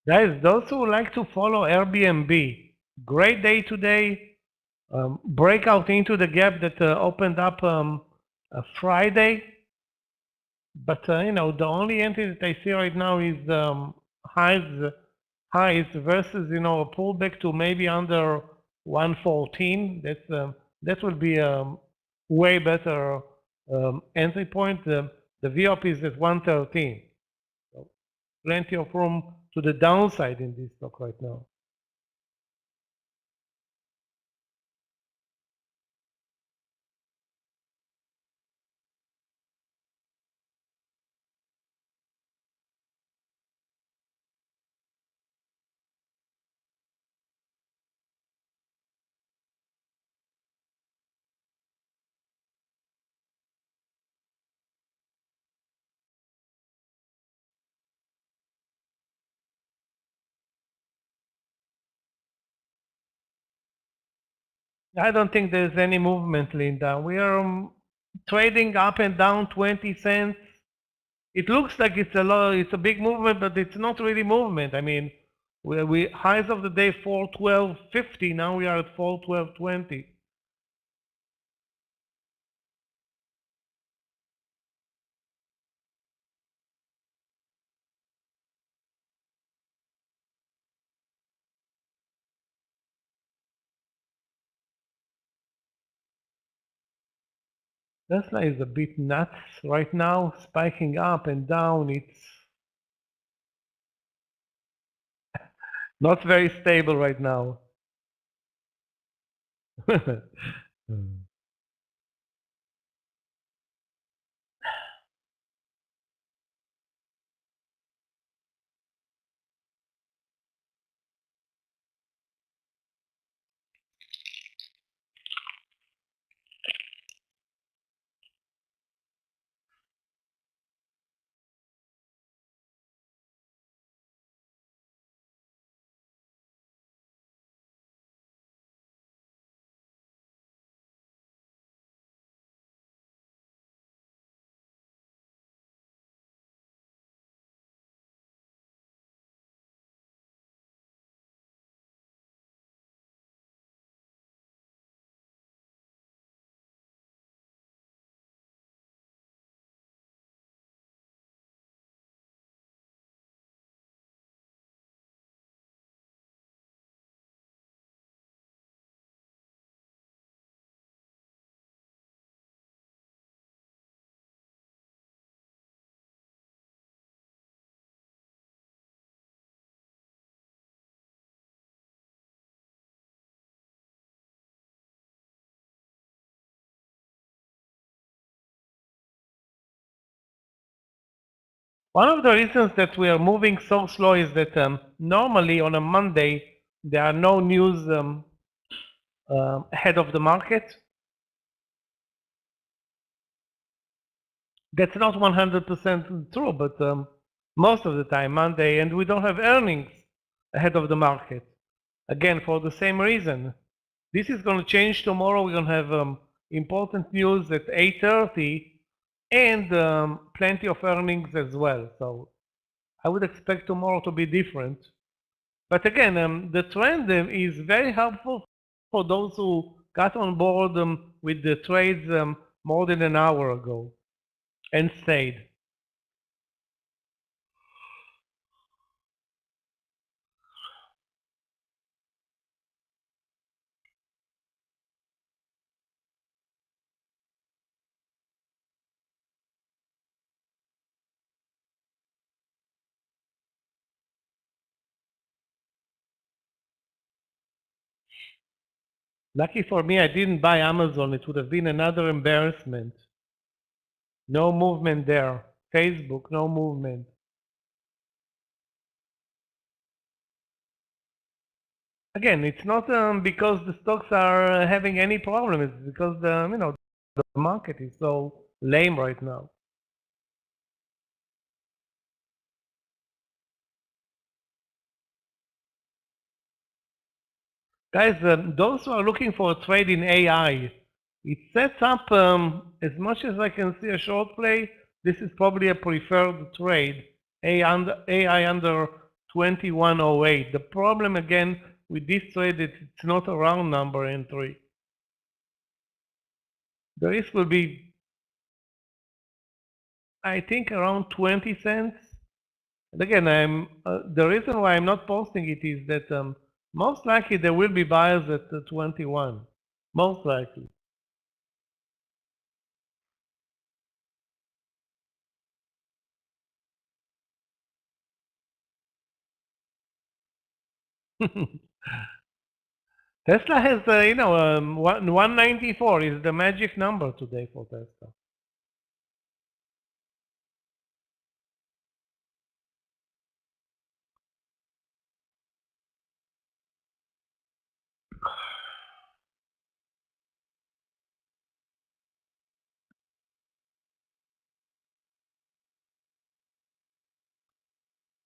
Guys, those who like to follow Airbnb, great day today. Breakout into the gap that opened up Friday. But you know, the only entry that I see right now is highs versus, you know, a pullback to maybe under 114. That will be a way better entry point. The VOP is at 113. So plenty of room to the downside in this stock right now. I don't think there's any movement, Linda. We are trading up and down 20 cents. It looks like it's a big movement, but it's not really movement. I mean, we highs of the day 412.50. Now we are at 412.20. Tesla is a bit nuts right now, spiking up and down. It's not very stable right now. One of the reasons that we are moving so slow is that normally on a Monday there are no news ahead of the market. That's not 100% true, but most of the time Monday, and we don't have earnings ahead of the market. Again, for the same reason. This is going to change tomorrow. We're going to have important news at 8:30 and plenty of earnings as well. So I would expect tomorrow to be different. But again, the trend is very helpful for those who got on board with the trades more than an hour ago and stayed. Lucky for me, I didn't buy Amazon. It would have been another embarrassment. No movement there. Facebook, no movement. Again, it's not because the stocks are having any problem. It's because the market is so lame right now. Guys, those who are looking for a trade in AI, it sets up, as much as I can see a short play, this is probably a preferred trade, AI under 2108. The problem again with this trade is it's not a round number entry. The risk will be, I think, around 20 cents. And again, the reason why I'm not posting it is that most likely there will be buyers at 21. Most likely. Tesla has, 194 is the magic number today for Tesla.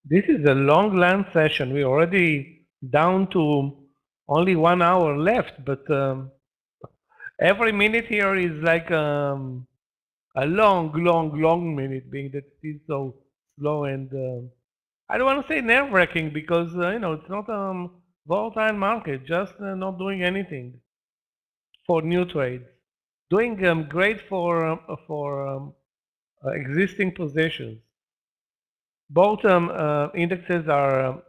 This is a long land session. We're already down to only 1 hour left, but every minute here is like a long minute, being that it is so slow and I don't want to say nerve-wracking because it's not a volatile market, just not doing anything for new trades. Doing great for existing positions. Both indexes are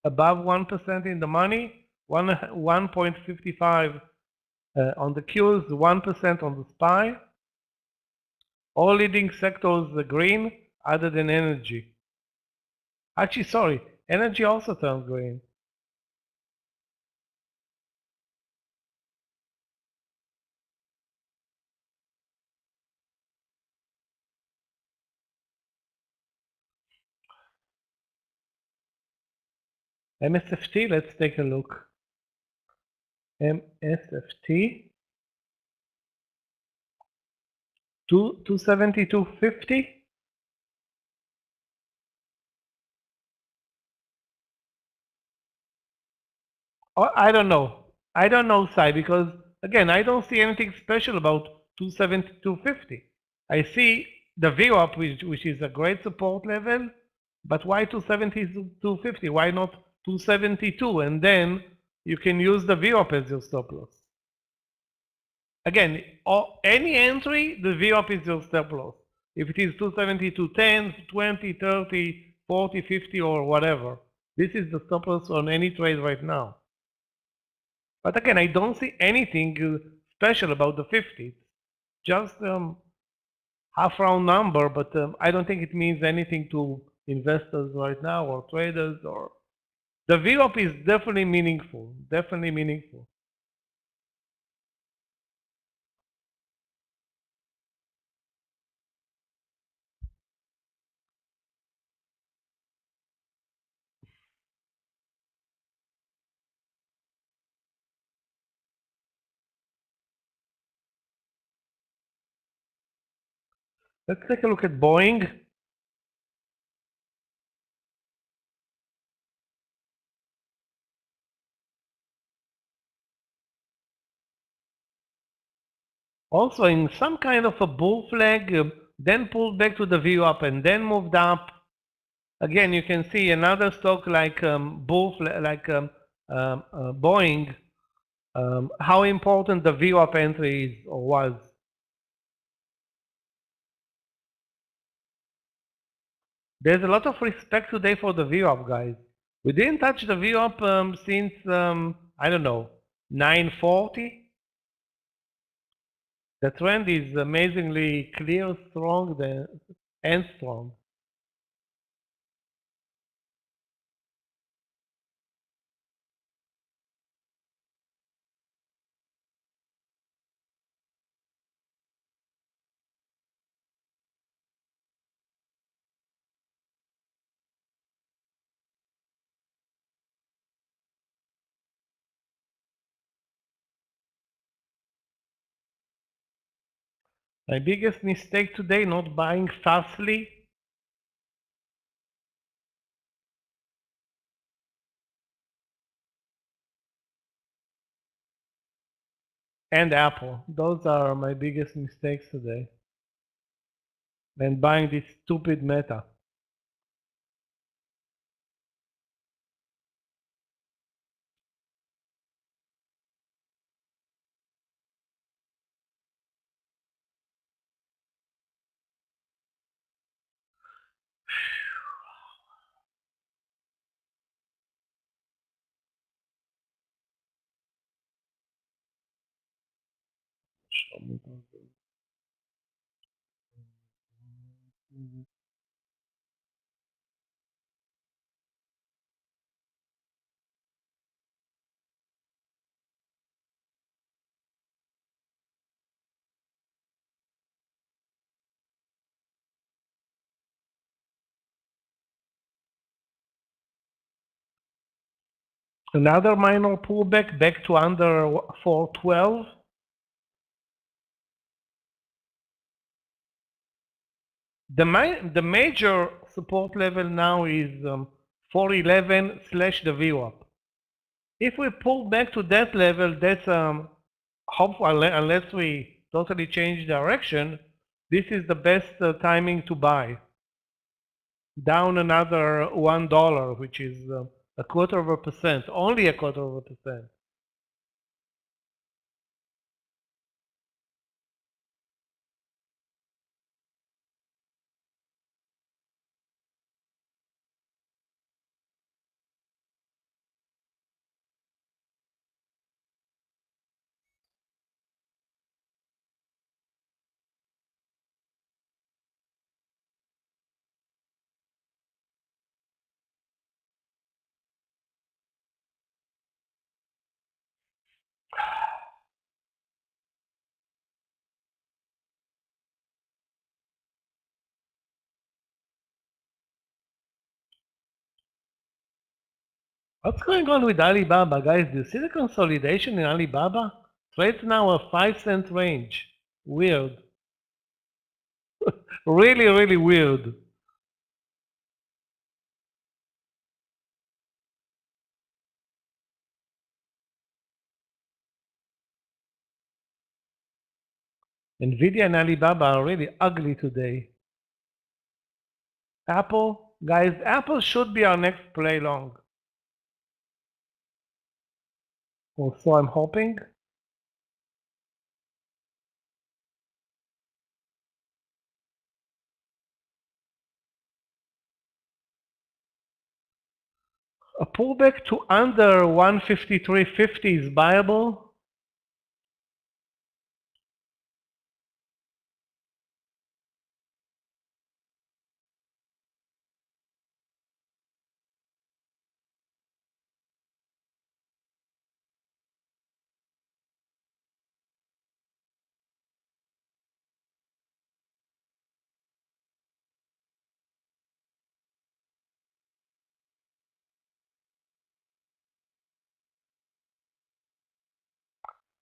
above 1% in the money, 1.55 on the Qs, 1% on the SPY. All leading sectors are green other than energy. Actually, sorry, energy also turned green. MSFT, let's take a look. MSFT 272.50. I don't know. I don't know, Sai, because again, I don't see anything special about 272.50. I see the VWAP, which is a great support level, but why 272.50? Why not 272? And then you can use the VWAP as your stop loss. Again, any entry, the VWAP is your stop loss. If it is 272, 10, 20, 30, 40, 50, or whatever. This is the stop loss on any trade right now. But again, I don't see anything special about the 50. Just half round number, but I don't think it means anything to investors right now or traders. Or the VWAP is definitely meaningful. Definitely meaningful. Let's take a look at Boeing. Also in some kind of a bull flag, then pulled back to the VWAP and then moved up. Again, you can see another stock like Boeing, how important the VWAP entry is or was. There's a lot of respect today for the VWAP, guys. We didn't touch the VWAP since, I don't know, 940. The trend is amazingly clear, strong, and strong. My biggest mistake today, not buying fastly. And Apple. Those are my biggest mistakes today. And buying this stupid Meta. Another minor pullback back to under 412. The major support level now is 411 slash the VWAP. If we pull back to that level, that's hopefully, unless we totally change direction, this is the best timing to buy. Down another $1, which is a 1/4%, only a 1/4%. What's going on with Alibaba, guys? Do you see the consolidation in Alibaba? Trades now a 5-cent range. Weird. Really, really weird. Nvidia and Alibaba are really ugly today. Apple, guys, Apple should be our next play long. Or so I'm hoping. A pullback to under 153.50 is viable.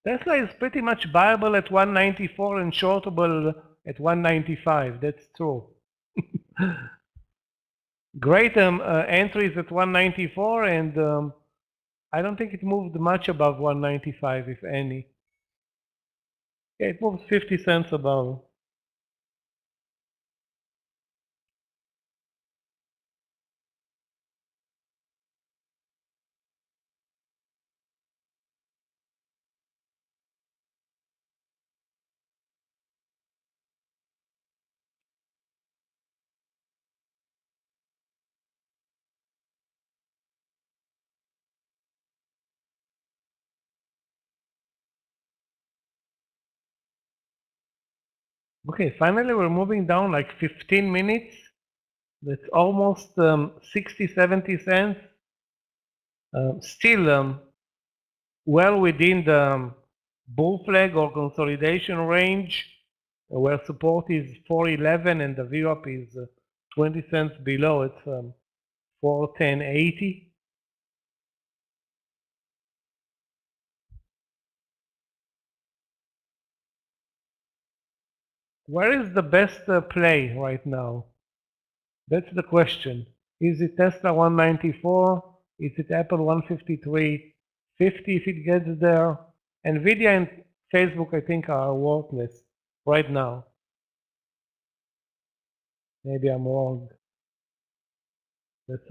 Tesla is pretty much viable at 194 and shortable at 195. That's true. Great entries at 194, and I don't think it moved much above 195, if any. Yeah, it moves 50 cents above. Okay, finally we're moving down like 15 minutes. That's almost 60, 70 cents. Still well within the bull flag or consolidation range, where support is 411 and the VWAP is 20 cents below. It's 410.80. Where is the best play right now? That's the question. Is it Tesla 194? Is it Apple 153.50 if it gets there? Nvidia and Facebook, I think, are worthless right now. Maybe I'm wrong. That's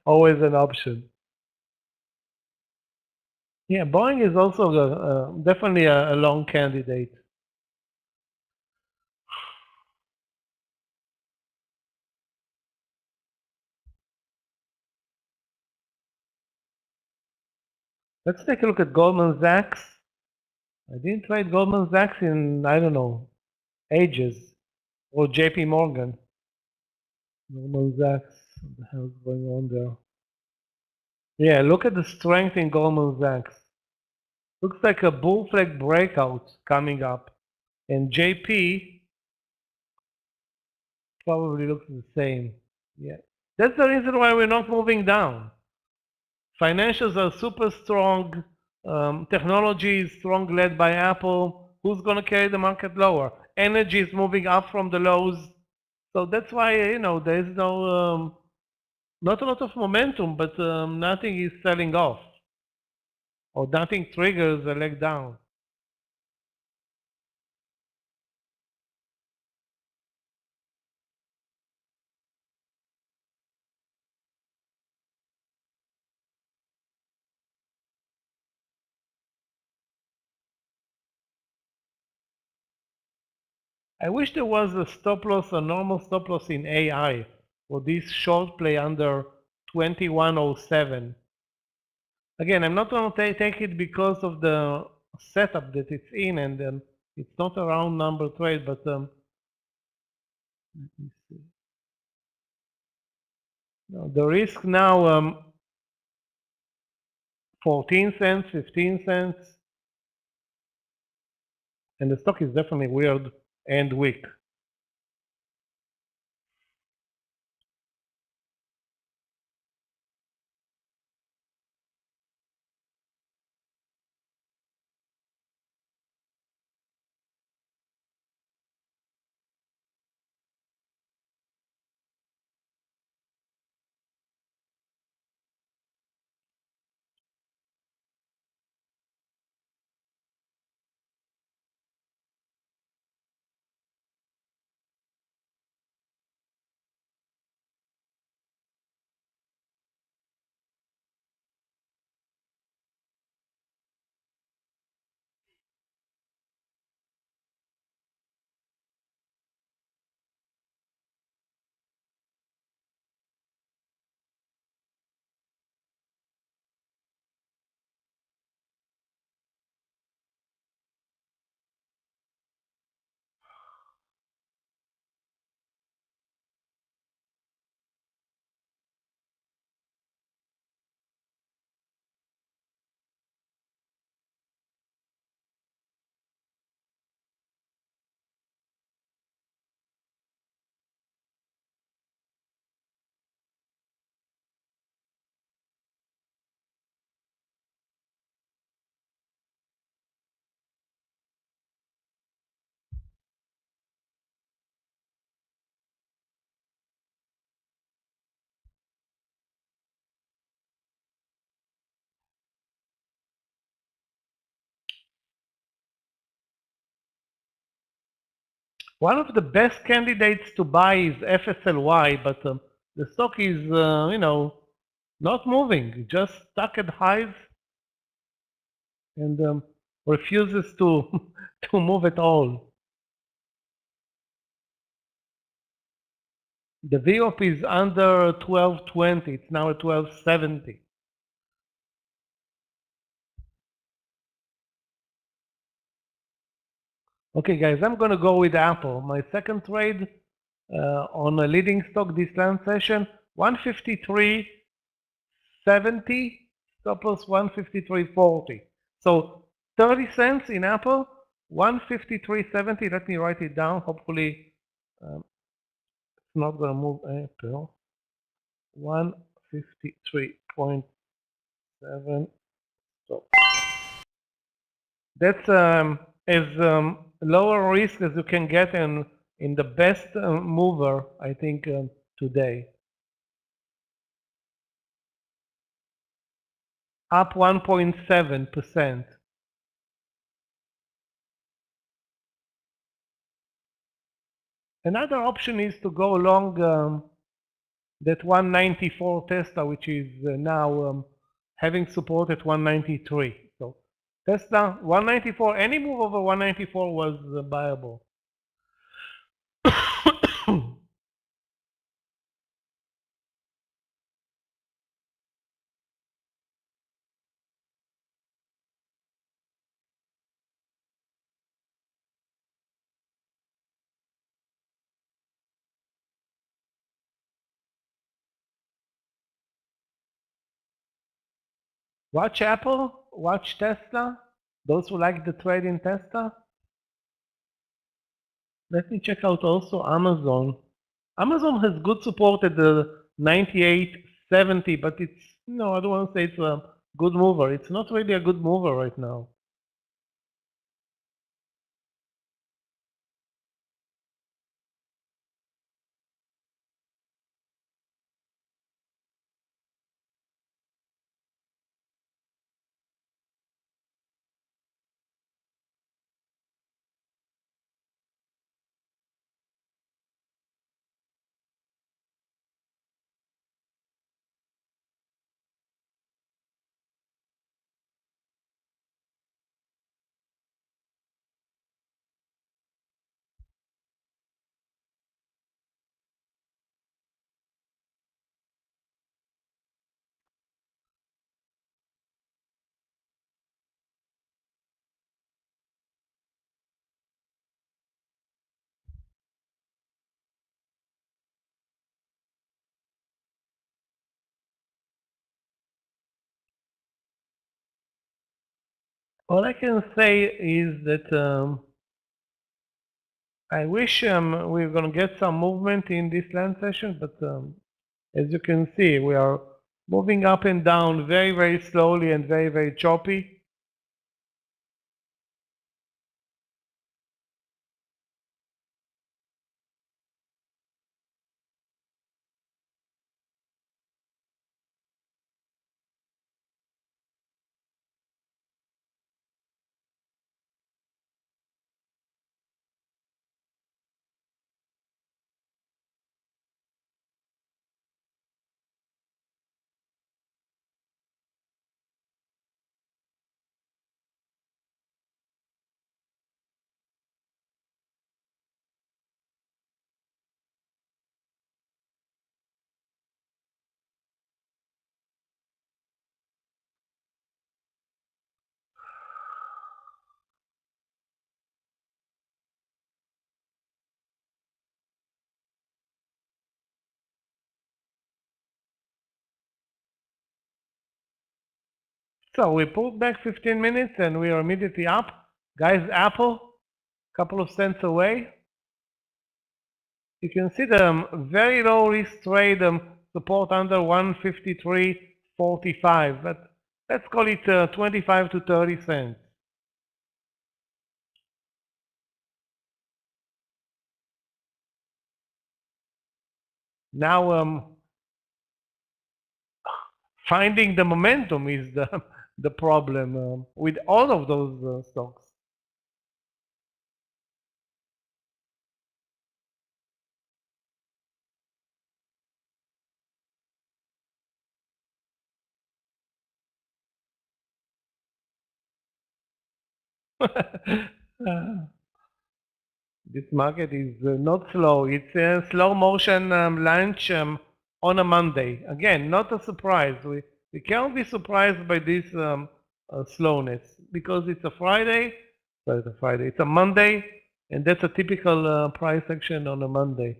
always an option. Yeah, Boeing is also definitely a long candidate. Let's take a look at Goldman Sachs. I didn't trade Goldman Sachs in, I don't know, ages. Or JP Morgan. Goldman Sachs, what the hell is going on there? Yeah, look at the strength in Goldman Sachs. Looks like a bull flag breakout coming up. And JP probably looks the same. Yeah. That's the reason why we're not moving down. Financials are super strong. Technology is strong, led by Apple. Who's going to carry the market lower? Energy is moving up from the lows. So that's why, there is no, not a lot of momentum, but nothing is selling off. Or nothing triggers a leg down. I wish there was a stop loss, a normal stop loss in AI for this short play under 2107. Again, I'm not going to take it because of the setup that it's in, and it's not a round number trade, but let me see. No, the risk now 14 cents, 15 cents, and the stock is definitely weird and weak. One of the best candidates to buy is FSLY, but the stock is, not moving, just stuck at highs and refuses to to move at all. The VWAP is under 1220. It's now at 1270. Okay, guys, I'm going to go with Apple. My second trade on a leading stock this land session, 153.70, stop loss 153.40. So 30 cents in Apple, 153.70. Let me write it down. Hopefully, it's not going to move. Apple 153.7. So that's as lower risk as you can get in the best mover, I think, today. Up 1.7%. Another option is to go along that 194 Tesla, which is now having support at 193. So Tesla 194, any move over 194 was buyable. Watch Apple, watch Tesla. Those who like the trade in Tesla. Let me check out also Amazon. Amazon has good support at the 98.70, but it's, I don't want to say it's a good mover. It's not really a good mover right now. All I can say is that I wish we're going to get some movement in this land session, but as you can see, we are moving up and down very, very slowly and very, very choppy. So we pulled back 15 minutes and we are immediately up. Guys, Apple, couple of cents away. You can see the very low risk trade support under 153.45, but let's call it 25 to 30 cents. Now finding the momentum is the problem with all of those stocks. This market is not slow. It's a slow motion launch on a Monday. Again, not a surprise. We can't be surprised by this slowness because it's a Friday. Sorry, it's a Friday. It's a Monday, and that's a typical price action on a Monday.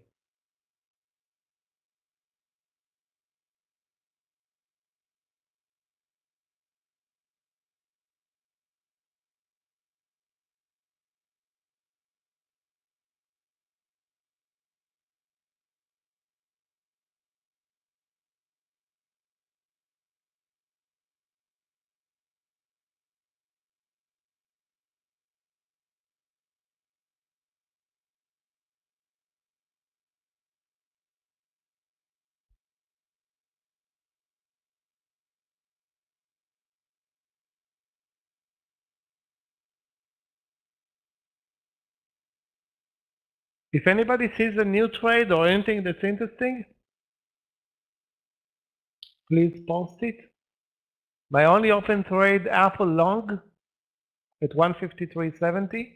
If anybody sees a new trade or anything that's interesting, please post it. My only open trade, Apple long at 153.70.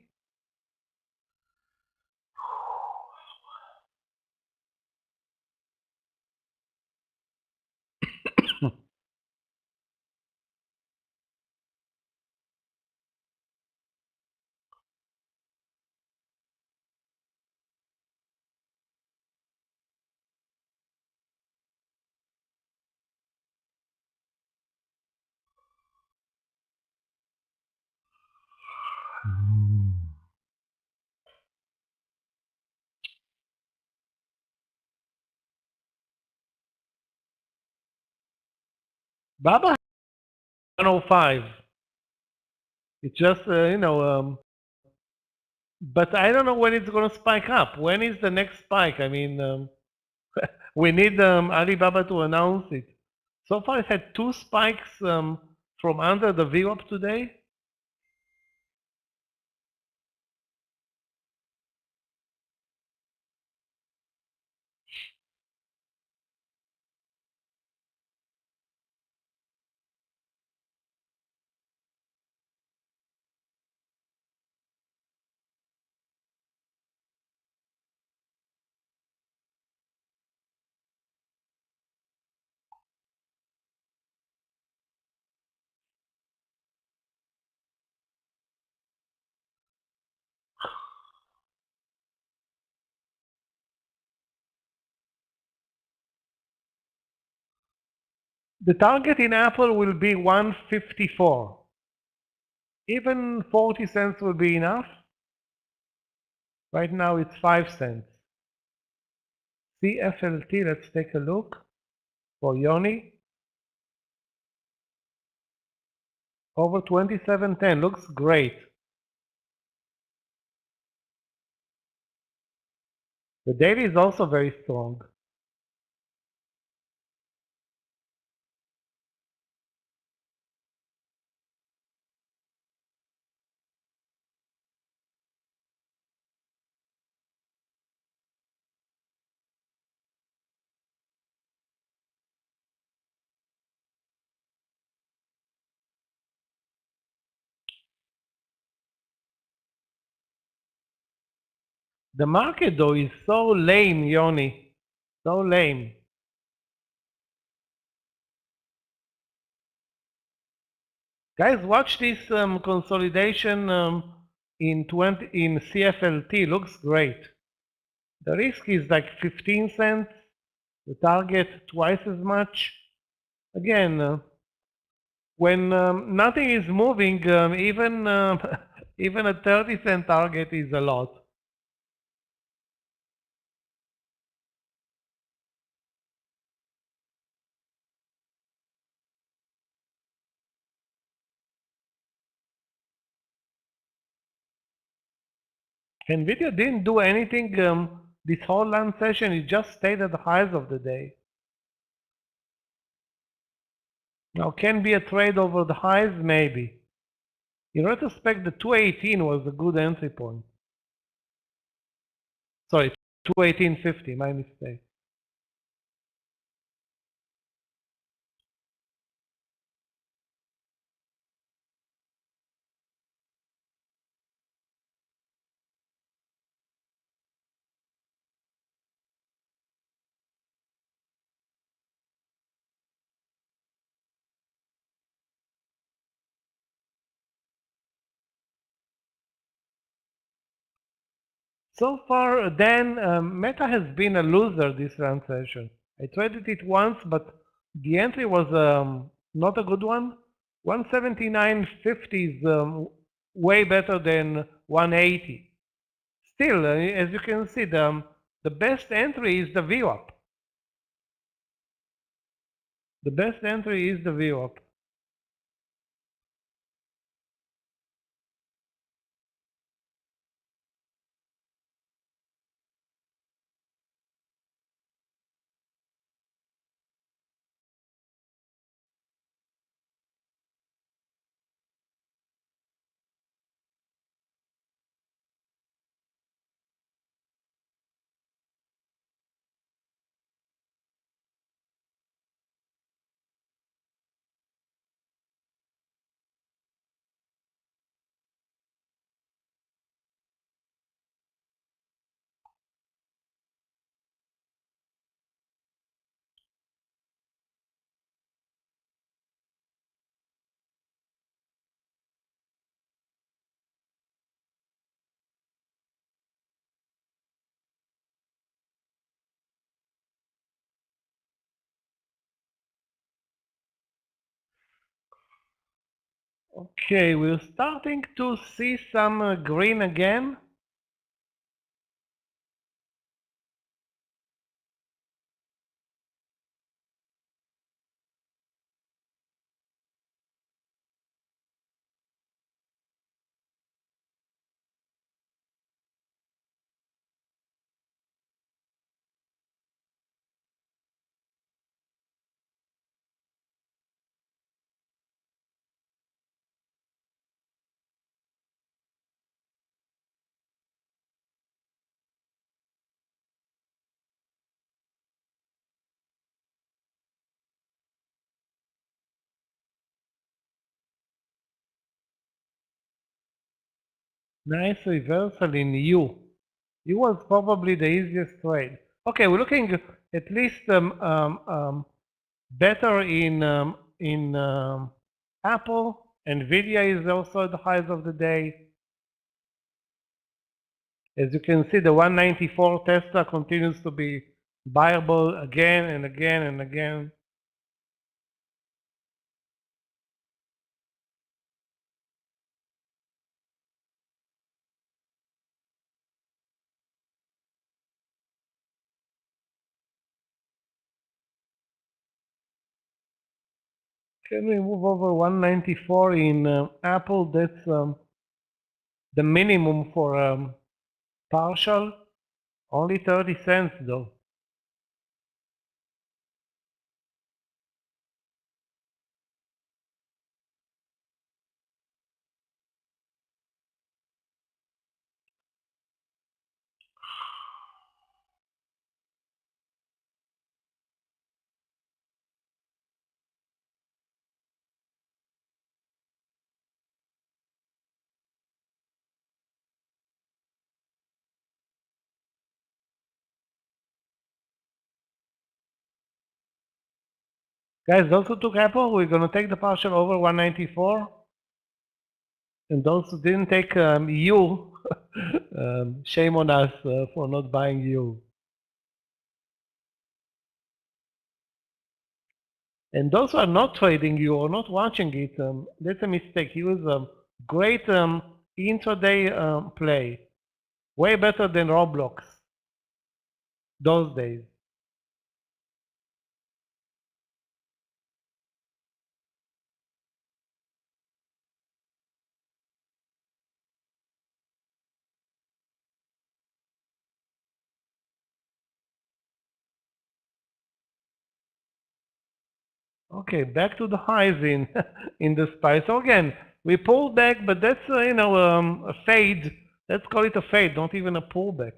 Baba 105. It's just, but I don't know when it's going to spike up. When is the next spike? I mean, we need Alibaba to announce it. So far, it had two spikes from under the VWAP today. The target in Apple will be 154. Even 40 cents will be enough. Right now it's 5 cents. CFLT, let's take a look for Yoni. Over 27.10, looks great. The daily is also very strong. The market though is so lame, Yoni. So lame. Guys, watch this consolidation in CFLT. Looks great. The risk is like 15 cents. The target twice as much. Again, when nothing is moving, even even a 30-cent target is a lot. NVIDIA didn't do anything this whole lunch session. It just stayed at the highs of the day. Now, can be a trade over the highs? Maybe. In retrospect, the 218 was a good entry point. Sorry, 218.50, my mistake. So far, Dan, Meta has been a loser this round session. I traded it once, but the entry was not a good one. 179.50 is way better than 180. Still, as you can see, the best entry is the VWAP. The best entry is the VWAP. Okay, we're starting to see some green again. Nice reversal in U. U was probably the easiest trade. Okay, we're looking at least better in Apple. Nvidia is also at the highs of the day. As you can see, the 194 Tesla continues to be buyable again and again and again. Can we move over 194 in Apple? That's the minimum for partial. Only 30 cents though. Guys, those who took Apple, we're going to take the partial over 194. And those who didn't take U, shame on us for not buying U. And those who are not trading U or not watching it, that's a mistake. U is a great intraday play. Way better than Roblox those days. Okay, back to the highs in in the SPY. So again, we pulled back, but that's a fade. Let's call it a fade, not even a pullback.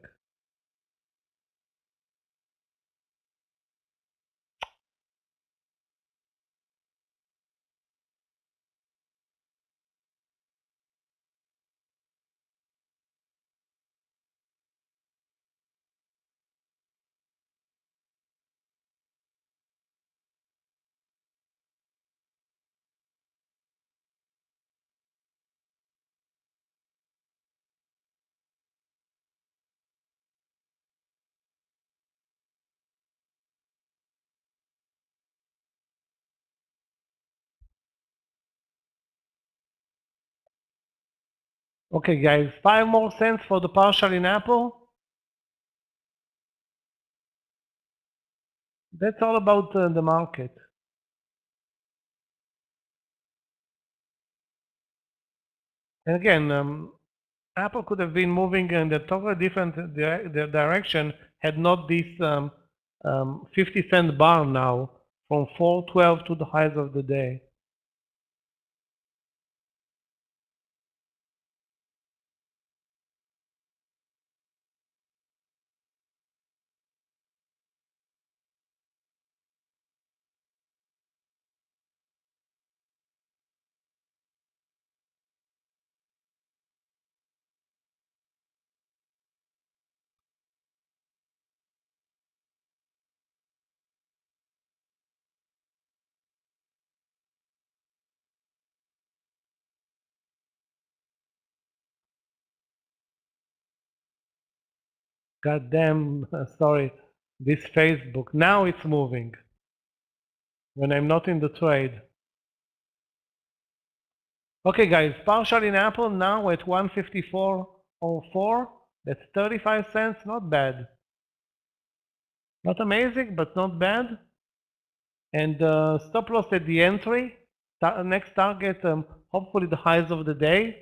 Okay, guys, 5 more cents for the partial in Apple. That's all about the market. And again, Apple could have been moving in a totally different direction had not this 50-cent bar now from 412 to the highs of the day. God damn, sorry, this Facebook. Now it's moving when I'm not in the trade. Okay, guys, partial in Apple now at 154.04. That's 35 cents, not bad. Not amazing, but not bad. And stop loss at the entry. Next target, hopefully the highs of the day.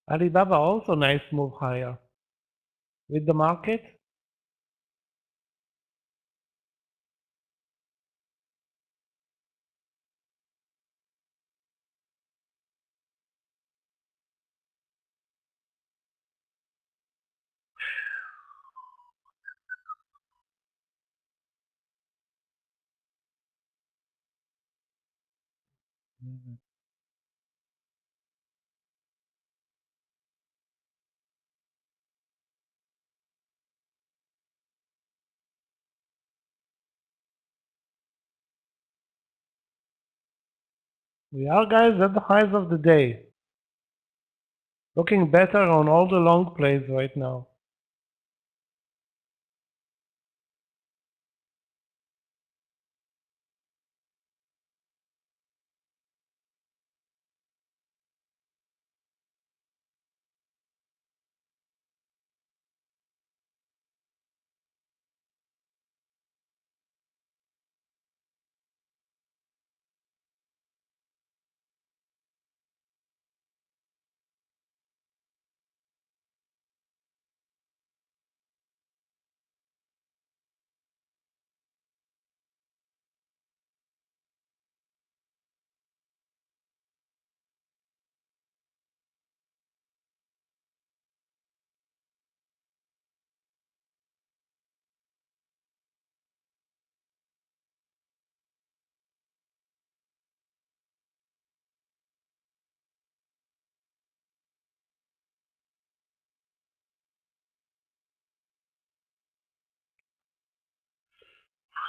Alibaba also nice move higher. With the market. We are, guys, at the highs of the day. Looking better on all the long plays right now.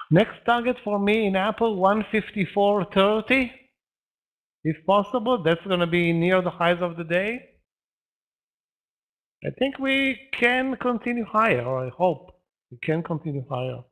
Next target for me in Apple, 154.30. If possible, that's going to be near the highs of the day. I think we can continue higher, or I hope we can continue higher.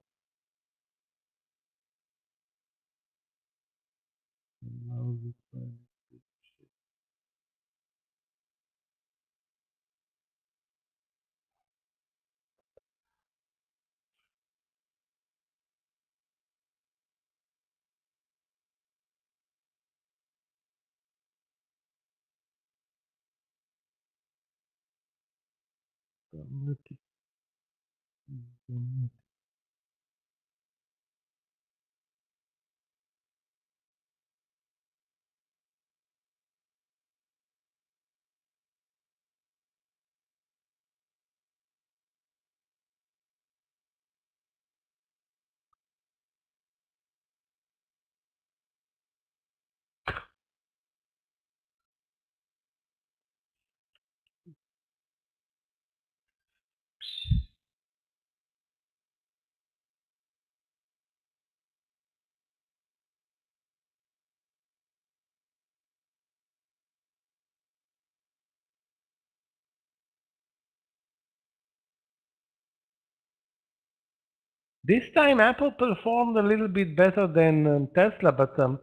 This time Apple performed a little bit better than Tesla, but the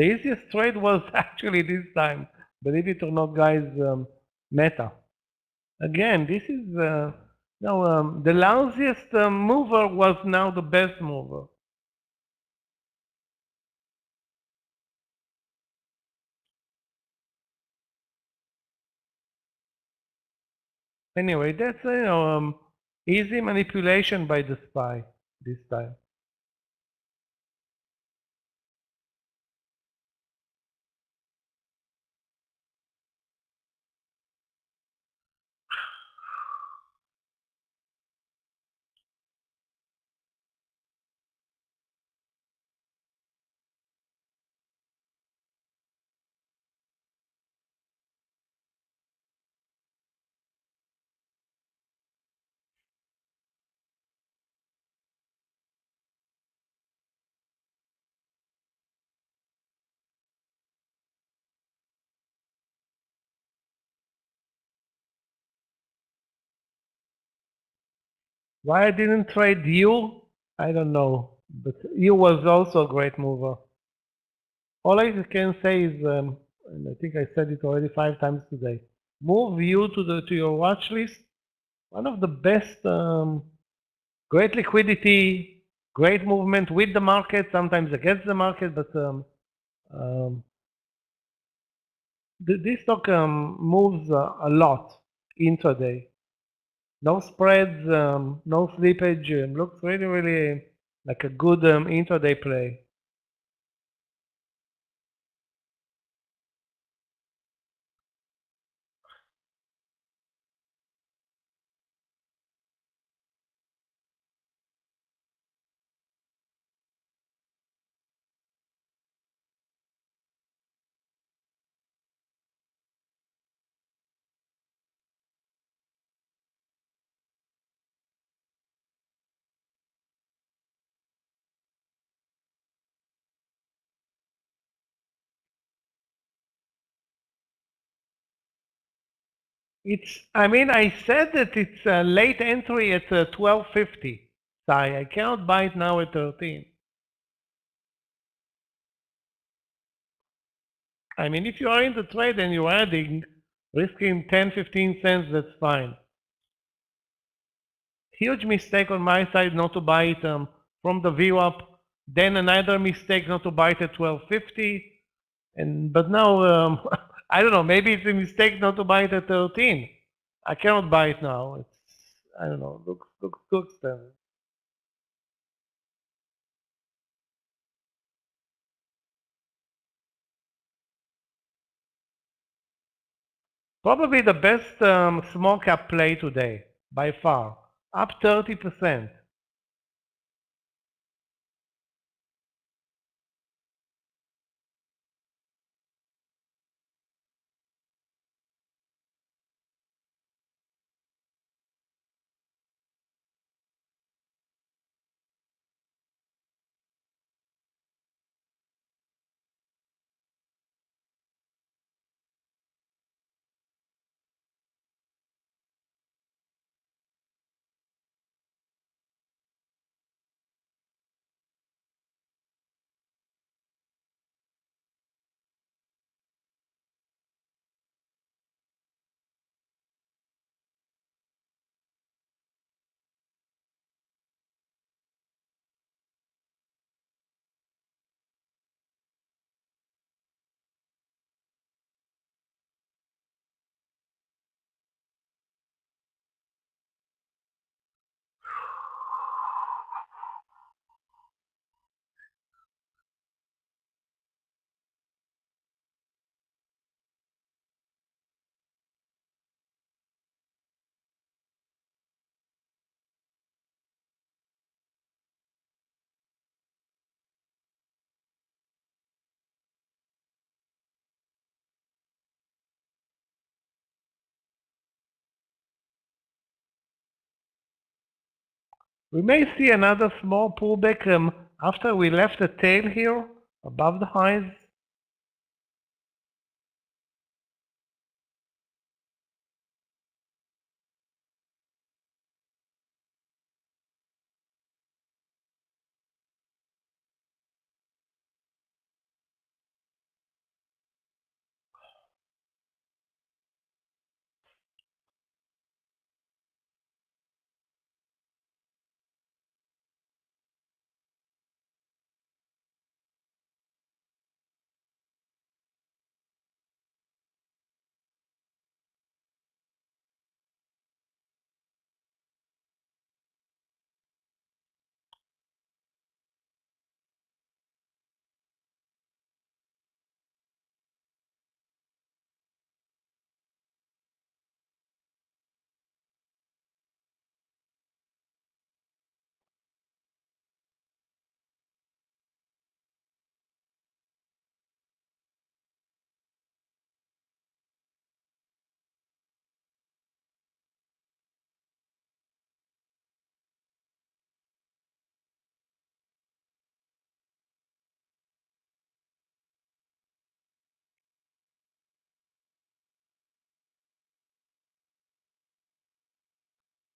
easiest trade was actually this time, believe it or not, guys, Meta. Again, this is now the lousiest mover was now the best mover. Anyway, that's easy manipulation by the SPY this time. Why I didn't trade you? I don't know, but you was also a great mover. All I can say is, and I think I said it already 5 times today, move you to your watch list. One of the best, great liquidity, great movement with the market, sometimes against the market, but this stock moves a lot intraday. No spreads, no slippage. Looks really, really like a good intraday play. I mean, I said that it's a late entry at 12.50. I cannot buy it now at 13. I mean, if you are in the trade and you're adding, risking 10, 15 cents, that's fine. Huge mistake on my side not to buy it from the VWAP. Then another mistake not to buy it at 12.50. But now, I don't know, maybe it's a mistake not to buy it at 13. I cannot buy it now. I don't know, looks too expensive. Probably the best small cap play today, by far. Up 30%. We may see another small pullback after we left the tail here above the highs.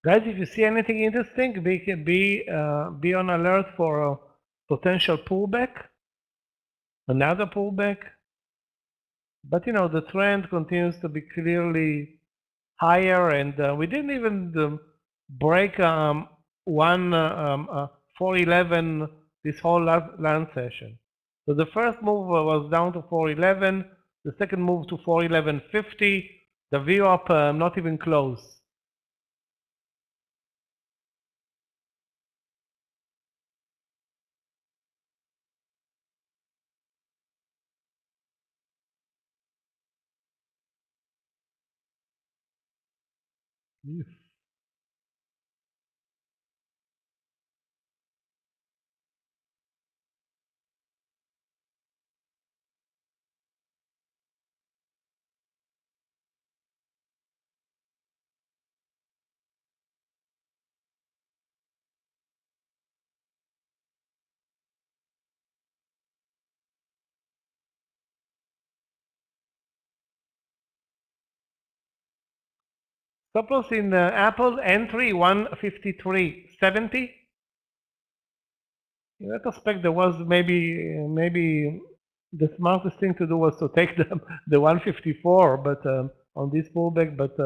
Guys, if you see anything interesting, be on alert for a potential pullback, another pullback. But you know, the trend continues to be clearly higher, and we didn't even break 411 this whole last session. So the first move was down to 411, the second move to 411.50, the VWAP not even close. Yes. Stop loss in Apple, entry 153.70. In retrospect, there was maybe the smartest thing to do was to take the 154, but on this pullback. But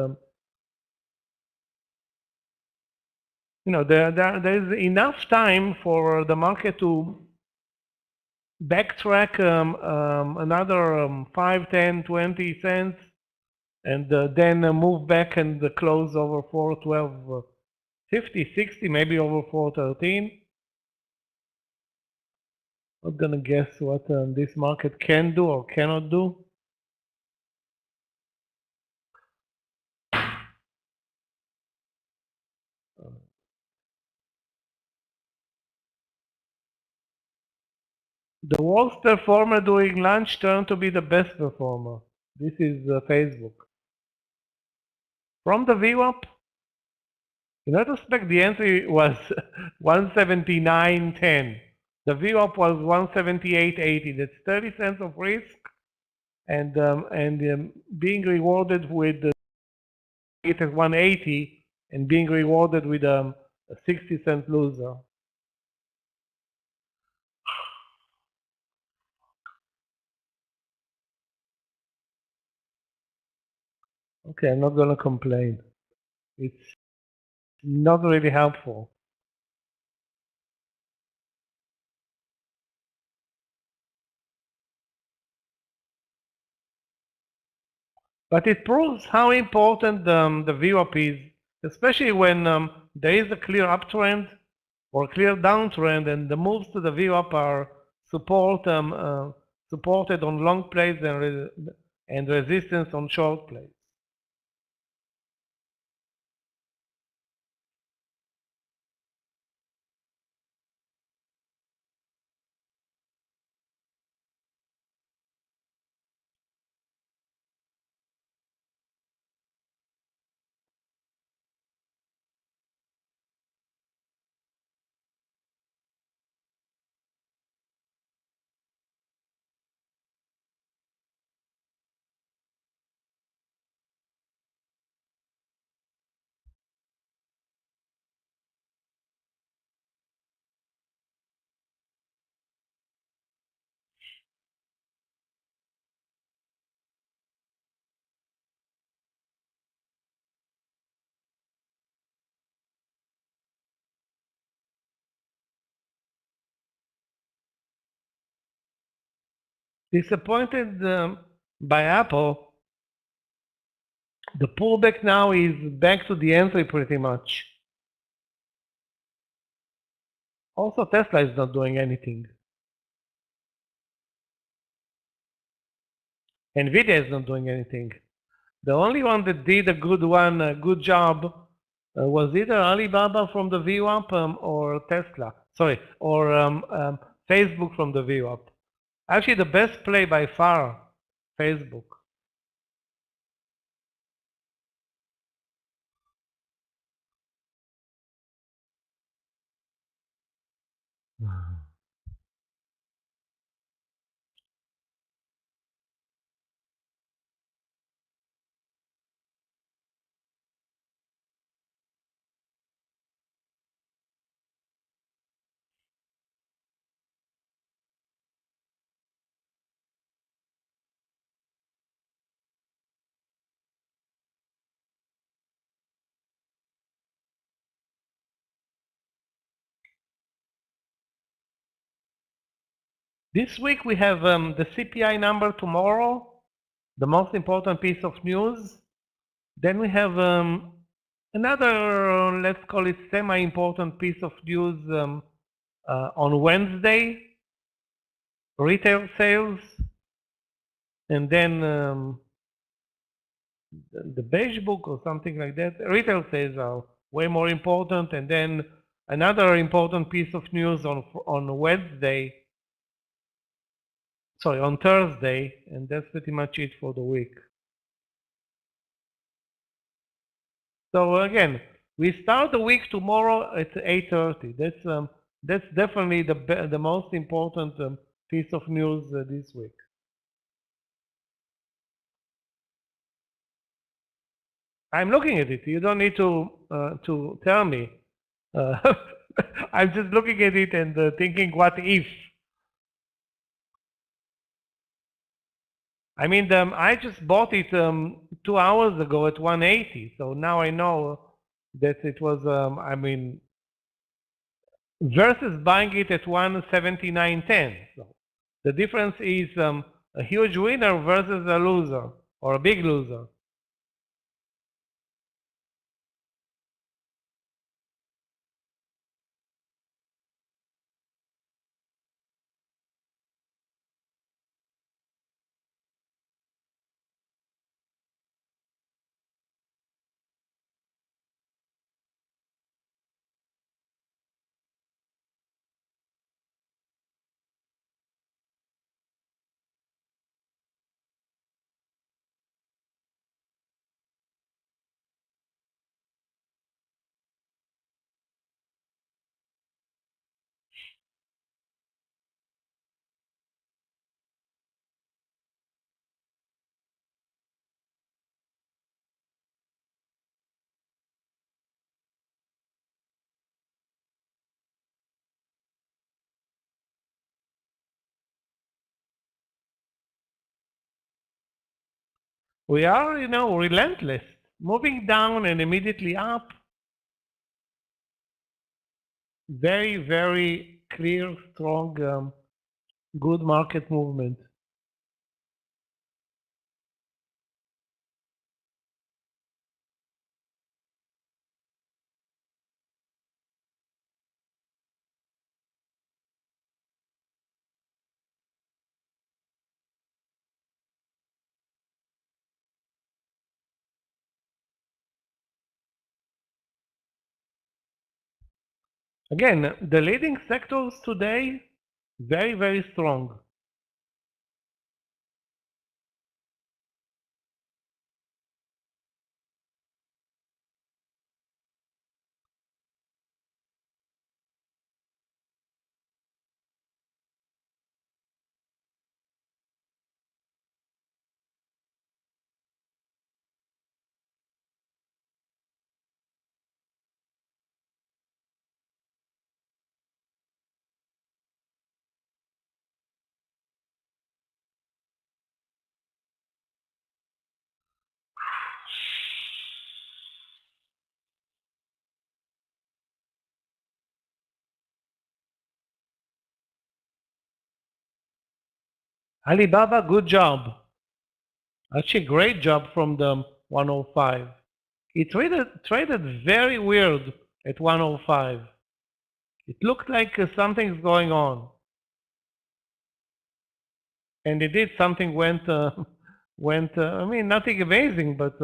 you know, there is enough time for the market to backtrack another 5, 10, 20 cents, and then move back and close over 412, 50, 60, maybe over 413. Not gonna guess what this market can do or cannot do. The worst performer during lunch turned to be the best performer. This is Facebook. From the VWAP, in retrospect, the entry was 179.10. The VWAP was 178.80. That's 30 cents of risk, and being rewarded with it at 180, and being rewarded with a 60-cent loser. Okay, I'm not gonna complain. It's not really helpful. But it proves how important the VWAP is, especially when there is a clear uptrend or clear downtrend, and the moves to the VWAP are supported on long plays and resistance on short plays. Disappointed by Apple, the pullback now is back to the entry pretty much. Also, Tesla is not doing anything. Nvidia is not doing anything. The only one that did a good job, was either Alibaba from the VWAP or Tesla. Sorry, or Facebook from the VWAP. Actually, the best play by far, Facebook. This week we have the CPI number tomorrow, the most important piece of news. Then we have another, let's call it semi-important piece of news on Wednesday, retail sales, and then the beige book or something like that. Retail sales are way more important, and then another important piece of news on Wednesday, sorry, on Thursday, and that's pretty much it for the week. So again, we start the week tomorrow at 8:30. That's definitely the most important piece of news this week. I'm looking at it. You don't need to tell me. I'm just looking at it and thinking, what if? I mean, I just bought it 2 hours ago at 180, so now I know that it was, I mean, versus buying it at 179.10. So the difference is a huge winner versus a loser, or a big loser. We are, you know, relentless, moving down and immediately up. Very, very clear, strong, good market movement. Again, the leading sectors today, very, very strong. Alibaba, good job. Actually, great job from the 105. It traded very weird at 105. It looked like something's going on. And indeed, something went, I mean, nothing amazing, but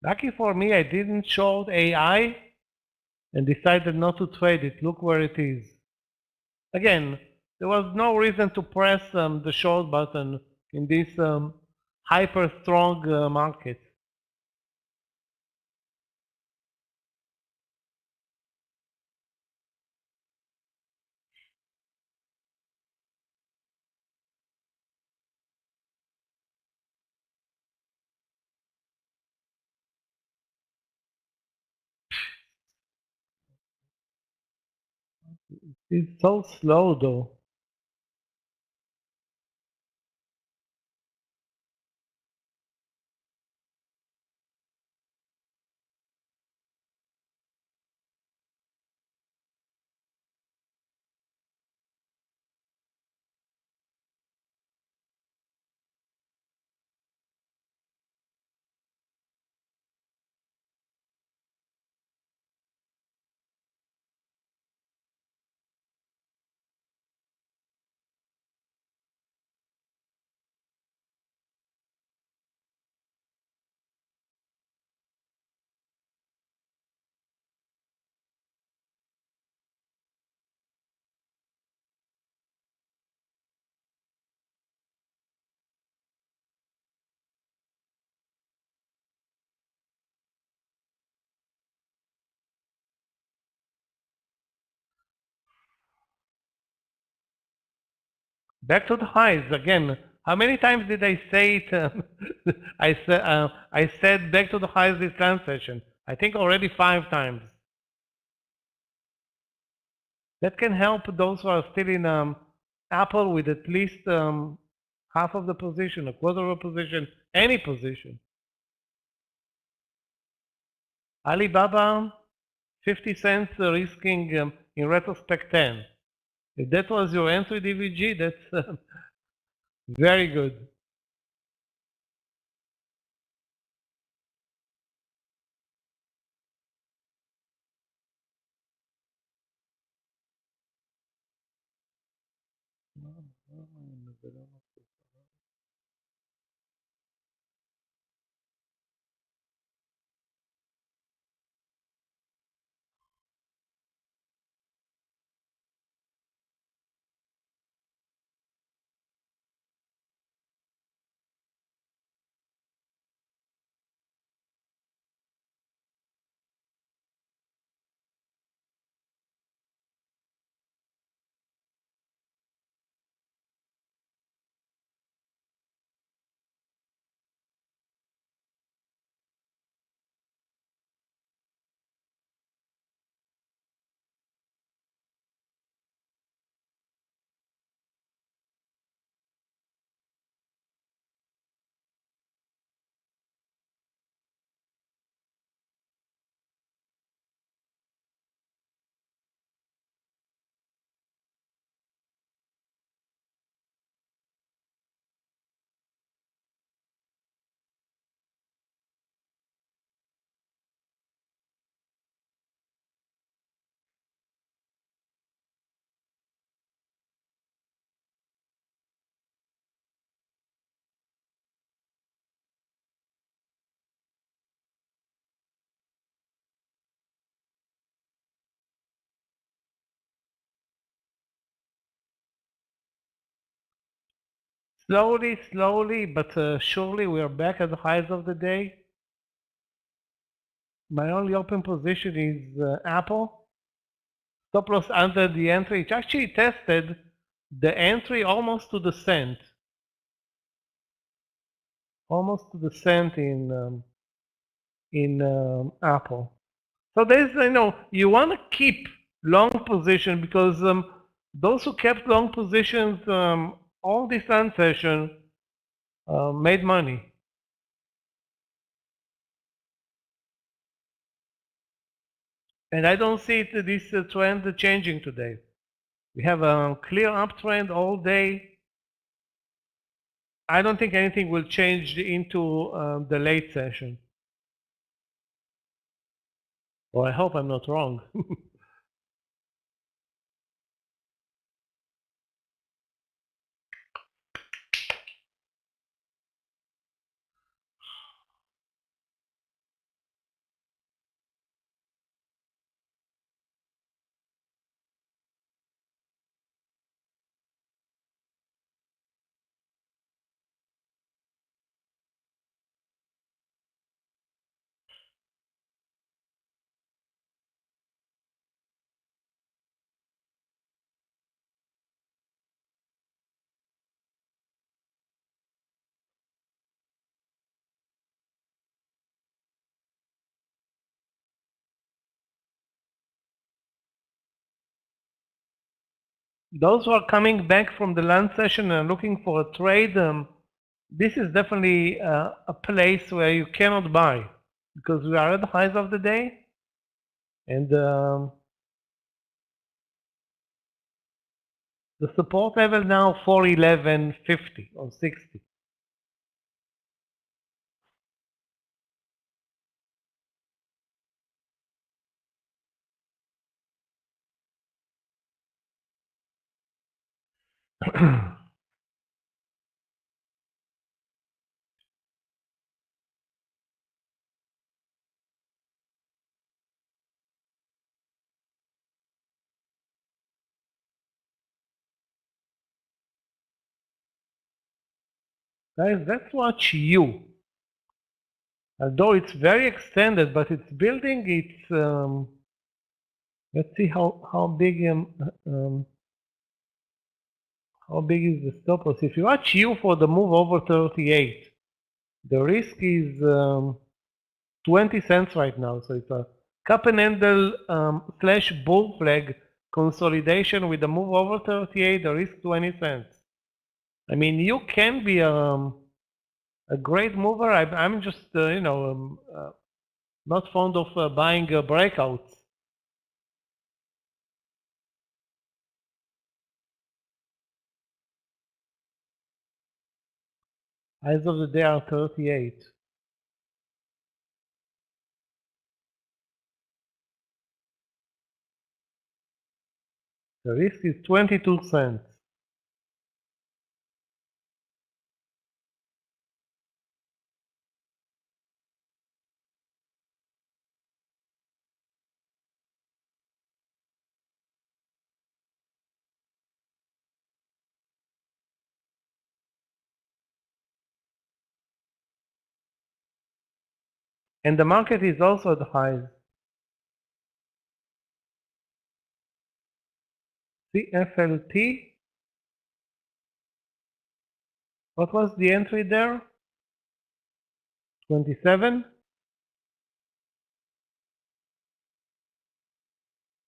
Lucky for me, I didn't short AI and decided not to trade it. Look where it is. Again, there was no reason to press the short button in this hyper strong market. It's so slow though. Back to the highs again. How many times did I say it? I said back to the highs this time session. I think already 5 times. That can help those who are still in Apple with at least half of the position, a quarter of a position, any position. Alibaba, 50 cents risking in retrospect 10. If that was your entry DVG, that's very good. Slowly, slowly, but surely we are back at the highs of the day. My only open position is Apple. Stop loss under the entry. It actually tested the entry almost to the cent. Almost to the cent in Apple. So there's, you want to keep long position because those who kept long positions all this session made money. And I don't see this trend changing today. We have a clear uptrend all day. I don't think anything will change into the late session. Or I hope I'm not wrong. those who are coming back from the lunch session and looking for a trade, this is definitely a place where you cannot buy because we are at the highs of the day, and the support level now 411.50 or 60. Guys, let's watch you. Although it's very extended, but it's building its. Let's see how big how big is the stop loss. If you watch you for the move over 38, the risk is 20 cents right now. So it's a cup and handle slash bull flag consolidation with the move over 38. The risk 20 cents. I mean, you can be a great mover. I'm just not fond of buying breakouts. As of the day are 38. The risk is 22 cents. And the market is also at highs. CFLT. What was the entry there? 27.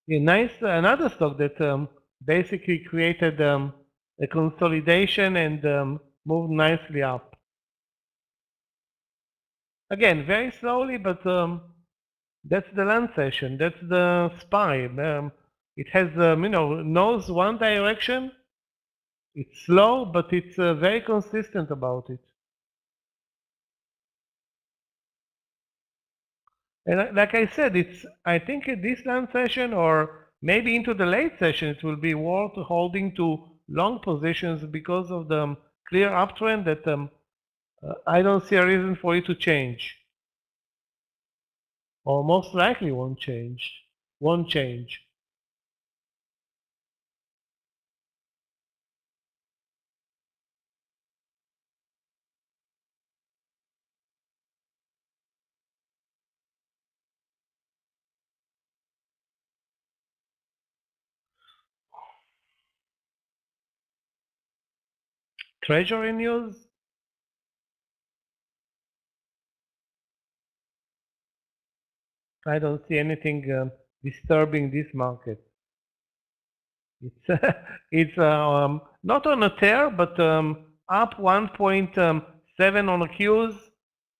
Yeah, nice. Another stock that basically created a consolidation and moved nicely up. Again, very slowly, but that's the land session. That's the SPY. It has, knows one direction. It's slow, but it's very consistent about it. And like I said, I think in this land session or maybe into the late session, it will be worth holding to long positions because of the clear uptrend that I don't see a reason for it to change. Or most likely won't change. Won't change. Treasury news. I don't see anything disturbing this market. It's it's not on a tear, but up 1.7 on the Qs,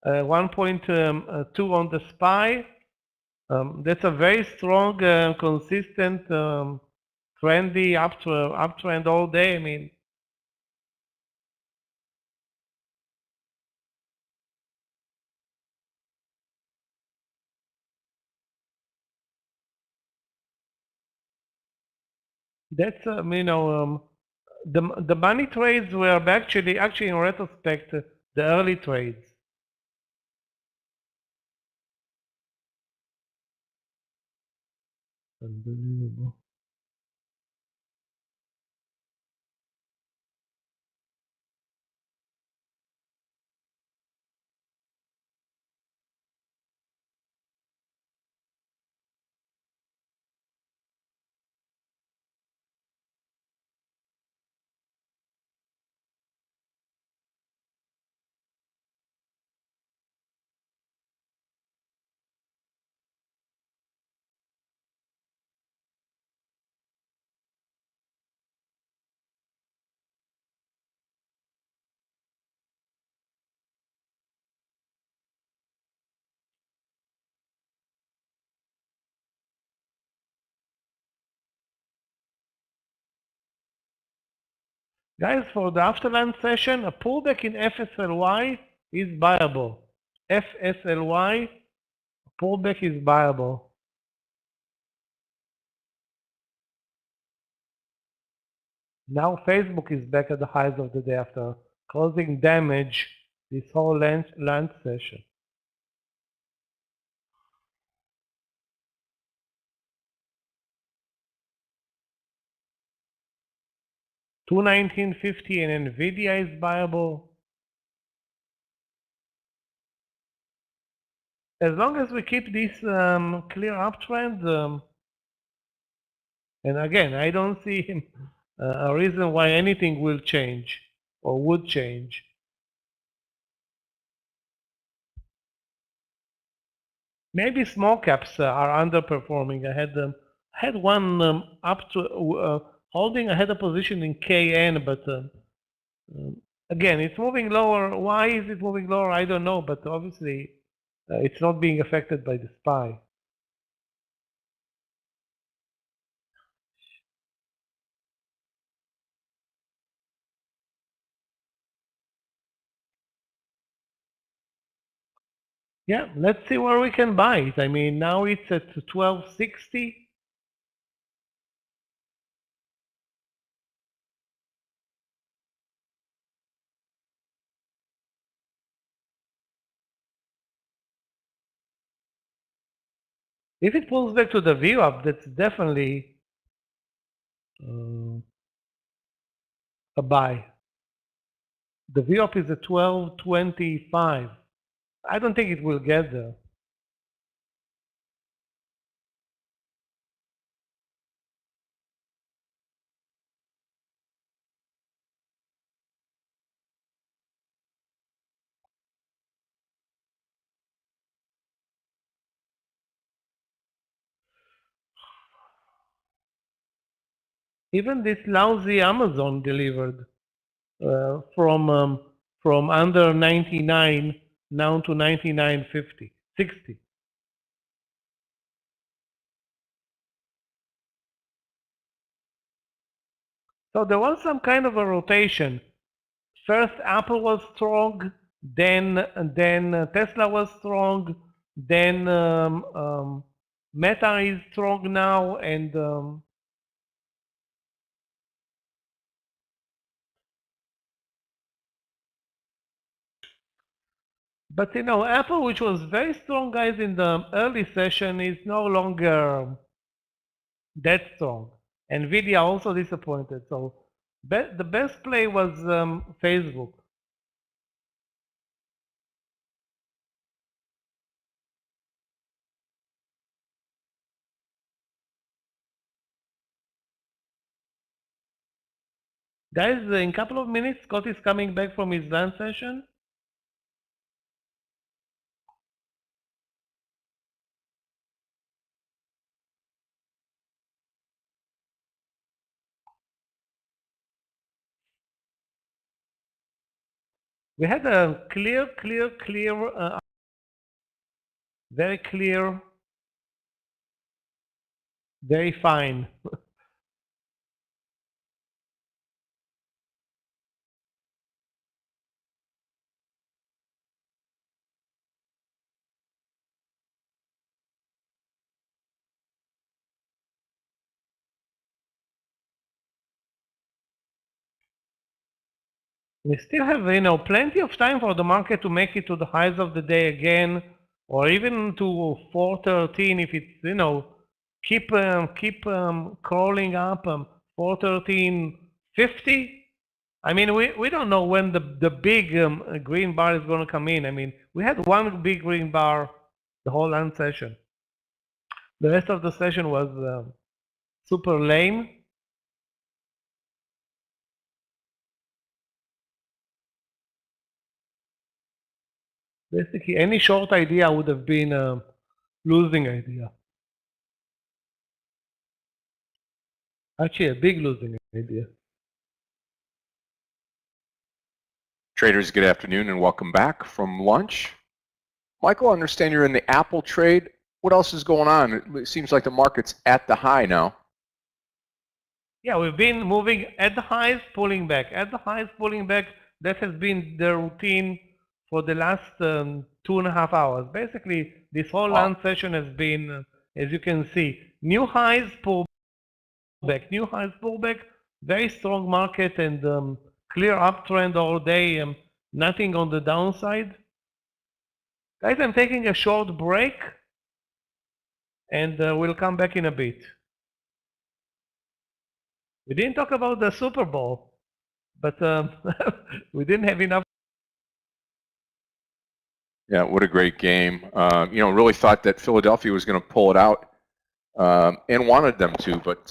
1.2 on the SPY. That's a very strong, consistent, trendy uptrend all day. I mean, that's the money trades were actually in retrospect the early trades. Unbelievable. Guys, for the after lunch session, a pullback in FSLY is buyable. FSLY, pullback is buyable. Now Facebook is back at the highs of the day after causing damage this whole lunch session. $219.50 and Nvidia is buyable. As long as we keep this clear uptrend, and again, I don't see a reason why anything will change or would change. Maybe small caps are underperforming. I had one up to holding. I had a position in KN, but again, it's moving lower. Why is it moving lower? I don't know, but obviously it's not being affected by the SPY. Yeah, let's see where we can buy it. I mean, now it's at 1260. If it pulls back to the VWAP, that's definitely a buy. The VWAP is at 1225. I don't think it will get there. Even this lousy Amazon delivered from under 99 now to 99.50, 60. So there was some kind of a rotation. First, Apple was strong, then Tesla was strong, then Meta is strong now, and but you know, Apple, which was very strong, guys, in the early session, is no longer that strong. Nvidia also disappointed. So the best play was Facebook. Guys, in a couple of minutes, Scott is coming back from his lunch session. We had a clear, very clear, very fine. We still have, you know, plenty of time for the market to make it to the highs of the day again, or even to 413 if it's, you know, keep crawling up 413.50. I mean, we don't know when the big green bar is going to come in. I mean, we had one big green bar the whole lunch session. The rest of the session was super lame. Basically, any short idea would have been a losing idea. Actually, a big losing idea. Traders, good afternoon and welcome back from lunch. Michael, I understand you're in the Apple trade. What else is going on? It seems like the market's at the high now. Yeah, we've been moving at the highs, pulling back. At the highs, pulling back. That has been the routine for the last 2.5 hours. Basically, this whole Wow. lunch session has been, as you can see, new highs, pull back, new highs, pull back. Very strong market and clear uptrend all day. Nothing on the downside. Guys, I'm taking a short break, and we'll come back in a bit. We didn't talk about the Super Bowl, but we didn't have enough. Yeah, what a great game. You know, really thought that Philadelphia was going to pull it out and wanted them to, but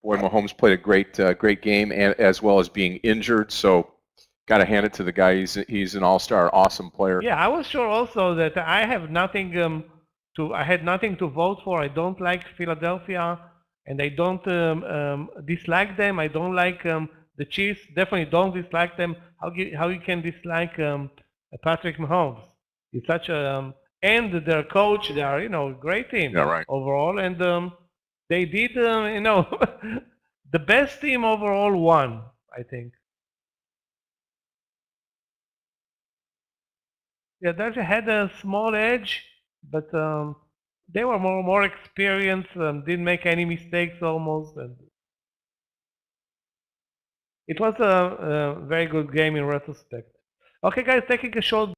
boy, Mahomes played a great game, and as well as being injured. So, got to hand it to the guy. He's an all-star, awesome player. Yeah, I was sure also that I have nothing I had nothing to vote for. I don't like Philadelphia, and I don't dislike them. I don't like the Chiefs. Definitely don't dislike them. How you can dislike Patrick Mahomes? He's such a and their coach. They are a great team Yeah, right. overall, and they did the best team overall won, I think. Yeah, they had a small edge, but they were more experienced, didn't make any mistakes almost, and it was a very good game in retrospect. Okay, guys, taking a short.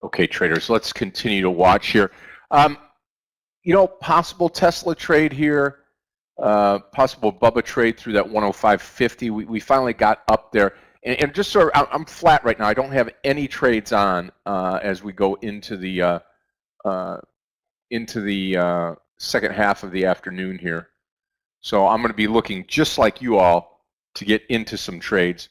Okay, traders, let's continue to watch here. You know, possible Tesla trade here, possible Bubba trade through that 105.50. We finally got up there, and just sort of, I'm flat right now. I don't have any trades on as we go into the second half of the afternoon here. So I'm going to be looking just like you all to get into some trades.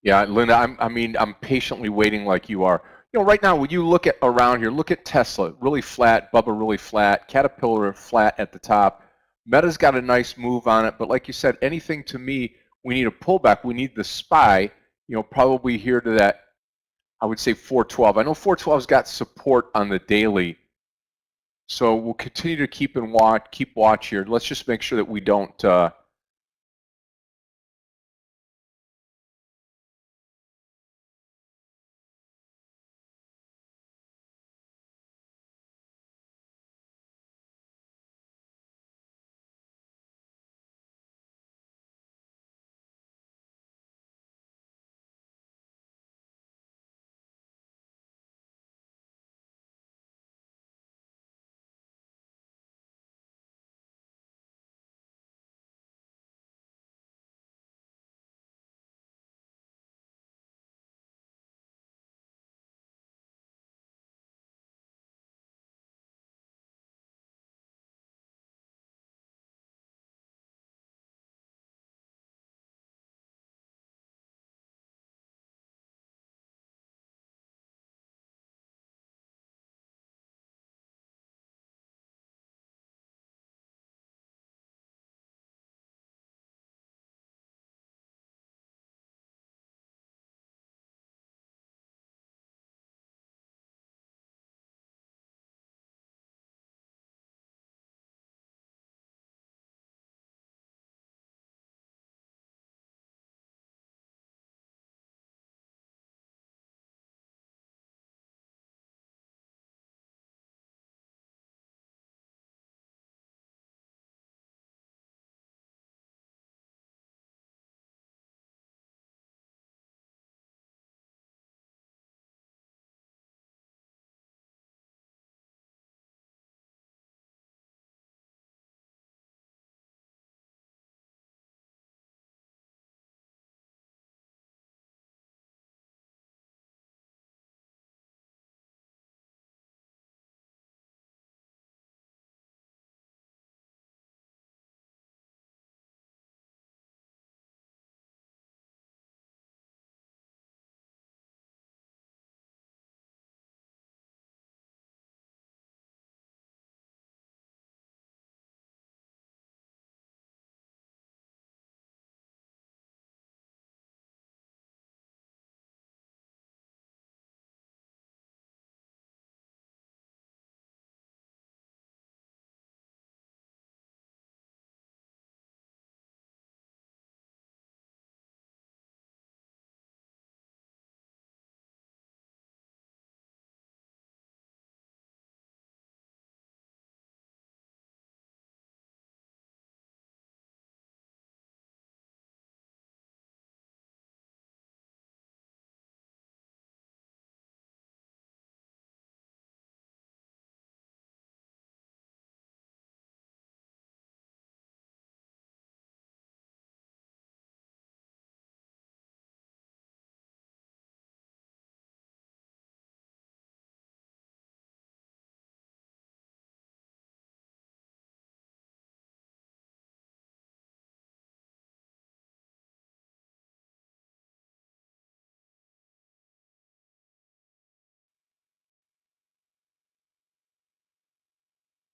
Yeah, Linda, I'm patiently waiting like you are. You know, right now, when you look at around here, look at Tesla, really flat, Bubba really flat, Caterpillar flat at the top. Meta's got a nice move on it, but like you said, anything to me, we need a pullback. We need the SPY, you know, probably here to that, I would say 412. I know 412's got support on the daily, so we'll continue to keep watch here. Let's just make sure that we don't.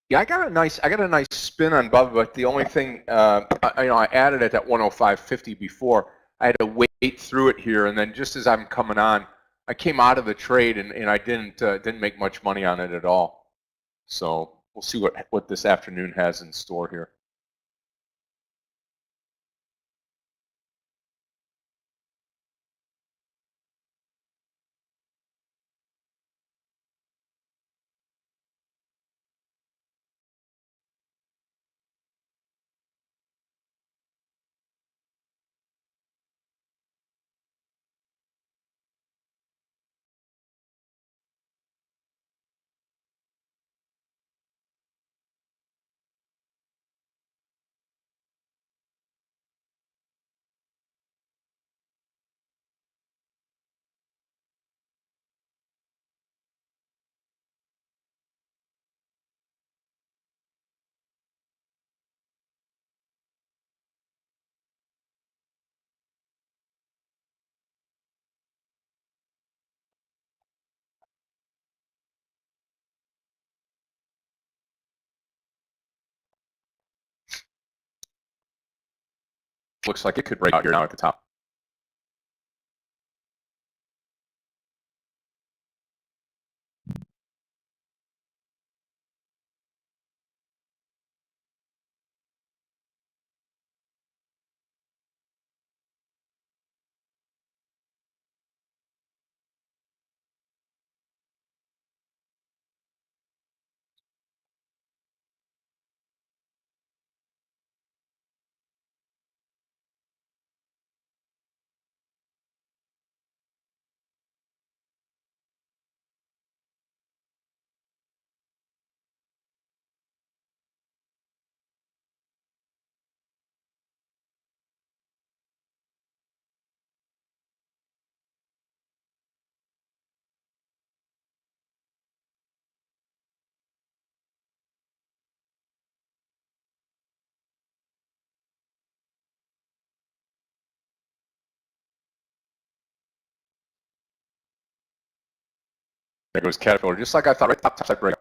Yeah, I got a nice spin on Bubba, but the only thing, I added it at 105.50 before. I had to wait through it here, and then just as I'm coming on, I came out of the trade and I didn't make much money on it at all. So we'll see what this afternoon has in store here. looks like it could break out here now at the top. There goes Caterpillar, just like I thought, right top side break.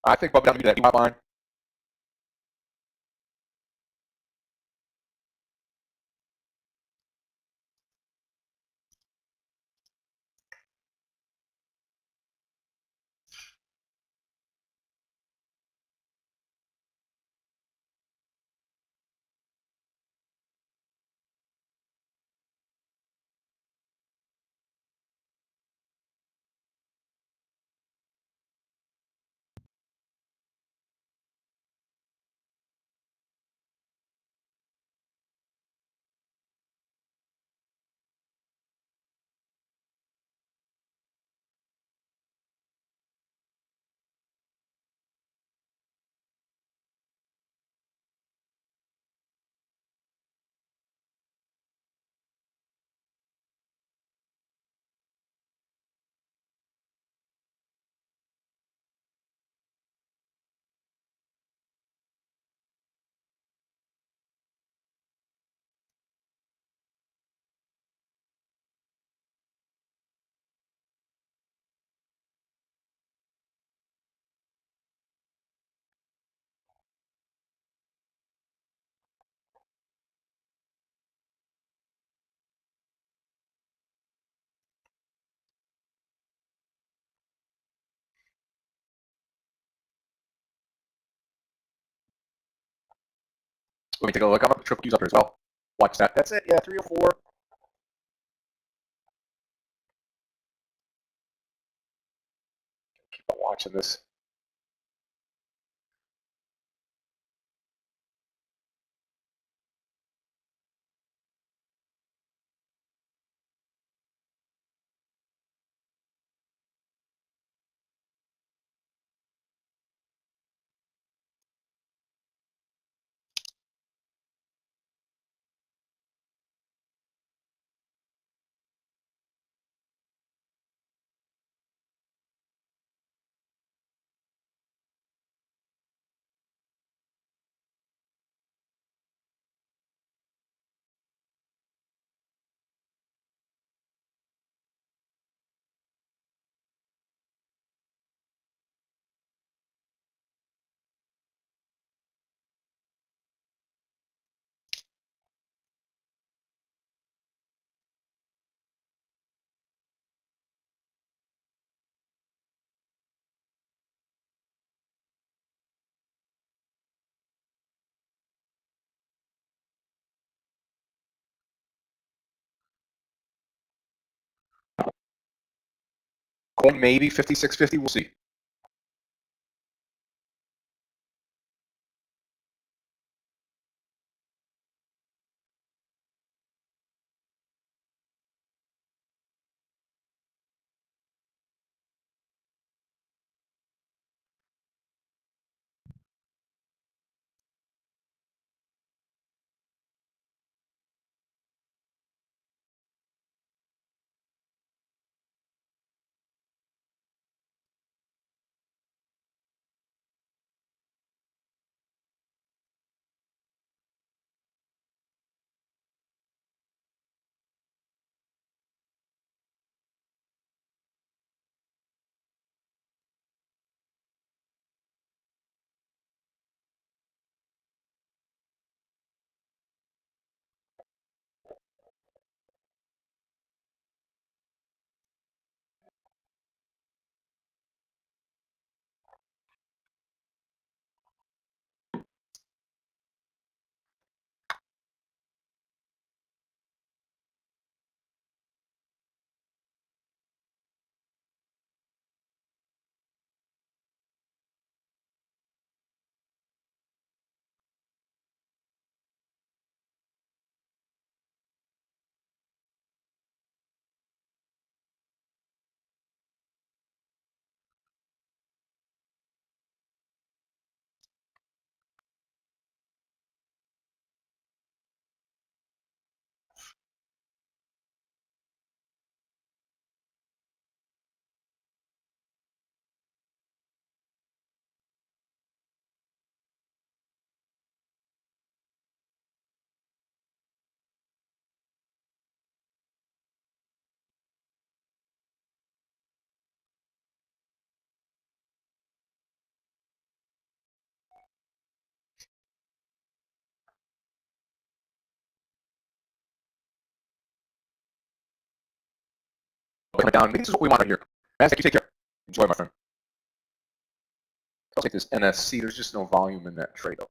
I think bumping down to that line. Let me take a look. I'm up the triple Qs up here as well. Watch that. That's it. Yeah, 304. Keep on watching this. Coin maybe 56.50. We'll see. coming down. Maybe this is what we want here. NASDAQ, you take care. Enjoy, my friend. I'll take this NSC. There's just no volume in that trade, though.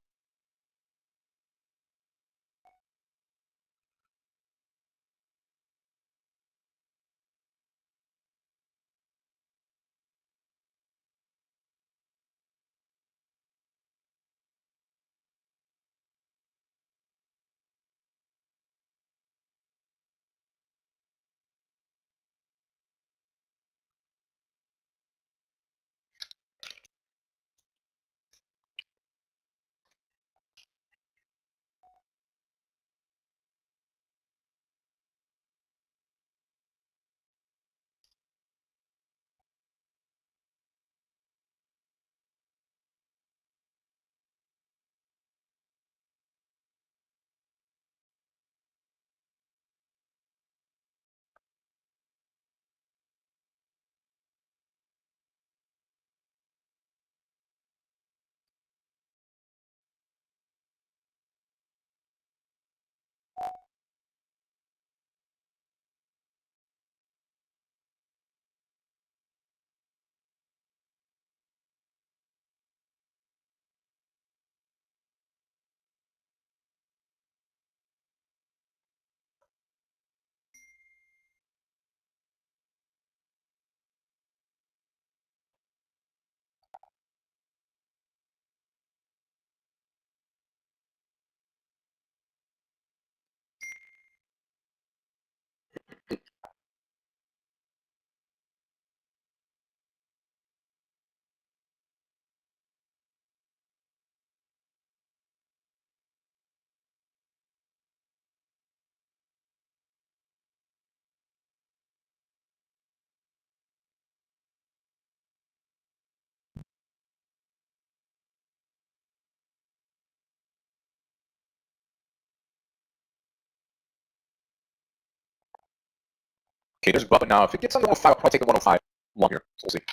Okay, there's above it now. If it gets on the 105, I'll probably take the 105 long here. So we'll see.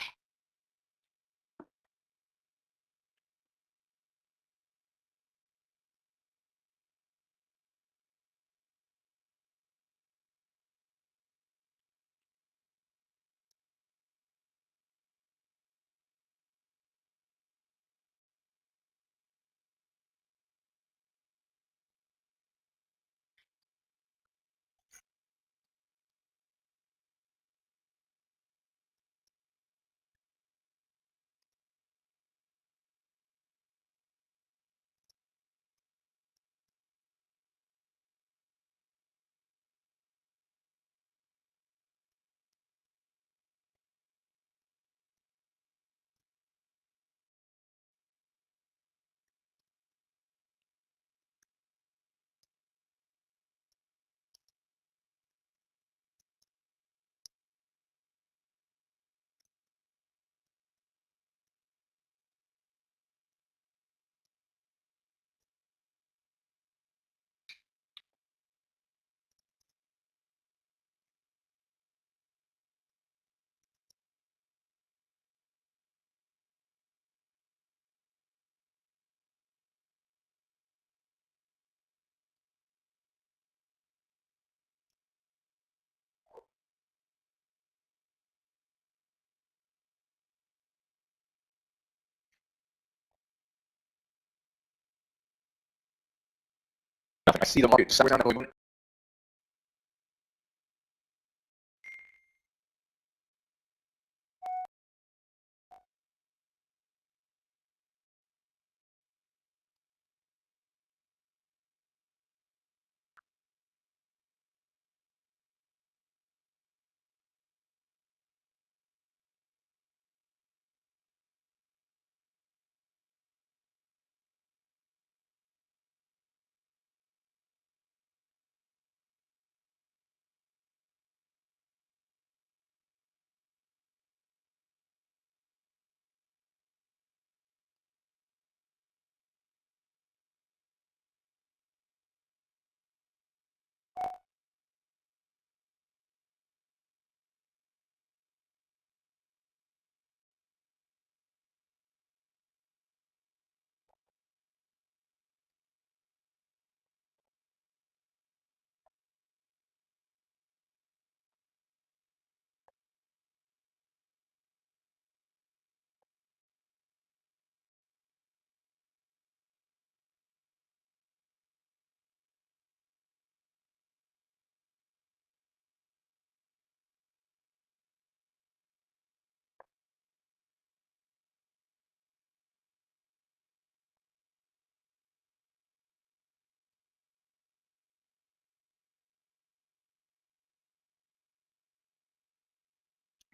Nothing. I see the market sideways down, heavily moving.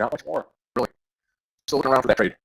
Not much more, really. Still looking around for that trade.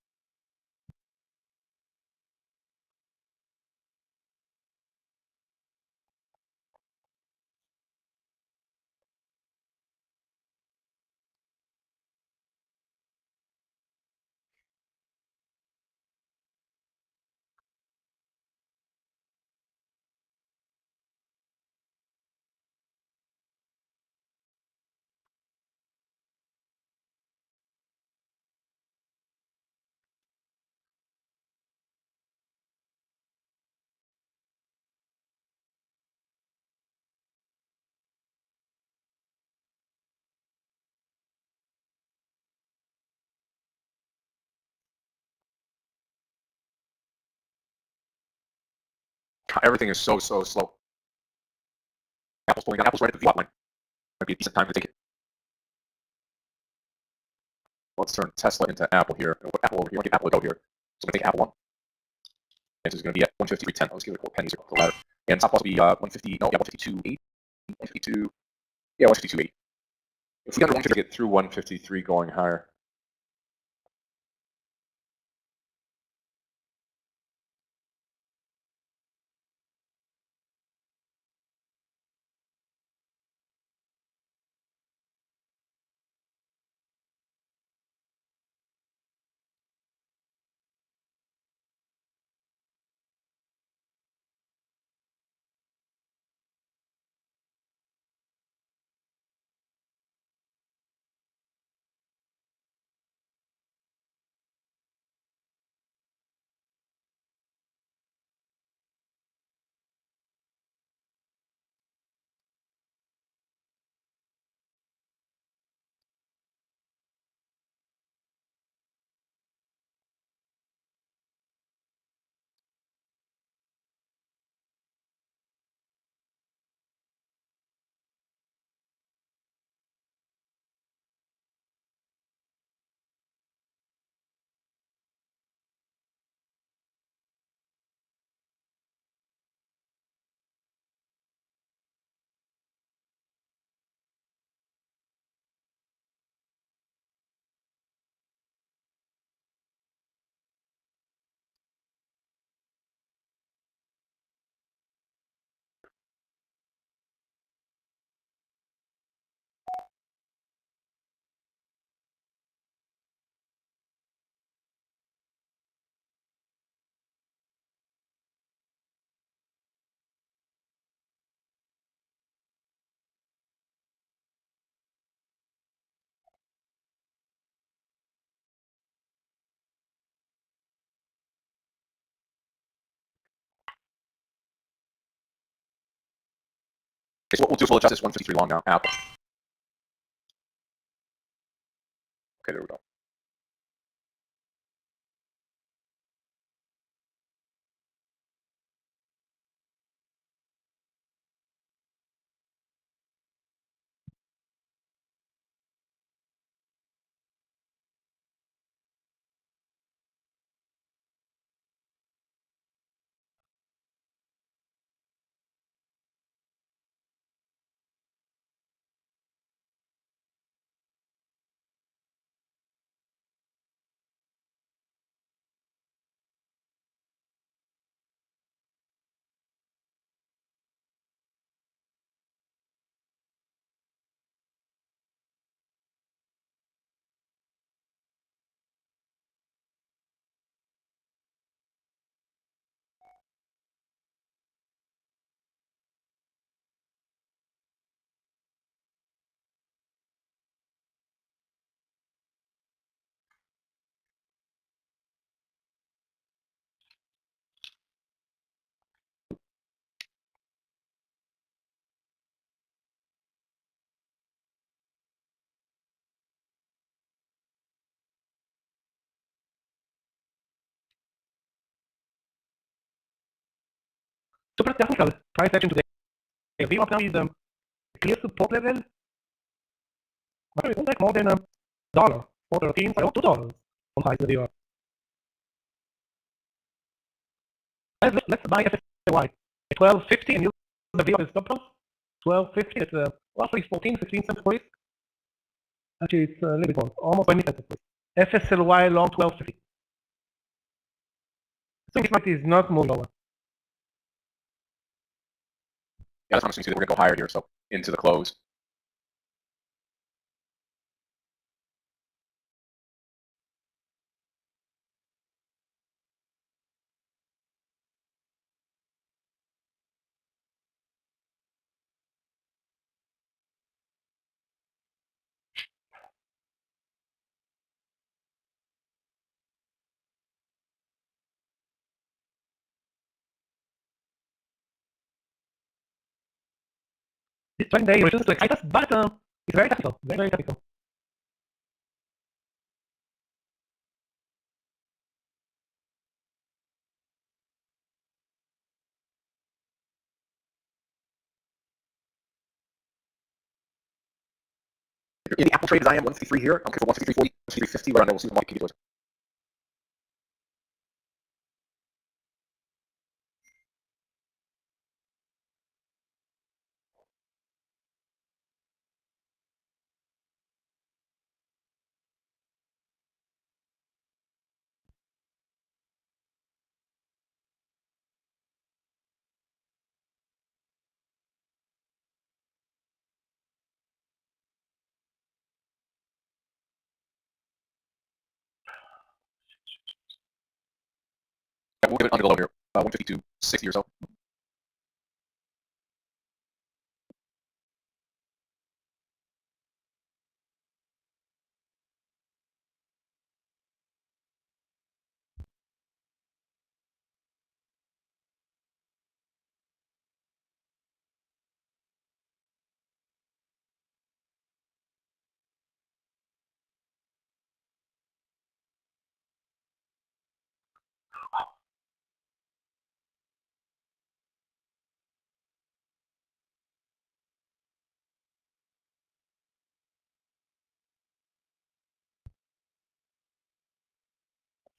Everything is so slow. Apple's pulling down. Apple's right at the VWAP line. Might be a decent time to take it. Let's turn Tesla into Apple here. We'll put Apple over here. I'll get Apple to go here. So I'm going to take Apple 1. And this is going to be at 153.10. Let's give it a couple pennies here for the ladder. And stop loss will be 150. No, yeah, 152.8. 152. Yeah, 152.8. If we get under 150, get through 153 going higher. Okay, so what we'll do is we'll adjust this 153 long now. Apple. Okay, there we go. Super technical price action today. VWAP now is clear support level. But it won't take more than $1 for 13, so $2 on high to the VWAP. Let's buy FSY at 12.50 and use the VWAP as stop loss. 12.50 at roughly 14, 15 cents per risk. Actually, it's a little bit more, almost 20 cents. FSLY long 1250. Swing market is not moving lower. Yeah, that's what I'm assuming that we're going to go higher here, so into the close. This trend day refuses to excite us, but it's very technical, very, very technical. In the Apple trade as I am, 153 here. I'm looking for 153.40, 153.50, where I know we'll see the market keep it. Yeah, we'll give it under the low here, 152.60 or so.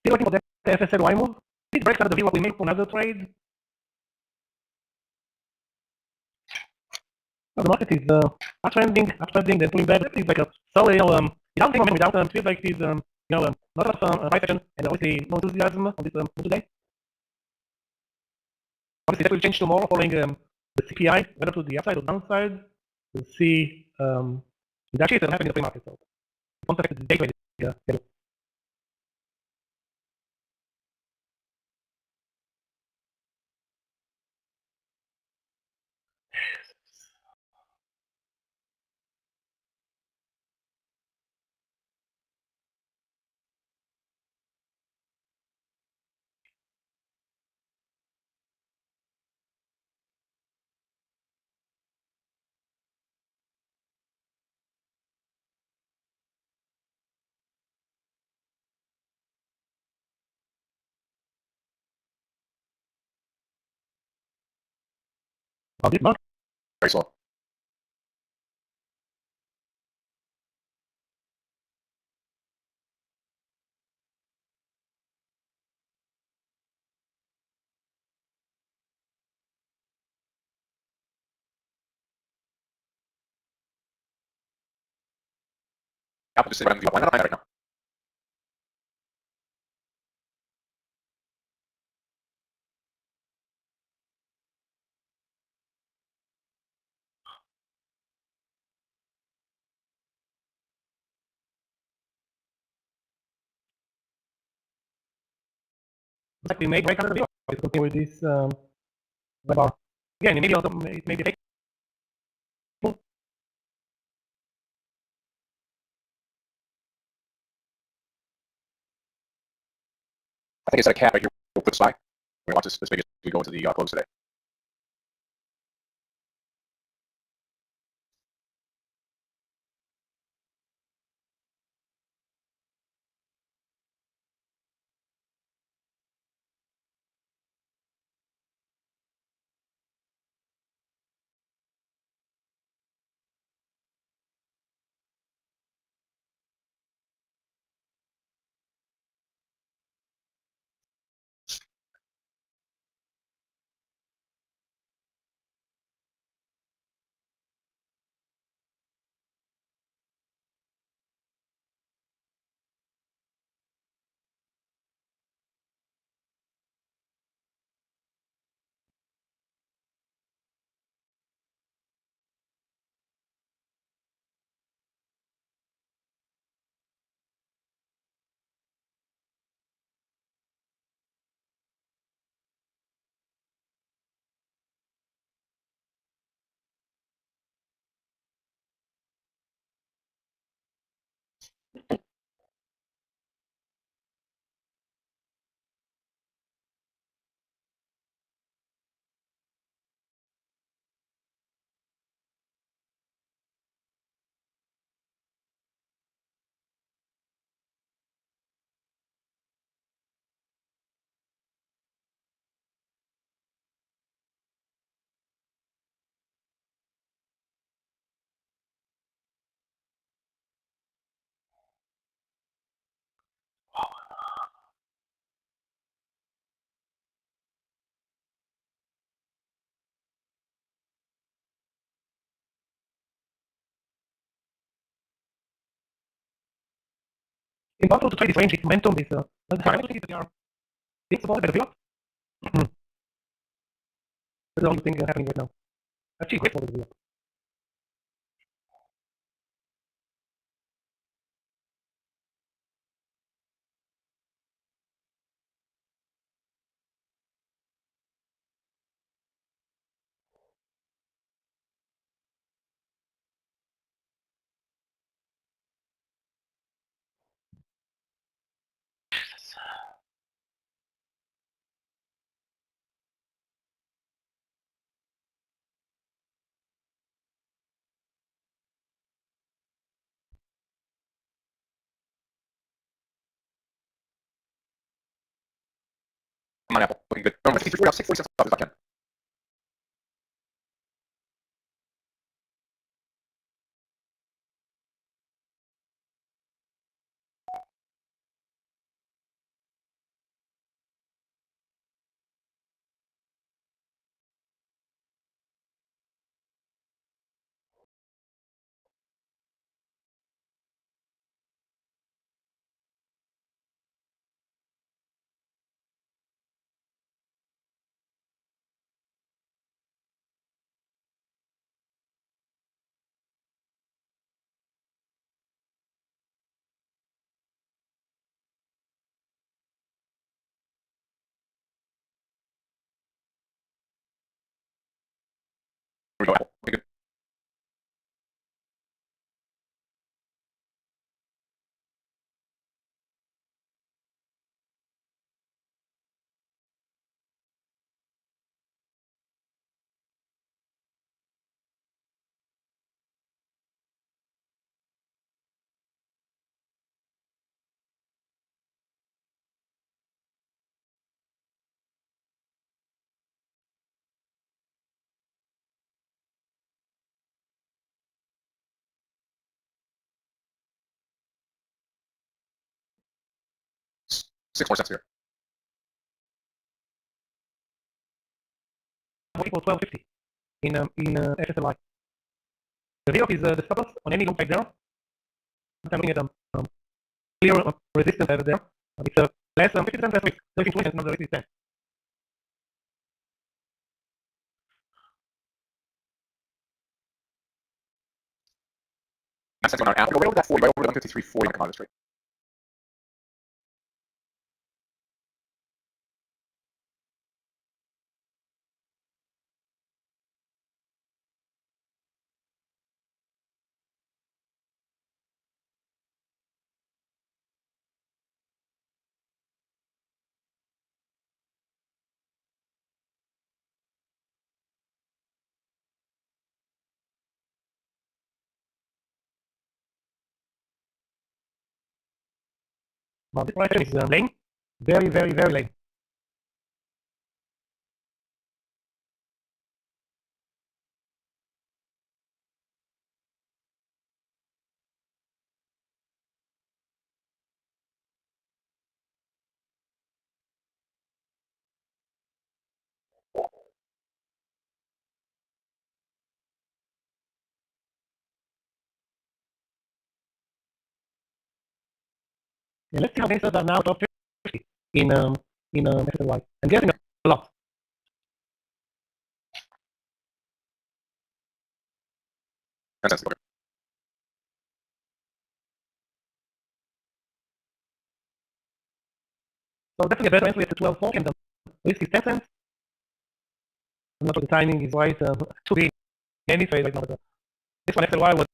Still waiting for that FSLY move. It breaks out the view what we make for another trade. The market is uptrending, then pulling back. It's like a solid, without taking momentum, without it feels like it is, not enough price action and obviously no enthusiasm on this move today. Obviously, that will change tomorrow following the CPI, whether to the upside or downside. We'll see. It's actually happening in the pre-market, so it won't affect the day trade. This market. Very slow. Apple just sitting right on the upline. Not right now. Like we may break out of the view. Let's continue with this red bar. Again, maybe also it may be fake. I think it's at a cap right here. We'll put SPY. We're going to watch this big as we go into the close today. Impossible to trade this range. Its momentum is high. I don't think they are being supported by the block. That's the only thing happening right now. Actually, great for the block. Come on, Apple. Looking good. No, 63, 40 cents off if I can. Here we go, Apple. Looking good. Six more cents here. Equal 1250 in SSLI. The VLOC is the stop loss on any loop right there. I'm looking at clear resistance over there. It's less 50% less risk. So if it's not the risk is 10. That's going on Apple. Right over that 40, right over the 153.40 on commodity trade. But this price is lame. Very, very, very lame. Yeah, let's see how things are now top 50 in SSLI. I'm guessing a lot. That's okay. So definitely a better entry at the 12 fork and the risk is 10 cents. I'm not sure the timing is right to be in any trade right now. But this one SLY was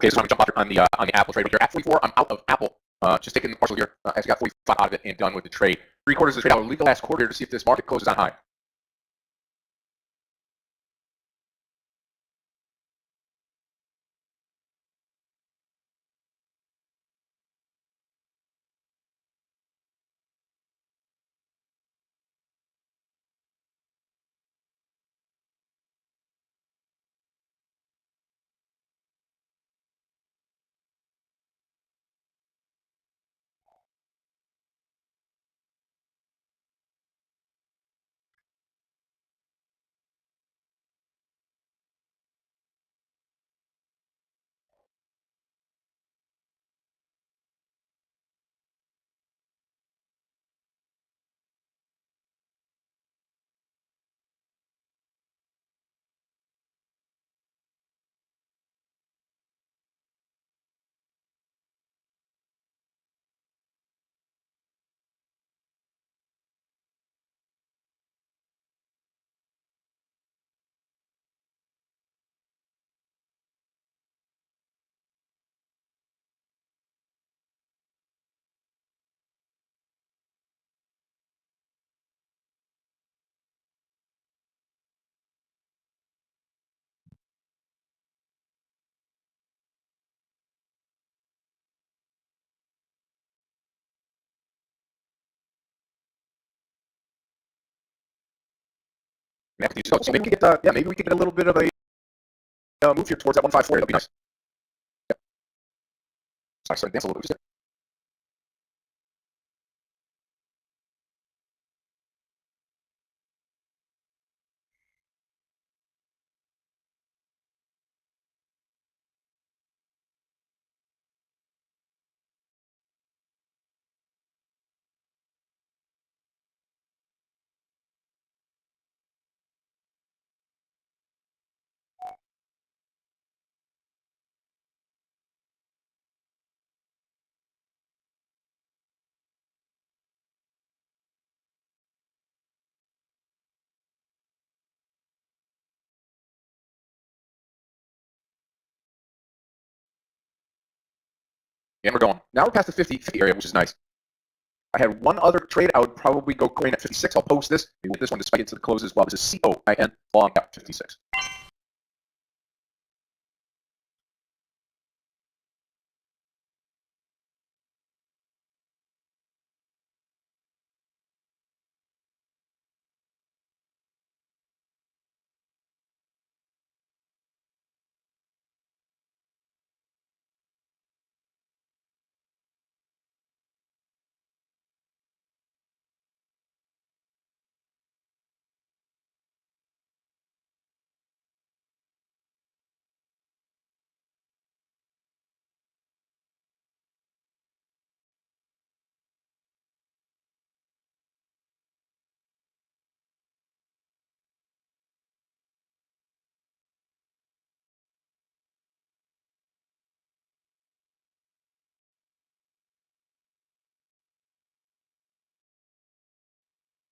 Okay, so I'm gonna jump on the Apple trade right here at 44. I'm out of Apple. Just taking the partial here. As I got 45 out of it and done with the trade. 3/4 of the trade. I will leave the last quarter to see if this market closes on high. So maybe we could get maybe we could get a little bit of a move here towards that 154. That'd be nice. Yep. Sorry, dance a little bit. And we're going. Now we're past the 50 area, which is nice. I had one other trade. I would probably go coin at 56. I'll post this. Maybe with this one to spike into the close as well. This is COIN long at 56.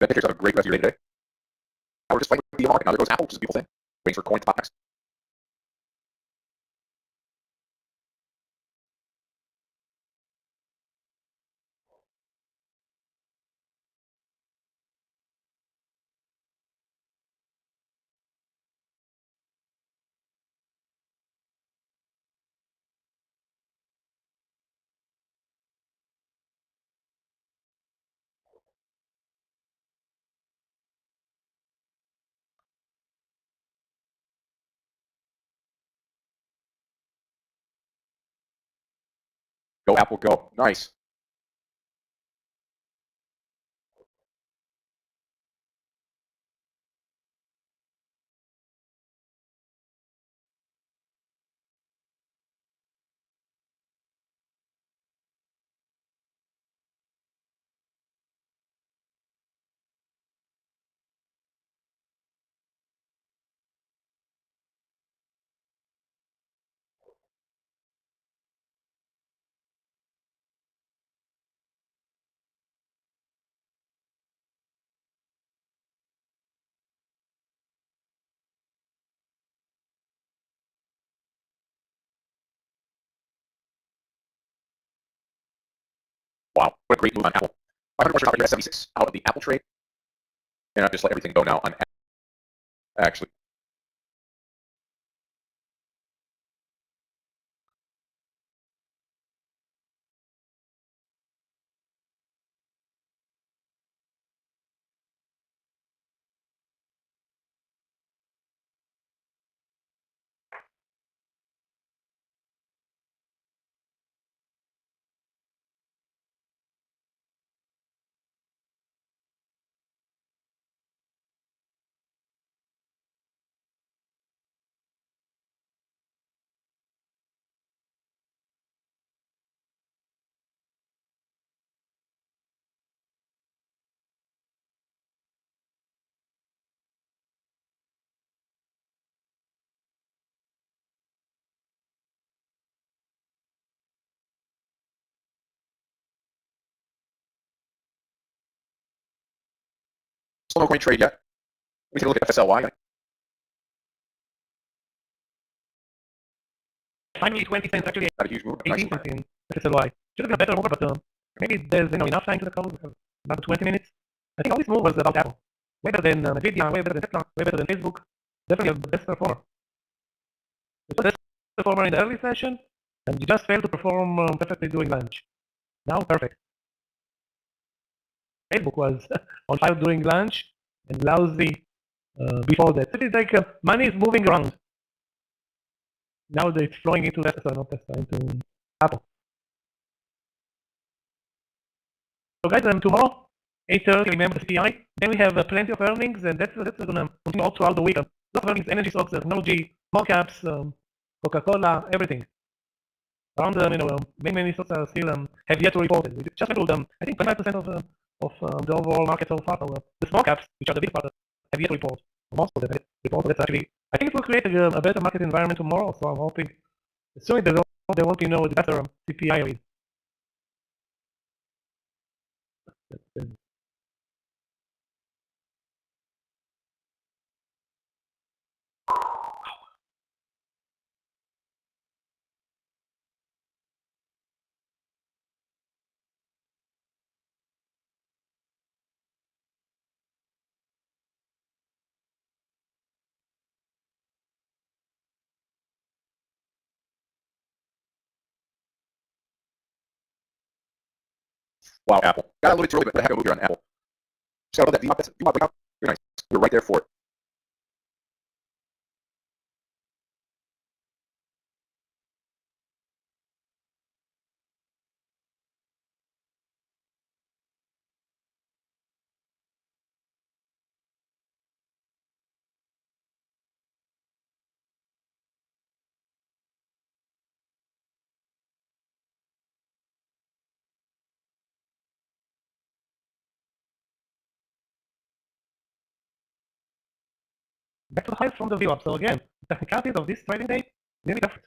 Have a great rest of your day today. Now we're just fighting with the market. Now there goes Apple, which is a beautiful thing. Waiting for coin to pop next. Go Apple, go. Nice. Wow, what a great move on Apple. 500 stop here at 76 out of the Apple trade. And I'll just let everything go now on actually. Still no coin trade yet. Let me take a look at FSLY. Finally, 20 cents actually. Not a huge move. 18 cents in TSLA. Should have been a better move, but maybe there's enough time to recover. We have another 20 minutes. I think all this move was about Apple. Way better than Nvidia, way better than Tesla, way better than Facebook. Definitely the best performer. It was the best performer in the early session, and you just failed to perform perfectly during lunch. Now, perfect. Facebook was on fire during lunch and lousy before that. It is like money is moving around. Now that it's flowing into Tesla, not Tesla, into Apple. So guys, tomorrow, 8:30, remember the CPI. Then we have plenty of earnings, and that's going to continue all throughout the week. A lot of earnings, energy stocks, technology, small caps, Coca-Cola, everything. Around many stocks are still have yet to report it. We just went I think 25% of the overall market so far. So the small caps, which are the big part, have yet to report. Most of them have reported. That's actually, I think it will create a better market environment tomorrow. So I'm hoping, assuming there won't be no better CPI read. Wow, Apple. Got a little bit too early, but the heck of a move here on Apple. Just got to that VWAP breakout. Very nice. We're right there for it. Back to the highs from the VWAP. So again, the technicalities of this trading day really different.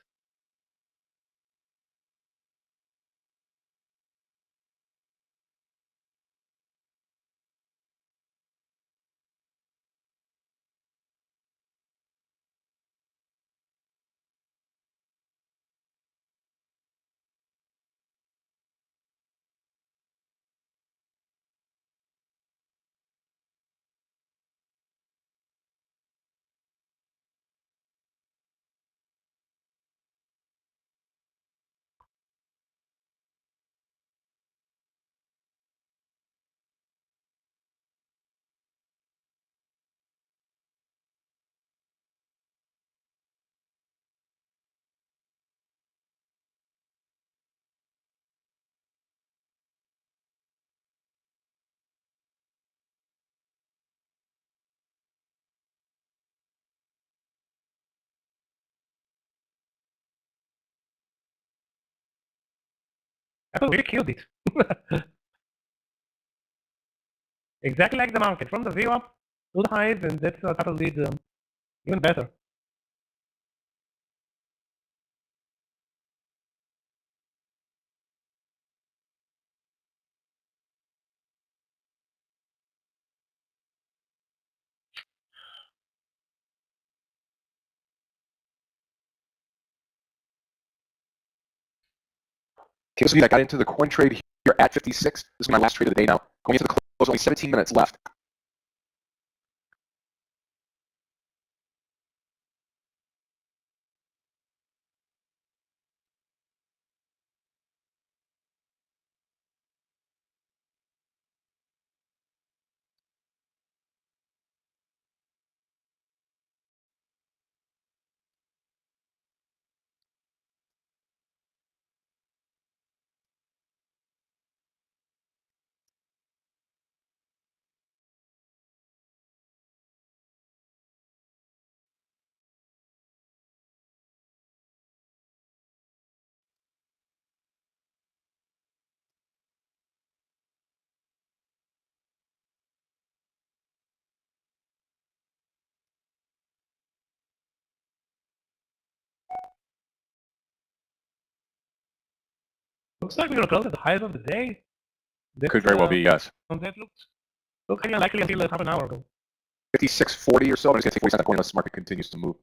Apple really killed it. Exactly like the market, from the VWAP to the highs, and that's what Apple did even better. Okay, so I got into the coin trade here at 56. This is my last trade of the day now. Going into the close, only 17 minutes left. Looks like we're gonna close at the height of the day. Could very well be, yes. That looks highly unlikely until half an hour ago. 56.40 or so. I'm just going to take 40 cents on coin unless the market continues to move.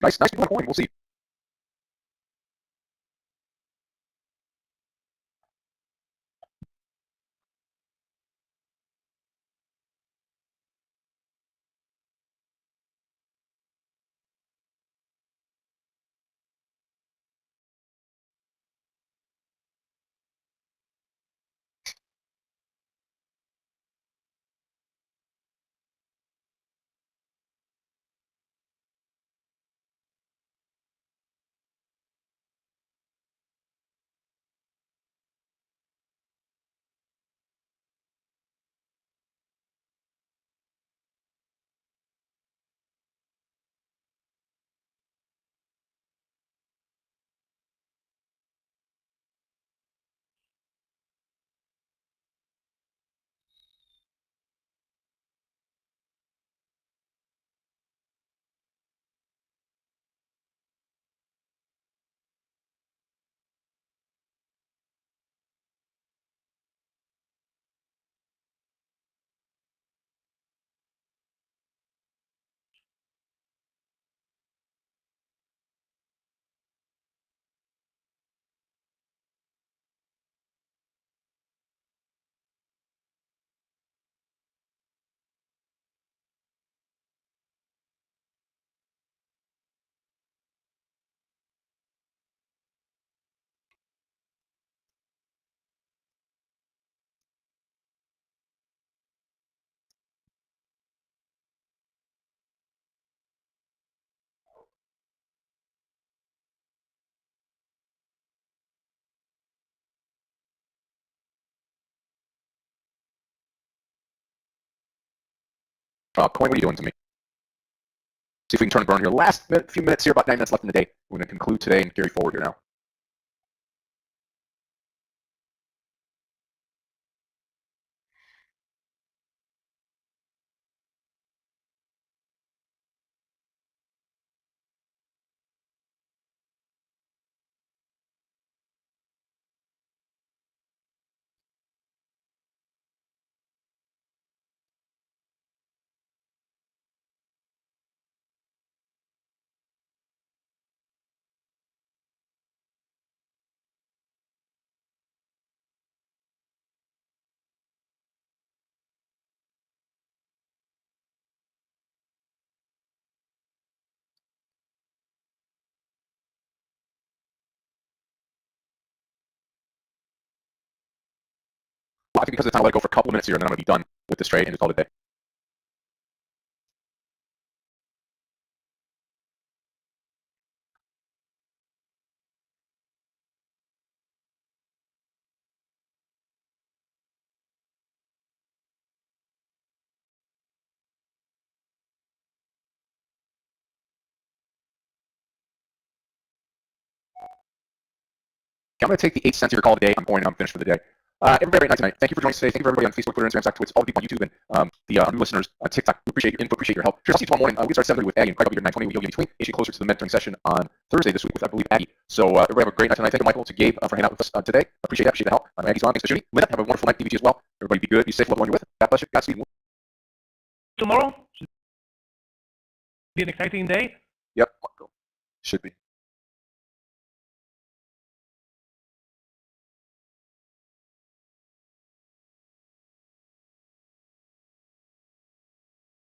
Nice people on coin. We'll see. Coin, what are you doing to me? See if we can turn and burn here. Last few minutes here, about 9 minutes left in the day. We're going to conclude today and carry forward here now. I think because of the time, I'll let it go for a couple of minutes here, and then I'm going to be done with this trade and just call it a day. Okay, I'm going to take the 8 cents here call today. I'm finished for the day. Everybody, great night tonight. Thank you for joining us today. Thank you for everybody on Facebook, Twitter, Instagram, Slack, Twitch, all the people on YouTube, and the new listeners on TikTok. We appreciate your input, appreciate your help. Sure, I'll see you tomorrow morning. We get started 7:30 with Aggie and Craig up here at 9:20 with Yogi in between. Issue closer to the mentoring session on Thursday this week with, I believe, Aggie. So everybody have a great night tonight. Thank you, Michael, to Gabe for hanging out with us today. Appreciate that. Appreciate the help. Aggie's on. Thanks for shooting. Linda, have a wonderful night. DVT as well. Everybody be good. Be safe. Love the one you're with. God bless you. Godspeed. Tomorrow should be an exciting day. Yep. Should be.